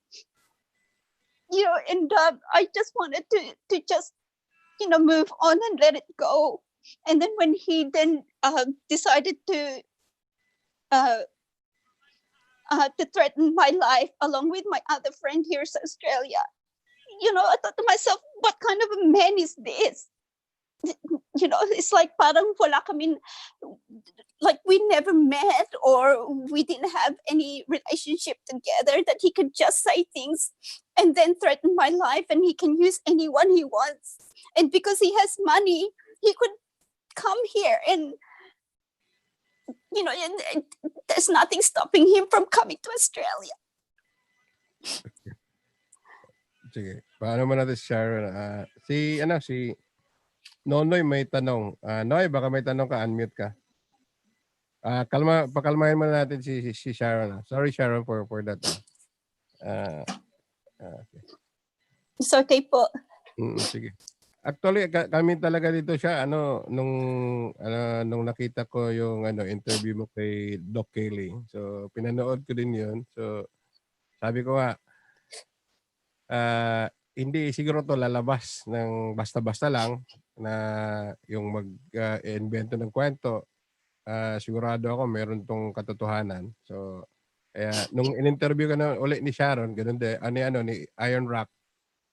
and I just wanted to just, move on and let it go. And then when he then decided to threaten my life along with my other friend here in Australia, I thought to myself, what kind of a man is this? It's like parang wala kami, like we never met or we didn't have any relationship together, that he could just say things and then threaten my life, and he can use anyone he wants. And because he has money, he could come here and, and there's nothing stopping him from coming to Australia. Sige. Paano mo natin, Sharon? Si Nonoy may tanong. Noy, baka may tanong ka, unmute ka. Pakalmahin mo natin si Sharon. Sorry, Sharon, for that. Okay. It's okay po. Sige. Actually, kami talaga dito siya, nung nakita ko yung interview mo kay Doc Kelly. So, pinanood ko din yun. So, sabi ko nga, hindi siguro to lalabas ng basta-basta lang na yung mag-invento ng kwento. Sigurado ako meron tong katotohanan. So, kaya nung in-interview ka na ulit ni Sharon, ganun din, ni Iron Rock,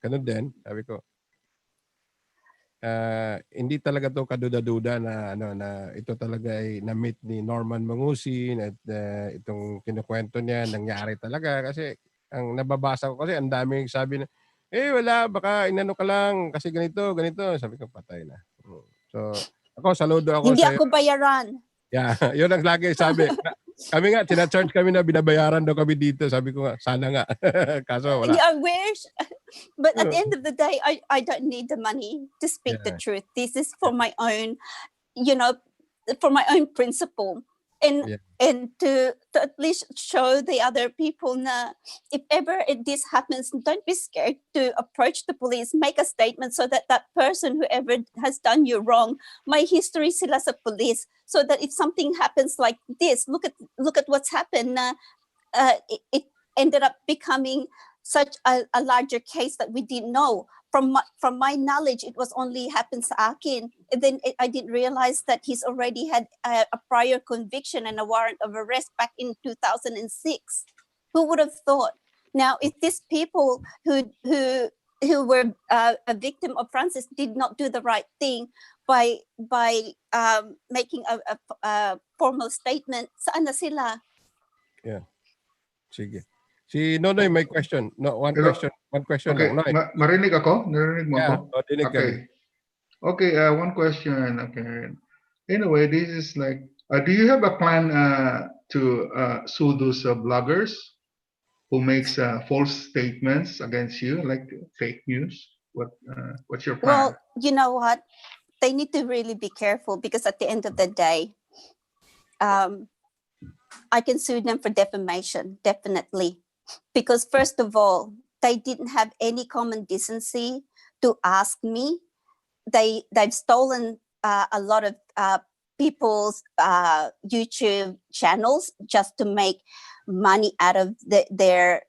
ganun din, sabi ko, hindi talaga to kaduda-duda na ito talaga ay na-meet ni Norman Mangusin at itong kinukwento niya nangyari talaga, kasi ang nababasa ko kasi ang daming sabi na wala, baka inano ka lang kasi ganito, sabi ko patay na. So ako, saludo ako hindi sa ako bayaran. Yeah, yun ang lagi sabi. Kami nga, tina-charge kami na binabayaran daw kami dito. Sabi ko nga, sana nga. Kaso wala. Yeah, I wish. But at the end of the day, I don't need the money to speak the truth. This is for my own, for my own principle. And to at least show the other people na if ever this happens, don't be scared to approach the police, make a statement so that that person, whoever has done you wrong, may history sila sa police, so that if something happens like this, look at what's happened. It ended up becoming such a larger case that we didn't know. From my knowledge, it was only happened sa akin. And then I didn't realize that he's already had a prior conviction and a warrant of arrest back in 2006. Who would have thought? Now, if these people who were a victim of Francis did not do the right thing by making a formal statement, saan na sila? Yeah. Sige. Si Nonoy may question. No, one question okay. lang. Marinig ako? Narinig mo ako? Dinig ka. Okay, one question. Okay. Anyway, this is like, do you have a plan to sue those bloggers who makes false statements against you, like fake news? What's your plan? Well, you know what? They need to really be careful, because at the end of the day, I can sue them for defamation, definitely. Because first of all, they didn't have any common decency to ask me. They've stolen a lot of people's YouTube channels just to make money out of their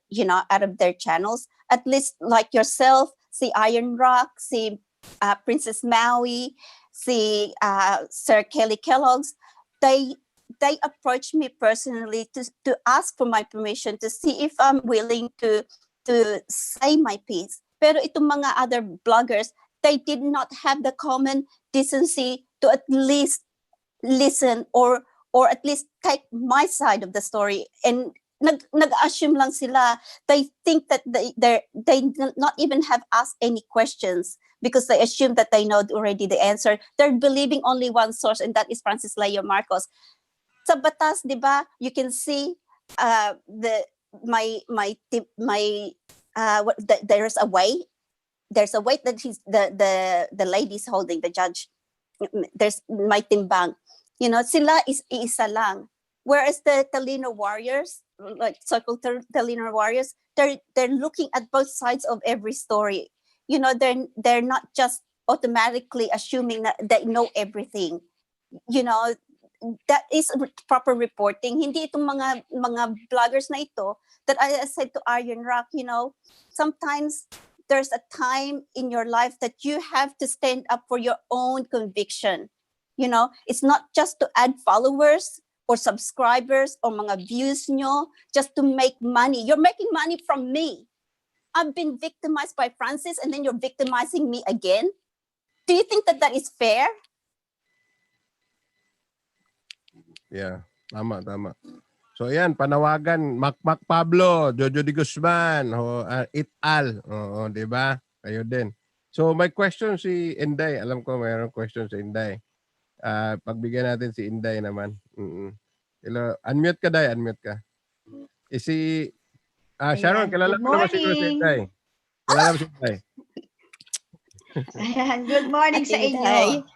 channels. At least like yourself, see Iron Rock, see Princess Maui, see Sir Kelly Kellogg's. They approached me personally to ask for my permission to see if I'm willing to say my piece. Pero itong mga other bloggers, they did not have the common decency to at least listen or at least take my side of the story. And nag-assume lang sila. They think that they not even have asked any questions because they assume that they know already the answer. They're believing only one source, and that is Francis Leo Marcos. Sa batas, di ba, you can see there's a way. There's a weight that the lady's holding, the judge. There's my timbang. Sila is isa lang. Whereas the Talino warriors, like so-called Talino warriors, they're looking at both sides of every story. They're not just automatically assuming that they know everything. That is proper reporting. Hindi itong mga bloggers na ito that I said to Iron Rock, sometimes there's a time in your life that you have to stand up for your own conviction. It's not just to add followers or subscribers or mga views nyo just to make money. You're making money from me. I've been victimized by Francis and then you're victimizing me again. Do you think that is fair? Yeah, tama. So ayan, panawagan, Macmac Pablo, Jojo de Guzman, et al. Oo, di ba? Kayo din. So may question si Inday. Alam ko mayroong question si Inday. Pagbigyan natin si Inday naman. Hello, unmute ka, Day. Unmute ka. Sharon, kilala mo naman siguro si Inday. Kilala mo si Inday. Ayan, good morning sa inyo.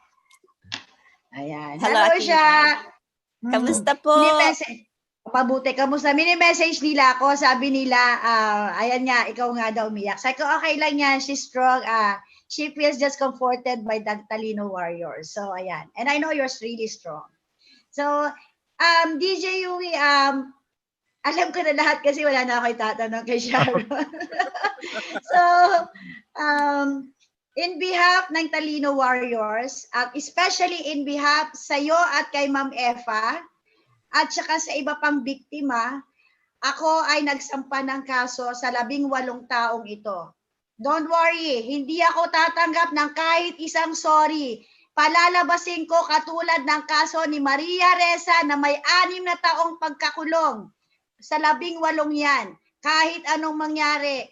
Ayan. Hello siya. Kamusta po? Mabuti, kamusta? Mini-message nila ako. Sabi nila, ayan nga, ikaw nga daw umiyak. Sabi ko, okay lang yan. She's strong. She feels just comforted by the Talino Warriors. So, ayan. And I know you're really strong. So, DJ Yui, alam ko na lahat kasi wala na ako itatanong kay Sharon. So, in behalf ng Talino Warriors, especially in behalf sa'yo at kay Ma'am Efa, at saka sa iba pang biktima, ako ay nagsampa ng kaso sa 18 taong ito. Don't worry, hindi ako tatanggap ng kahit isang sorry. Palalabasin ko katulad ng kaso ni Maria Reza na may 6 na taong pagkakulong. Sa 18 yan, kahit anong mangyari,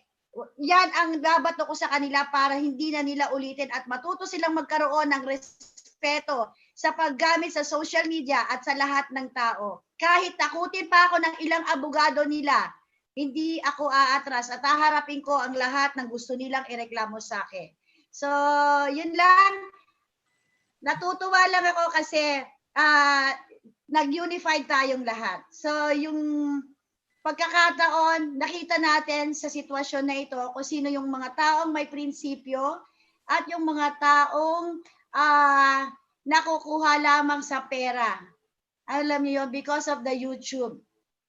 yan ang babato ko sa kanila para hindi na nila ulitin at matuto silang magkaroon ng respeto sa paggamit sa social media at sa lahat ng tao. Kahit takutin pa ako ng ilang abogado nila, hindi ako aatras at haharapin ko ang lahat ng gusto nilang ireklamo sa akin. So, yun lang. Natutuwa lang ako kasi nag-unified tayong lahat. So, yung pagkakataon, nakita natin sa sitwasyon na ito kung sino yung mga taong may prinsipyo at yung mga taong nakukuha lamang sa pera. Alam niyo yun, because of the YouTube.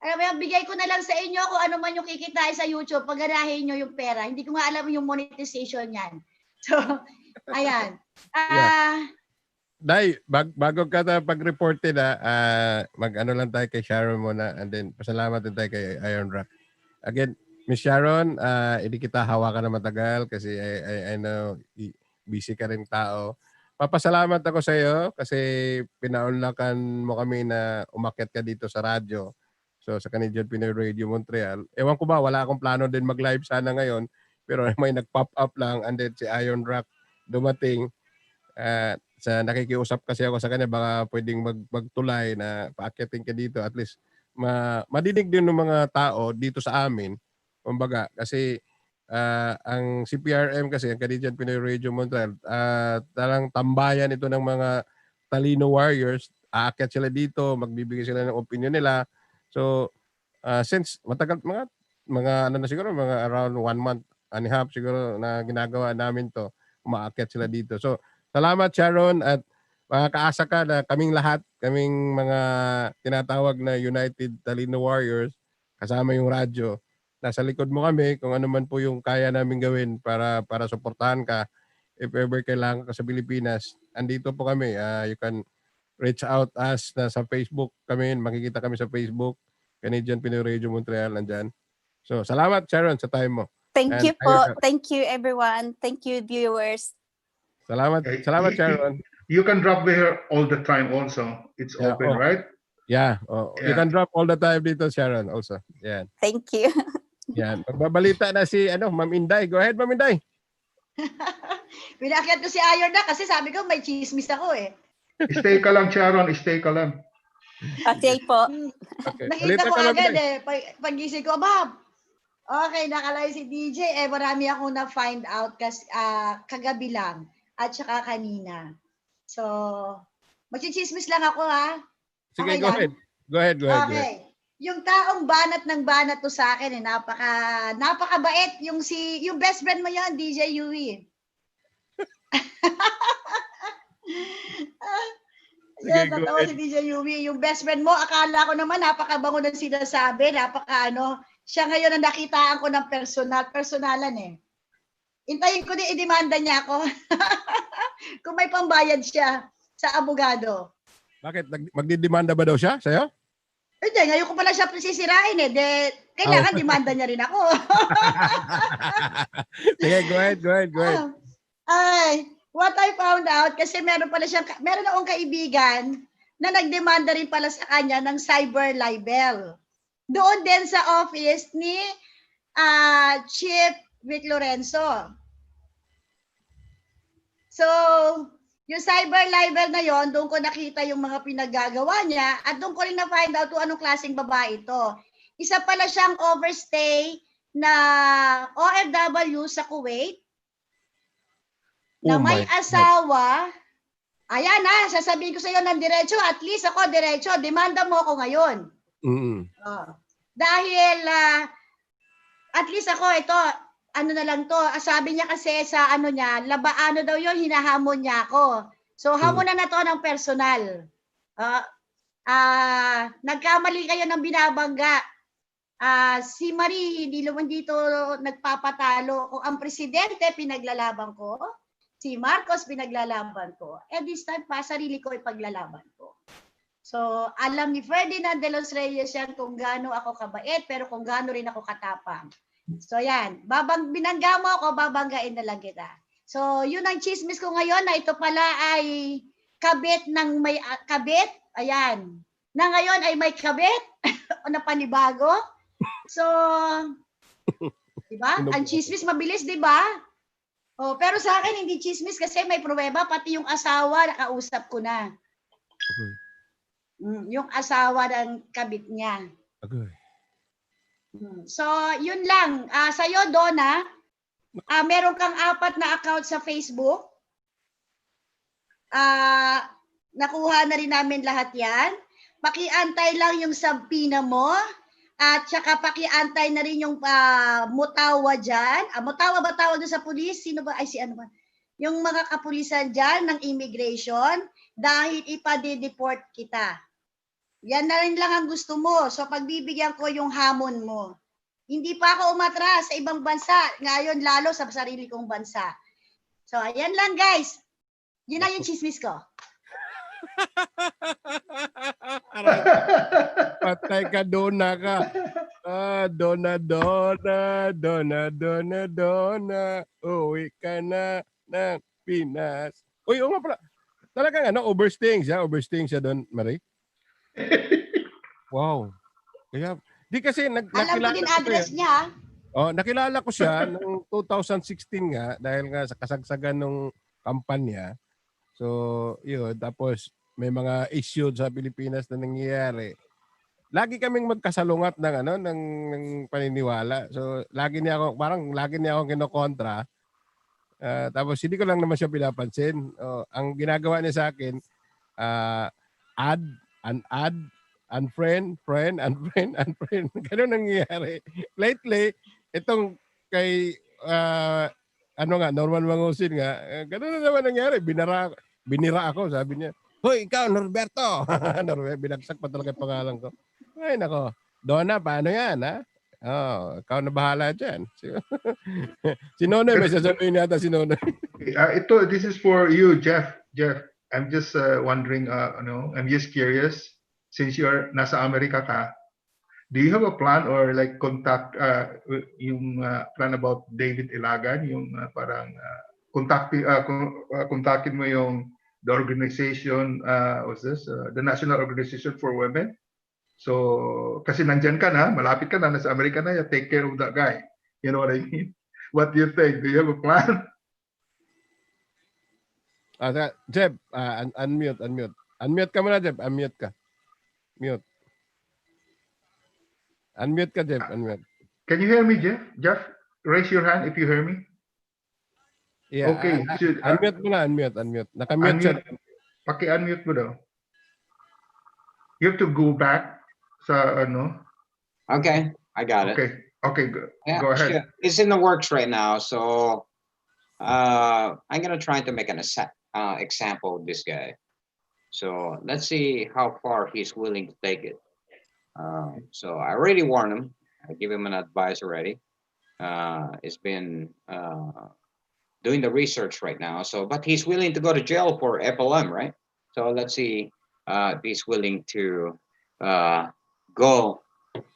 Alam mo yun, bigay ko na lang sa inyo kung ano man yung kikitain sa YouTube, pagganahin nyo yung pera. Hindi ko nga alam yung monetization yan. So, ayan. Day, bago ka na pag-reported mag-ano lang tayo kay Sharon muna and then pasalamat din tayo kay Iron Rock. Again, Miss Sharon, hindi kita hawakan na matagal kasi I know busy ka rin tao. Papasalamat ako sa iyo kasi pinaunlakan mo kami na umakyat ka dito sa radyo. So sa Canadian Pinoy Radio Montreal. Ewan ko ba, wala akong plano din mag-live sana ngayon pero may nag-pop up lang and then si Iron Rock dumating. Sa nakikiusap kasi ako sa kanya baka pwedeng magtulay na paakyatin ka dito at least madinig din ng mga tao dito sa amin. Kumbaga kasi ang CPRM kasi ang Canadian Pinoy Radio Montreal talang tambayan ito ng mga Talino Warriors. Aakyat sila dito, magbibigay sila ng opinion nila. So since matagal mga ano na siguro mga around 1 month and a half siguro na ginagawa namin to, umaakyat sila dito. So salamat Sharon at makakaasa ka na kaming lahat, kaming mga tinatawag na United Talino Warriors, kasama yung radyo, nasa likod mo kami kung ano man po yung kaya namin gawin para suportahan ka. If ever kailangan ka sa Pilipinas, andito po kami. You can reach out us na sa Facebook kami, makikita kami sa Facebook, Canadian Pinoy Radio Montreal, nandyan. So salamat Sharon sa time mo. Thank you po. Thank you everyone. Thank you viewers. Salamat Sharon. You can drop by here all the time also. It's open, right? Yeah. Oh, you Yeah. can drop all the time dito, Sharon, also. Yan. Thank you. Yan. Magbabalita na si Ma'am Inday. Go ahead, Ma'am Inday. Pinakyat ko si Ayon na kasi sabi ko may chismis ako eh. Stay ka lang, Sharon. Stay ka lang. Okay po. Okay. Nakita Balita ko ka, Ma'am agad Inday. Pagising ko, Ma'am. Okay, nakalay si DJ. Marami akong na-find out kasi kagabi lang at saka kanina. So, magchichismis lang ako ha. Sige, Okay go lang? ahead. Go ahead. Okay. Yung taong banat ng banat to sa akin napakabait yung best friend mo yon, DJ Yui. Sige, go Natawa ahead. si DJ Yui. Yung best friend mo, akala ko naman napakabango ng sinasabi, siya ngayon ang nakitaan ko ng personalan eh. Intayin ko din, idemanda niya ako. Kung may pambayad siya sa abogado. Bakit? Magdidemanda ba daw siya sa'yo? Hindi, ngayon ko pala siya sisirain eh. Kailangan demanda niya rin ako. Sige, go ahead. Ay, what I found out, kasi meron akong kaibigan na nagdemanda rin pala sa kanya ng cyber libel. Doon din sa office ni Chief Vic Lorenzo. So, yung cyber libel na yon, doon ko nakita yung mga pinaggagawa niya at doon ko rin na-find out kung anong klaseng babae ito. Isa pala siyang overstay na OFW sa Kuwait na may asawa. Ayan na, sasabihin ko sa iyo ng diretso, at least ako diretso, demanda mo ako ngayon. Dahil at least ako ito, na lang to, sabi niya kasi sa daw yun, hinahamon niya ako. So hamonan na to ng personal. Nagkamali kayo ng binabangga. Si Marie, hindi naman dito nagpapatalo. Kung ang presidente pinaglalaban ko, si Marcos pinaglalaban ko, this time pa, sarili ko ipaglalaban ko. So, alam ni Ferdinand de los Reyes yan kung gaano ako kabait, pero kung gaano rin ako katapang. So, yan. Binangga mo ako, babanggain na lang kita. So, yun ang chismis ko ngayon na ito pala ay kabit ng may kabit. Ayan. Na ngayon ay may kabit na panibago. So, diba? Ang chismis mabilis, diba? Oh, pero sa akin hindi chismis kasi may pruweba, pati yung asawa nakausap ko na. Okay. Yung asawa ng kabit niya. Okay. So, yun lang. Sa'yo, Donna, meron kang 4 na account sa Facebook. Nakuha na rin namin lahat yan. Pakiantay lang yung subpoena mo. At saka pakiantay na rin yung mutawa dyan. Mutawa ba tawag sa pulis? Sino ba? Ano ba? Yung mga kapulisan dyan ng immigration dahil ipa-deport kita. Yan na rin lang ang gusto mo. So pagbibigyan ko yung hamon mo. Hindi pa ako umatras sa ibang bansa. Ngayon lalo sa sarili kong bansa. So ayan lang guys. Yun na yung chismis ko. Patay ka, Donna ka. Donna. Uwi ka na ng Pinas. Uy, nga pala. Talagang overstaying siya doon, Marie. Wow. Kaya, di kasi alam ko din address niya. Nakilala ko siya noong 2016 nga dahil nga sa kasagsagan ng kampanya. So, yun. Tapos, may mga issue sa Pilipinas na nangyayari. Lagi kaming magkasalungat ng paniniwala. So, lagi niya ako kinokontra. Tapos, hindi ko lang naman siya pinapansin. Ang ginagawa niya sa akin, add, unfriend, friend. Ganun nangyayari. Lately, itong kay, Norman Mangusin nga, ganun na naman nangyayari. Binira ako, sabi niya. Hoy, ikaw, Norberto. Binagsak pa talaga yung pangalan ko. Ay, nako. Donna, paano yan, ha? Ikaw na bahala dyan. Si Nonoy, may sasabihin yata si Nonoy. This is for you, Jeff. I'm just wondering, I'm just curious, since you're nasa Amerika ka, do you have a plan or like contact, yung plan about David Ilagan, yung parang kontakin mo yung the organization, what's this? The National Organization for Women. So, kasi nandyan ka na, malapit ka na, nasa Amerika na, you take care of that guy. You know what I mean? What do you think? Do you have a plan? Jeb, unmute. Unmute ka muna, Jeb. Unmute ka. Mute. Unmute ka, Jeb. Unmute. Can you hear me, Jeff? Jeff, raise your hand if you hear me. Yeah. Okay. Unmute mo na, unmute. Naka-mute siya. Paki-unmute mo daw. You have to go back sa ano. Okay, I got it. Okay, go ahead. Sure. It's in the works right now, so I'm gonna try to make an example of this guy. So let's see how far he's willing to take it. So I already warned him. I give him an advice already. It's been doing the research right now. So, but he's willing to go to jail for FLM, right? So let's see if he's willing to go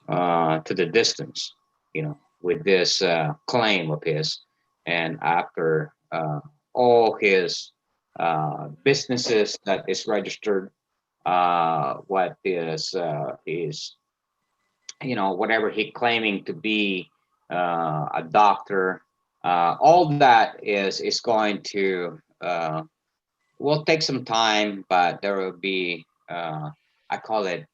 to the distance, with this claim of his. And after all his businesses that is registered, what is whatever he claiming to be a doctor, all that is going to will take some time, but there will be I call it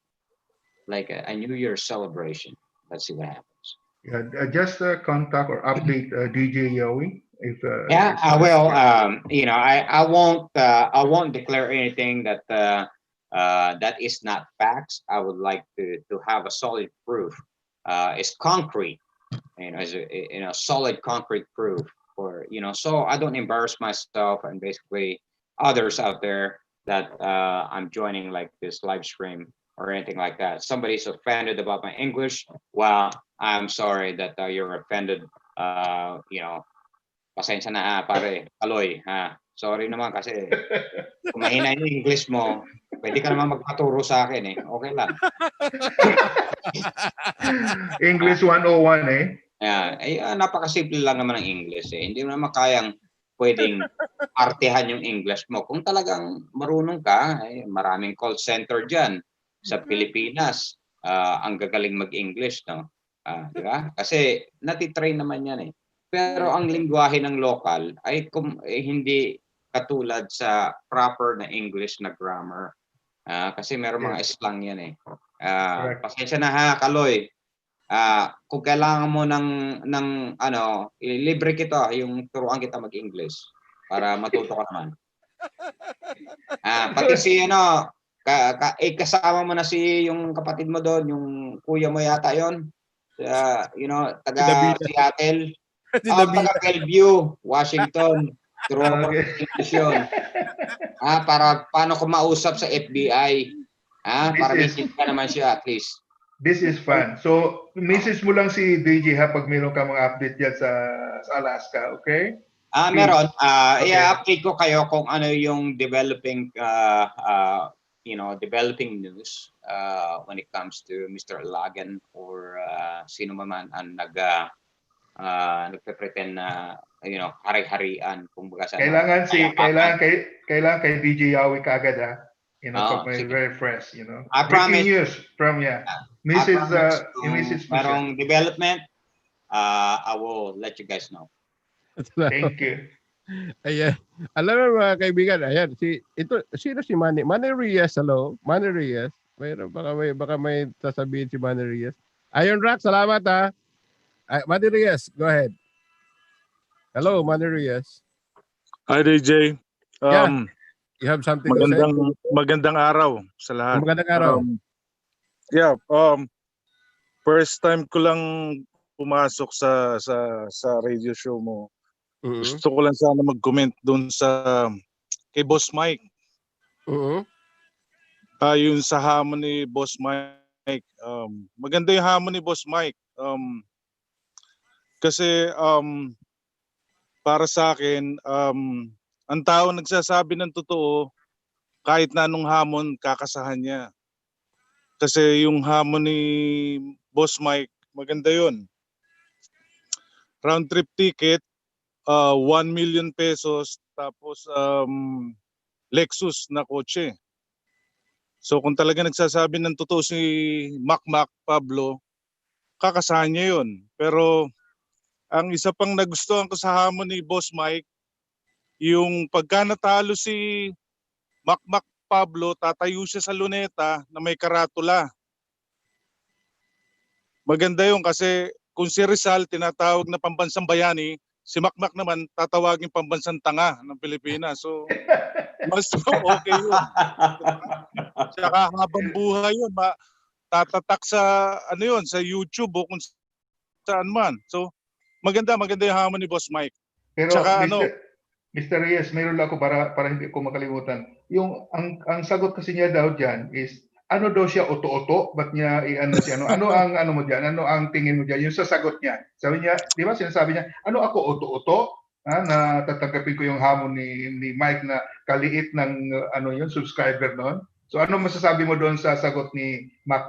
like a New Year's celebration. Let's see what happens. Yeah, just contact or update DJ Yowie if. I will. I won't declare anything that that is not facts. I would like to have a solid proof. It's concrete, as a solid concrete proof for so I don't embarrass myself and basically others out there that I'm joining like this live stream or anything like that. Somebody's offended about my English. Well, I'm sorry that you're offended. Pasensya na pare, Aloy, ha. Sorry naman kasi kung mahina yung English mo, pwede ka naman magpaturo sa akin Okay lang. English 101 napakasimple lang naman ng English Hindi mo naman kayang pwedeng artehan yung English mo. Kung talagang marunong ka, maraming call center dyan sa Pilipinas. Ang gagaling mag-English, no? Di ba? Kasi natitrain naman yan Pero ang lingwahe ng local ay hindi katulad sa proper na English na grammar. Kasi meron mga slang yan Pasensya na ha, Kaloy. Kung kailangan mo ng libre kita, yung turuan kita mag-English para matuto ka naman. Pati si kasama mo na yung kapatid mo doon, yung kuya mo yata yon. Taga Seattle. Taga Bellevue, Washington. Turuan ko English yun. Para paano ko mausap sa FBI. Para visit ka naman siya at least. This is fun. So, message mo lang si DJ pag meron ka mga update yan sa Alaska, okay? Meron. I-update ko kayo kung ano yung developing news when it comes to Mr. Lagan or sino man ang nagpe-pretend na hari-harian kumbaga sa kailangan kay DJ Yowie kaagad pag may very fresh, I promise news from message merong development, I will let you guys know. Thank you. Ayan. Alam mo mga kaibigan, sino si Manny Reyes, hello? Manny Reyes. Baka may sasabihin si Manny Reyes. Iron Rock, salamat Manny Reyes, go ahead. Hello, Manny Reyes. Hi, DJ. You have something to say? Magandang araw sa lahat. Magandang araw. First time ko lang pumasok sa radio show mo. Gusto ko lang sana mag-comment doon kay Boss Mike. Yun sa hamon ni Boss Mike. Maganda yung hamon ni Boss Mike. Kasi para sa akin, ang tao nagsasabi ng totoo kahit na anong hamon kakasahan niya. Kasi yung hamon ni Boss Mike, maganda yun. Round trip ticket, 1 million pesos, tapos Lexus na kotse. So kung talaga nagsasabi ng totoo si Mac Pablo, kakasahan niya yun. Pero ang isa pang nagustuhan ko sa hamon ni Boss Mike, yung pagka natalo si Mac Pablo, tatayo siya sa luneta na may karatula. Maganda yun kasi kung si Rizal tinatawag na pambansang bayani, si Mac naman tatawagin pambansang tanga ng Pilipinas. So mas okay yun. Tsaka habang buhay yun, tatatak sa ano yun, sa YouTube o kung saan man. So maganda yung hamon ni Boss Mike. Pero Tsaka Mr. Reyes, mayroon lang ako para hindi ko makalimutan. Yung ang sagot kasi niya daw diyan is ano daw siya oto-oto? Ba't niya i-ano siya? Ano ang ano mo diyan? Ano ang tingin mo diyan? Yung sa sagot niya. Sabi niya, di ba sinasabi niya, ano ako oto-oto? Na tatanggapin ko yung hamon ni Mike na kaliit ng ano yun, subscriber noon. So ano masasabi mo doon sa sagot ni Mac?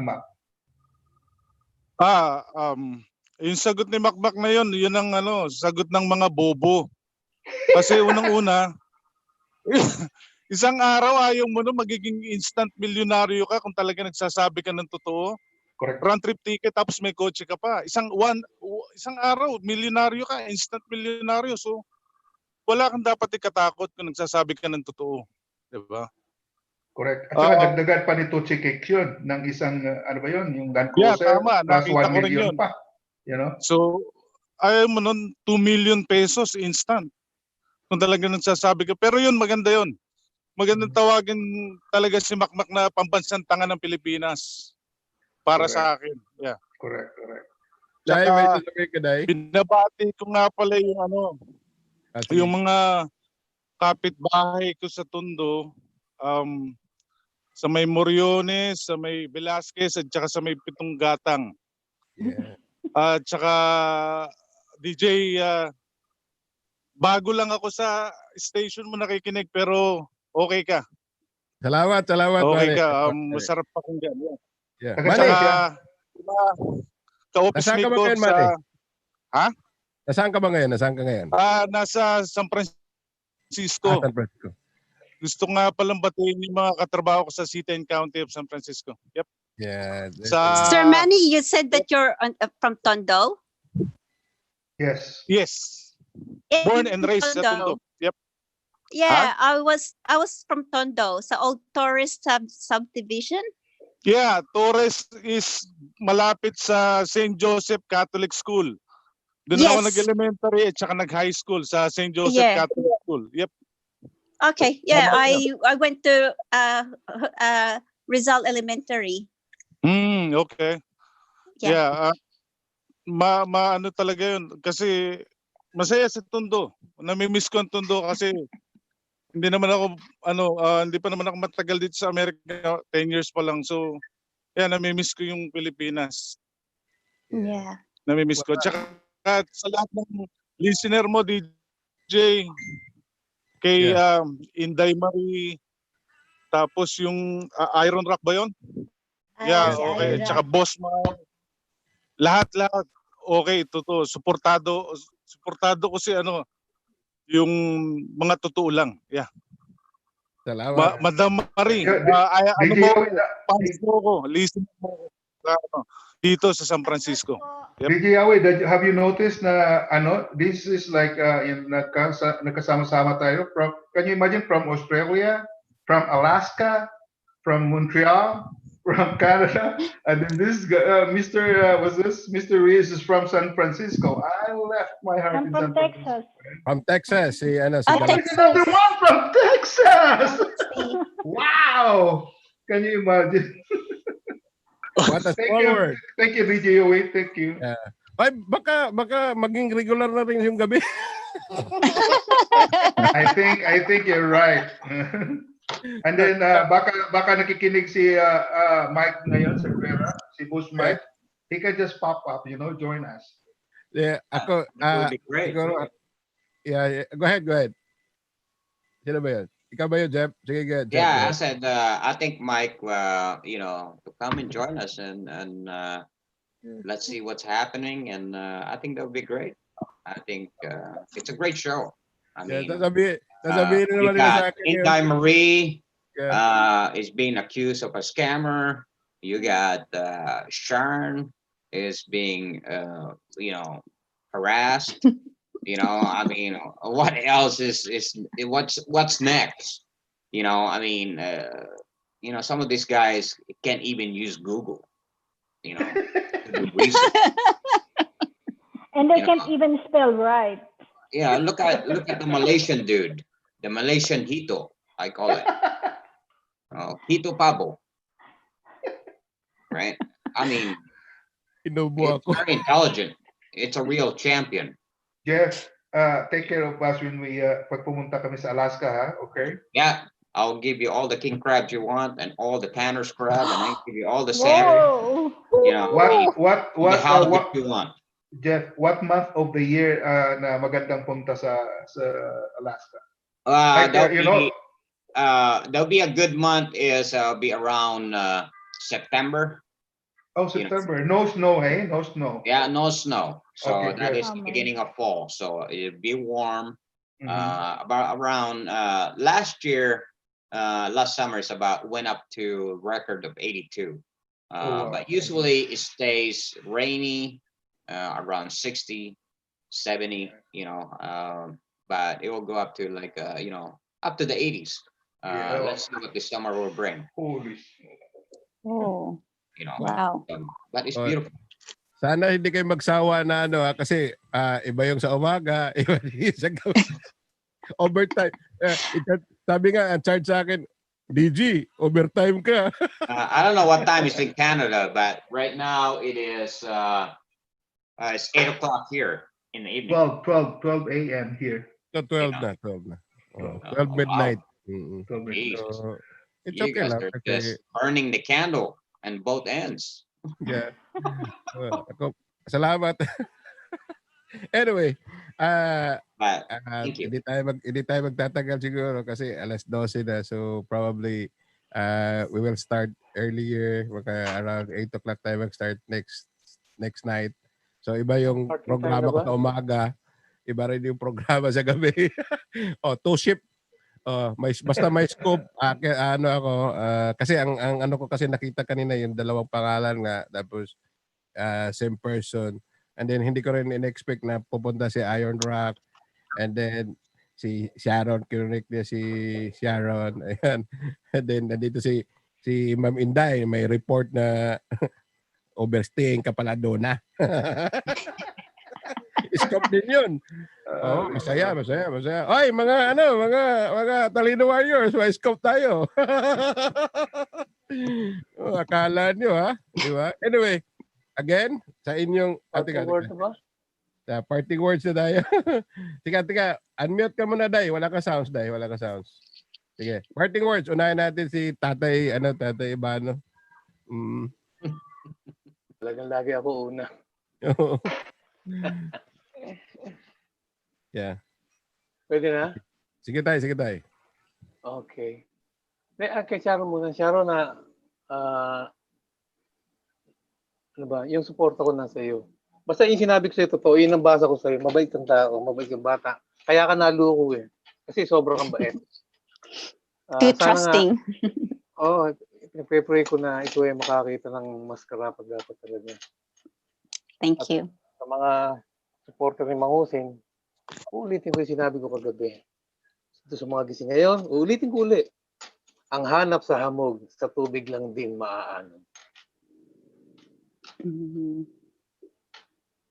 Yung sagot ni Mac na yun ang ano, sagot ng mga bobo. Kasi unang-una, isang araw ayaw mo na magiging instant milyonaryo ka kung talaga nagsasabi ka ng totoo. Correct. Round trip ticket tapos may kotse ka pa. Isang araw, milyonaryo ka, instant milyonaryo. So, wala kang dapat ikatakot kung nagsasabi ka ng totoo. Diba? Correct. At saka dagdagan pa ni Tutsi Cakes yun ng isang, ano ba yun, yung Land Cruiser, tama. plus Nakita 1 ko rin million yun. pa. You know? So, ayaw mo nun, 2 million pesos instant. Kung talaga nagsasabi ka. Pero yun, maganda yun. Magandang tawagin talaga si Mac na pambansang tanga ng Pilipinas. Para sa akin. Yeah. Correct. Tsaka, binabati ko nga pala yung yung mga kapitbahay ko sa Tondo, sa may Moriones, sa may Velasquez, at saka sa may Pitong Gatang. Yeah. At saka, DJ, bago lang ako sa station mo nakikinig, pero okay ka. Salamat. Okay Mane. ka. Masarap pakinggan. Yeah. Mane, ka-office Nasaan ka mate ba ko ngayon, Mane? Ha? Nasaan ka ngayon? Nasa San Francisco. San Francisco. Gusto nga palang batiin yung mga katrabaho ko sa City and County of San Francisco. Yep. Yeah. Sir Manny, you said that you're from Tondo? Yes. Born and raised sa Tondo. Yep. Yeah, I was from Tondo, sa old tourist subdivision. Yeah, Torres is malapit sa St. Joseph Catholic School. Doon ako nag-elementary at saka nag-high school sa St. Joseph Catholic School. Yep. Okay, yeah, I went to Rizal Elementary. Okay. Yeah, ano talaga yun. Kasi masaya sa Tondo. Nami-miss ko ang Tondo kasi hindi pa naman ako matagal dito sa Amerika, 10 years pa lang. So, nami-miss ko yung Pilipinas. Yeah. Nami-miss ko. Tsaka sa lahat ng listener mo, DJ, kay Inday Marie, tapos yung Iron Rock ba yun? Yeah, okay. Tsaka Boss Ma, lahat. Okay, totoo. Suportado ko si yung mga totoo lang. Yeah. Salamat. Madam Marie, listen mo dito sa San Francisco. Yep. DJ Yahweh, have you noticed na this is like nagkasama-sama tayo can you imagine from Australia, from Alaska, from Montreal, from Canada, and then this Mr. Reyes is from San Francisco. I left my heart in San Francisco. From Texas, si another one from Texas. Wow! Can you imagine? What a small world. Thank you, DJ Yahweh. Thank you. Ay, baka maging regular na rin yung gabi. I think you're right. And then baka nakikinig si Mike ngayon sa Rivera, si Boss Mike. He can just pop up, join us. Yeah, ako That would be great. Siguro, yeah, go ahead. Sino ba yun? Ikaw ba yun, Jeff? Sige, Jeff. Yeah, I said I think Mike, to come and join us and let's see what's happening, and I think that would be great. I think it's a great show. I mean, Sasabihin na You naman nila sa got akin yun. Inday Marie Yeah. is being accused of a scammer. You got Sharon is being harassed. I mean, what else is what's next? I mean, some of these guys can't even use Google. To do research. And they can't even spell right. Yeah, look at the Malaysian dude, the Malaysian Hito, I call it. Hito Pabo. Right? I mean, it's very intelligent. It's a real champion. Jeff, take care of us when we pag pumunta kami sa Alaska, ha? Okay? Yeah, I'll give you all the king crabs you want and all the Tanner's crab, and I give you all the salmon. What the halibut you want. Jeff, what month of the year na magandang punta sa Alaska? There'll be a good month is be around September. Oh, September. No snow, hey? No snow. Yeah, no snow. So Okay, that good. is the beginning of fall. So it'll be warm. Mhm. About around last year, last summer is went up to record of 82. Wow. But usually it stays rainy, around 60, 70, but it will go up to like, up to the 80s. Let's see what the summer will bring. Holy shit. Oh. Wow. But it's beautiful. Sana hindi kayo magsawa na kasi iba yung sa umaga, iba yung sa gabi. Overtime. Sabi nga, ang charge sa akin, DG, overtime ka. I don't know what time it's in Canada, but right now it is it's 8 o'clock here in the evening. 12 a.m. here. So 12 na. 12 midnight. Wow. 12 midnight. So, it's You okay guys lang. are just burning the candle and both ends. Yeah. Salamat. Anyway, thank you. hindi tayo magtatagal siguro kasi alas 12 na. So probably we will start earlier. Around 8 o'clock tayo mag-start next night. So iba yung programa ko sa umaga. Iba rin yung programa sa gabi. Two shift. Basta may scope. Kasi ang ano ko kasi nakita kanina yung dalawang pangalan nga. Tapos same person. And then hindi ko rin in-expect na pupunta si Iron Rock. And then si Sharon, kinunik niya si Sharon. Ayan. And then nandito si Ma'am Inday, may report na overstaying ka pala doon na. Scope din yun. Masaya. Oy, mga Talino Warriors, may scope tayo. Akala nyo, ha? Di ba? Anyway, again, sa inyong... Parting words ba? Parting words na tayo. Tika, unmute ka muna, Day. Wala ka sounds, Day. Wala ka sounds. Sige, parting words. Unahin natin si Tatay Ibano. Talagang lagi ako una. Yeah. Pwede na? Sige, Tay. Okay. Kay Sharon muna. Sharon ano ba, yung support ko nasa iyo. Basta yung sinabi ko sa'yo, totoo, yun ang basa ko sa'yo. Mabait kang tao, mabait kang bata. Kaya ka naluko eh. Kasi sobrang kang bait. Too trusting. Pinag-pray ko na ito ay makakita ng mas karapat dapat talaga. Thank you. Sa mga supporter ni Mangusin, ulitin ko yung sinabi ko kagabi. Ito sa mga gising ngayon, ulitin ko ulit. Ang hanap sa hamog, sa tubig lang din maaanon.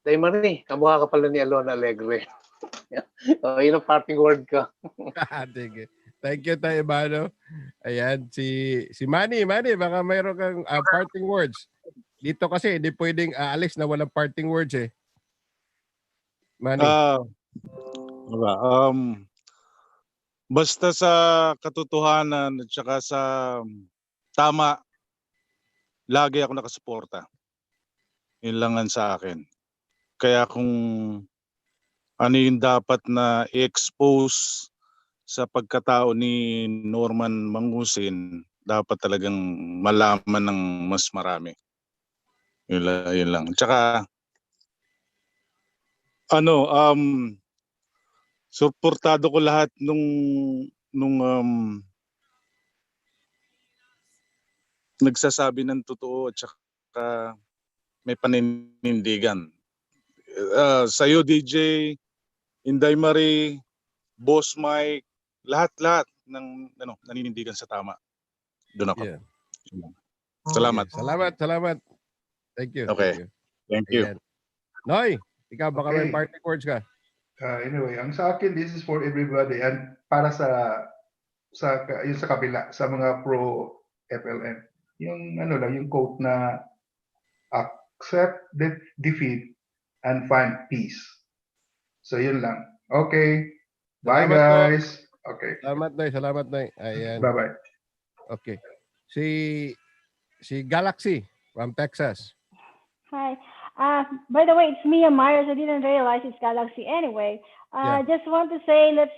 Day Marie, kamukha ka pala ni Alona Alegre. Yun ang parting word ko. Sige. Thank you, Tay Ibano. Ayan, si Manny, baka mayroon kang parting words. Dito kasi, hindi pwedeng aalis na walang parting words eh. Manny. Basta sa katotohanan at saka sa tama, lagi ako nakasuporta. Yun lang ang sa akin. Kaya kung ano yung dapat na i-expose sa pagkatao ni Norman Mangusin, dapat talagang malaman ng mas marami. Yun lang. Tsaka Suportado ko lahat nung nagsasabi ng totoo at saka may paninindigan. Sa'yo, DJ, Inday Marie, Boss Mike, lahat-lahat ng naninindigan sa tama. Doon ako. Yeah. Salamat. Okay. Salamat. Thank you. Okay. Thank you. Ayan. Noy, ikaw baka may Okay. parting words ka? Anyway, ang sa akin, this is for everybody and para yung sa kabila, sa mga pro FLM. Yung yung quote na accept defeat and find peace. So yun lang. Okay. Bye Salamat po. guys. Okay. Salamat Noy. Ayan. Bye-bye. Okay. Si Galaxy from Texas. Hi. By the way, it's Mia Myers. I didn't realize it's Galaxy. Anyway, just want to say, let's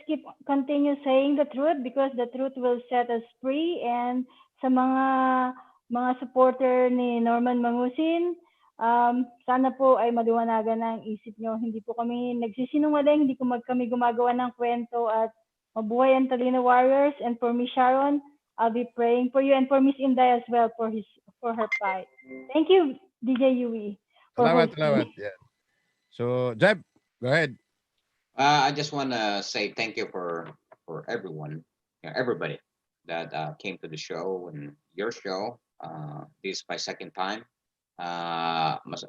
continue saying the truth because the truth will set us free. And sa mga supporter ni Norman Mangusin, sana po ay maliwanagan ang isip nyo. Hindi po kami nagsisinungaling, hindi kami gumagawa ng kwento at mabuhay ang Talino Warriors. And for me, Sharon, I'll be praying for you and for Miss Inday as well for her fight. Thank you, DJ Yui. Salamat. Yeah. So, Jeb, go ahead. I just want to say thank you for everyone, everybody that came to the show and your show. This is my second time.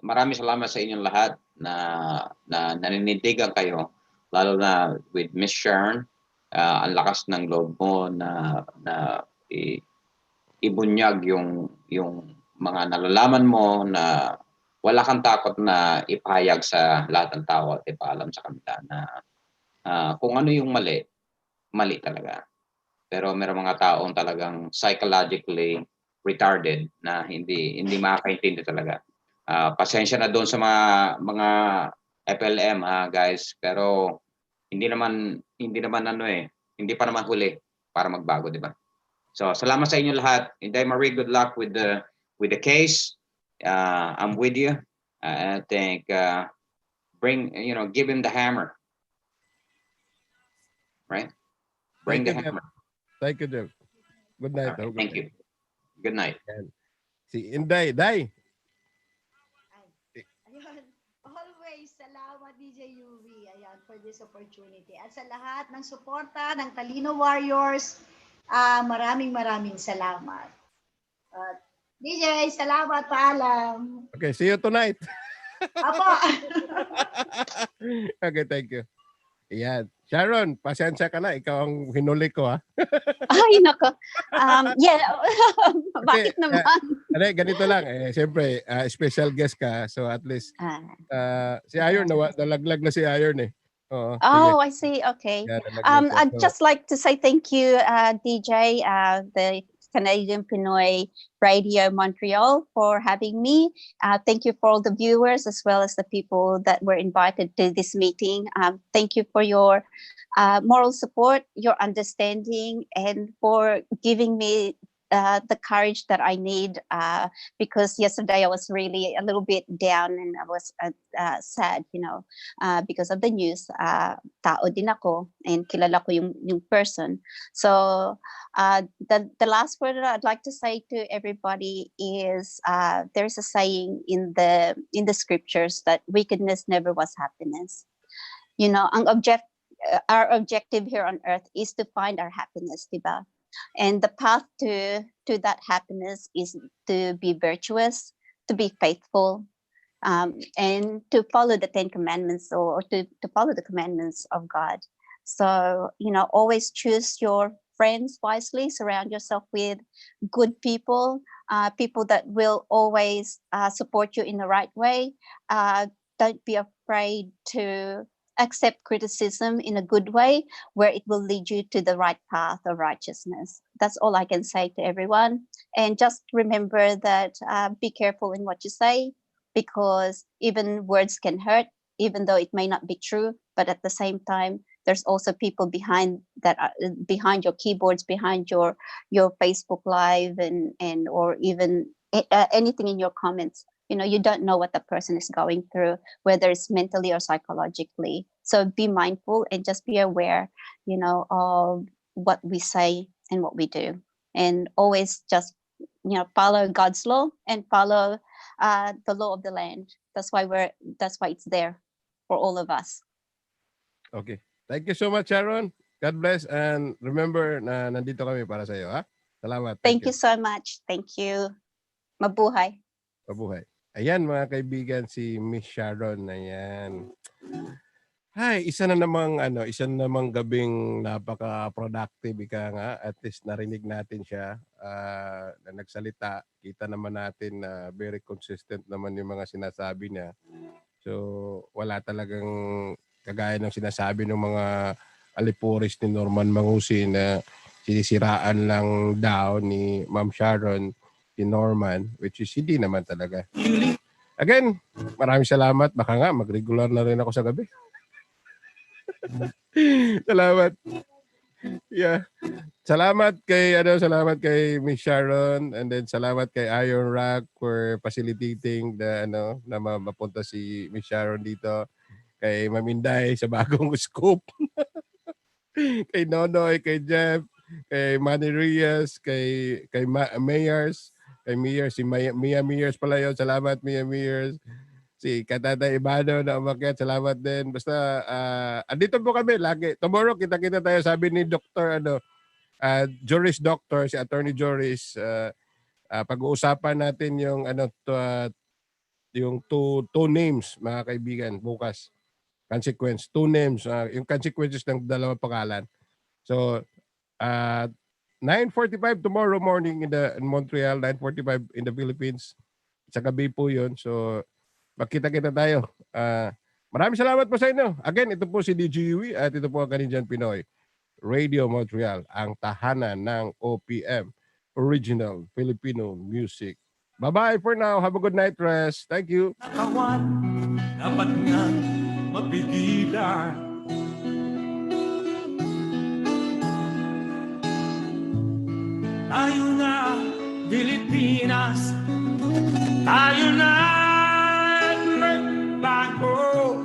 Maraming salamat sa inyong lahat na naninindigan kayo, lalo na with Miss Sharon. Ang lakas ng loob mo na ibunyag yung mga nalalaman mo na wala kang takot na ipahayag sa lahat ng tao at ipaalam sa kanila na kung ano yung mali talaga. Pero meron mga taong talagang psychologically retarded na hindi makakaintindi talaga. Pasensya na doon sa mga FLM guys, pero hindi pa naman huli para magbago, di ba? So salamat sa inyo lahat. Inday Marie, good luck with the case. I'm with you. I think give him the hammer. Right? Bring the hammer. Thank you, Jeff. Good night. Okay, thank you. Good night. Si Inday, Day. Ayun. Always, salamat DJ Yui for this opportunity. At sa lahat ng suporta ng Talino Warriors, maraming salamat. DJ, salamat, paalam. Okay, see you tonight. Apo. Okay, thank you. Ayan. Sharon, pasensya ka na. Ikaw ang hinuli ko, ha? Ay, nako. Bakit naman? Ganito lang. Siyempre, special guest ka. So at least, si Iron, nalaglag na si Iron eh. Oh, I see. Okay. Yeah, I'd just like to say thank you, DJ, the Canadian Pinoy Radio Montreal, for having me. Thank you for all the viewers as well as the people that were invited to this meeting. Thank you for your moral support, your understanding, and for giving me the courage that I need, because yesterday I was really a little bit down and I was sad, because of the news. Tao din ako and kilala ko yung person. So the last word that I'd like to say to everybody is there's a saying in the scriptures that wickedness never was happiness. Our objective here on earth is to find our happiness, diba? And the path to that happiness is to be virtuous, to be faithful, and to follow the 10 commandments or to follow the commandments of God. So, always choose your friends wisely, surround yourself with good people, people that will always support you in the right way. Don't be afraid to accept criticism in a good way where it will lead you to the right path of righteousness. That's all I can say to everyone. And just remember that be careful in what you say, because even words can hurt, even though it may not be true. But at the same time, there's also people behind your keyboards, behind your Facebook Live and or even anything in your comments you don't know what the person is going through, whether it's mentally or psychologically. So be mindful and just be aware, of what we say and what we do, and always just follow God's law and follow the law of the land. That's why it's there for all of us. Okay. Thank you so much, Sharon. God bless, and remember na nandito kami para sa iyo, ha? Salamat. Thank you so much. Thank you. Mabuhay. Mabuhay. Ayan mga kaibigan, si Miss Sharon. Ayan. Hi, isa na namang gabing napaka-productive ika nga. At least narinig natin siya na nagsalita. Kita naman natin na very consistent naman yung mga sinasabi niya. So wala talagang kagaya ng sinasabi ng mga alipuris ni Norman Mangusi na sinisiraan lang daw ni Ma'am Sharon si Norman, which is hindi naman talaga. Again, maraming salamat. Baka nga mag-regular na rin ako sa gabi. Salamat. Yeah. Salamat kay Miss Sharon, and then salamat kay Iron Rock for facilitating na mapunta si Miss Sharon dito, kay Ma'am Inday sa bagong scoop. Kay Nonoy, kay Jeff, kay Manny Reyes, kay Mayers, kay Mayers, si Mia Mayers pala yun. Salamat Mia Mayers. Si Katata Ibano na umakyat, salamat din. Basta andito po kami lagi. Tomorrow kita-kita tayo, sabi ni Dr. Joris Doctor, si Attorney Joris, pag-uusapan natin yung yung two names mga kaibigan bukas. Consequence, 2 names, yung consequences ng dalawang pangalan. So 9:45 tomorrow morning in Montreal, 9:45 in the Philippines. Sa gabi po yun. So magkita-kita tayo. Maraming salamat po sa inyo. Again, ito po si DJ Yui at ito po ang Canadian Pinoy Radio Montreal, ang tahanan ng OPM, Original Filipino Music. Bye-bye for now. Have a good night rest. Thank you. Kawan, dapat nga mapigilan. Tayo na, Pilipinas. Tayo na magbago.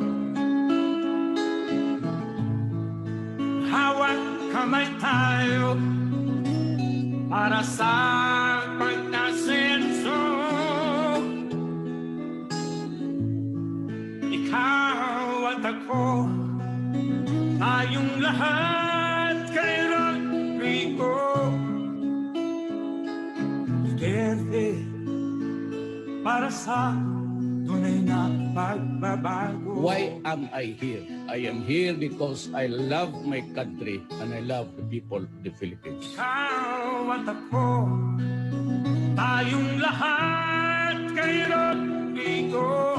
Hawak kamay tayo para sa pagkasenso. Ikaw at ako, tayong lahat kay Rodrigo. Duterte para sa tunay na pagbabago. Why am I here? I am here because I love my country and I love the people of the Philippines. Ikaw at ako, tayong lahat kay Rodrigo.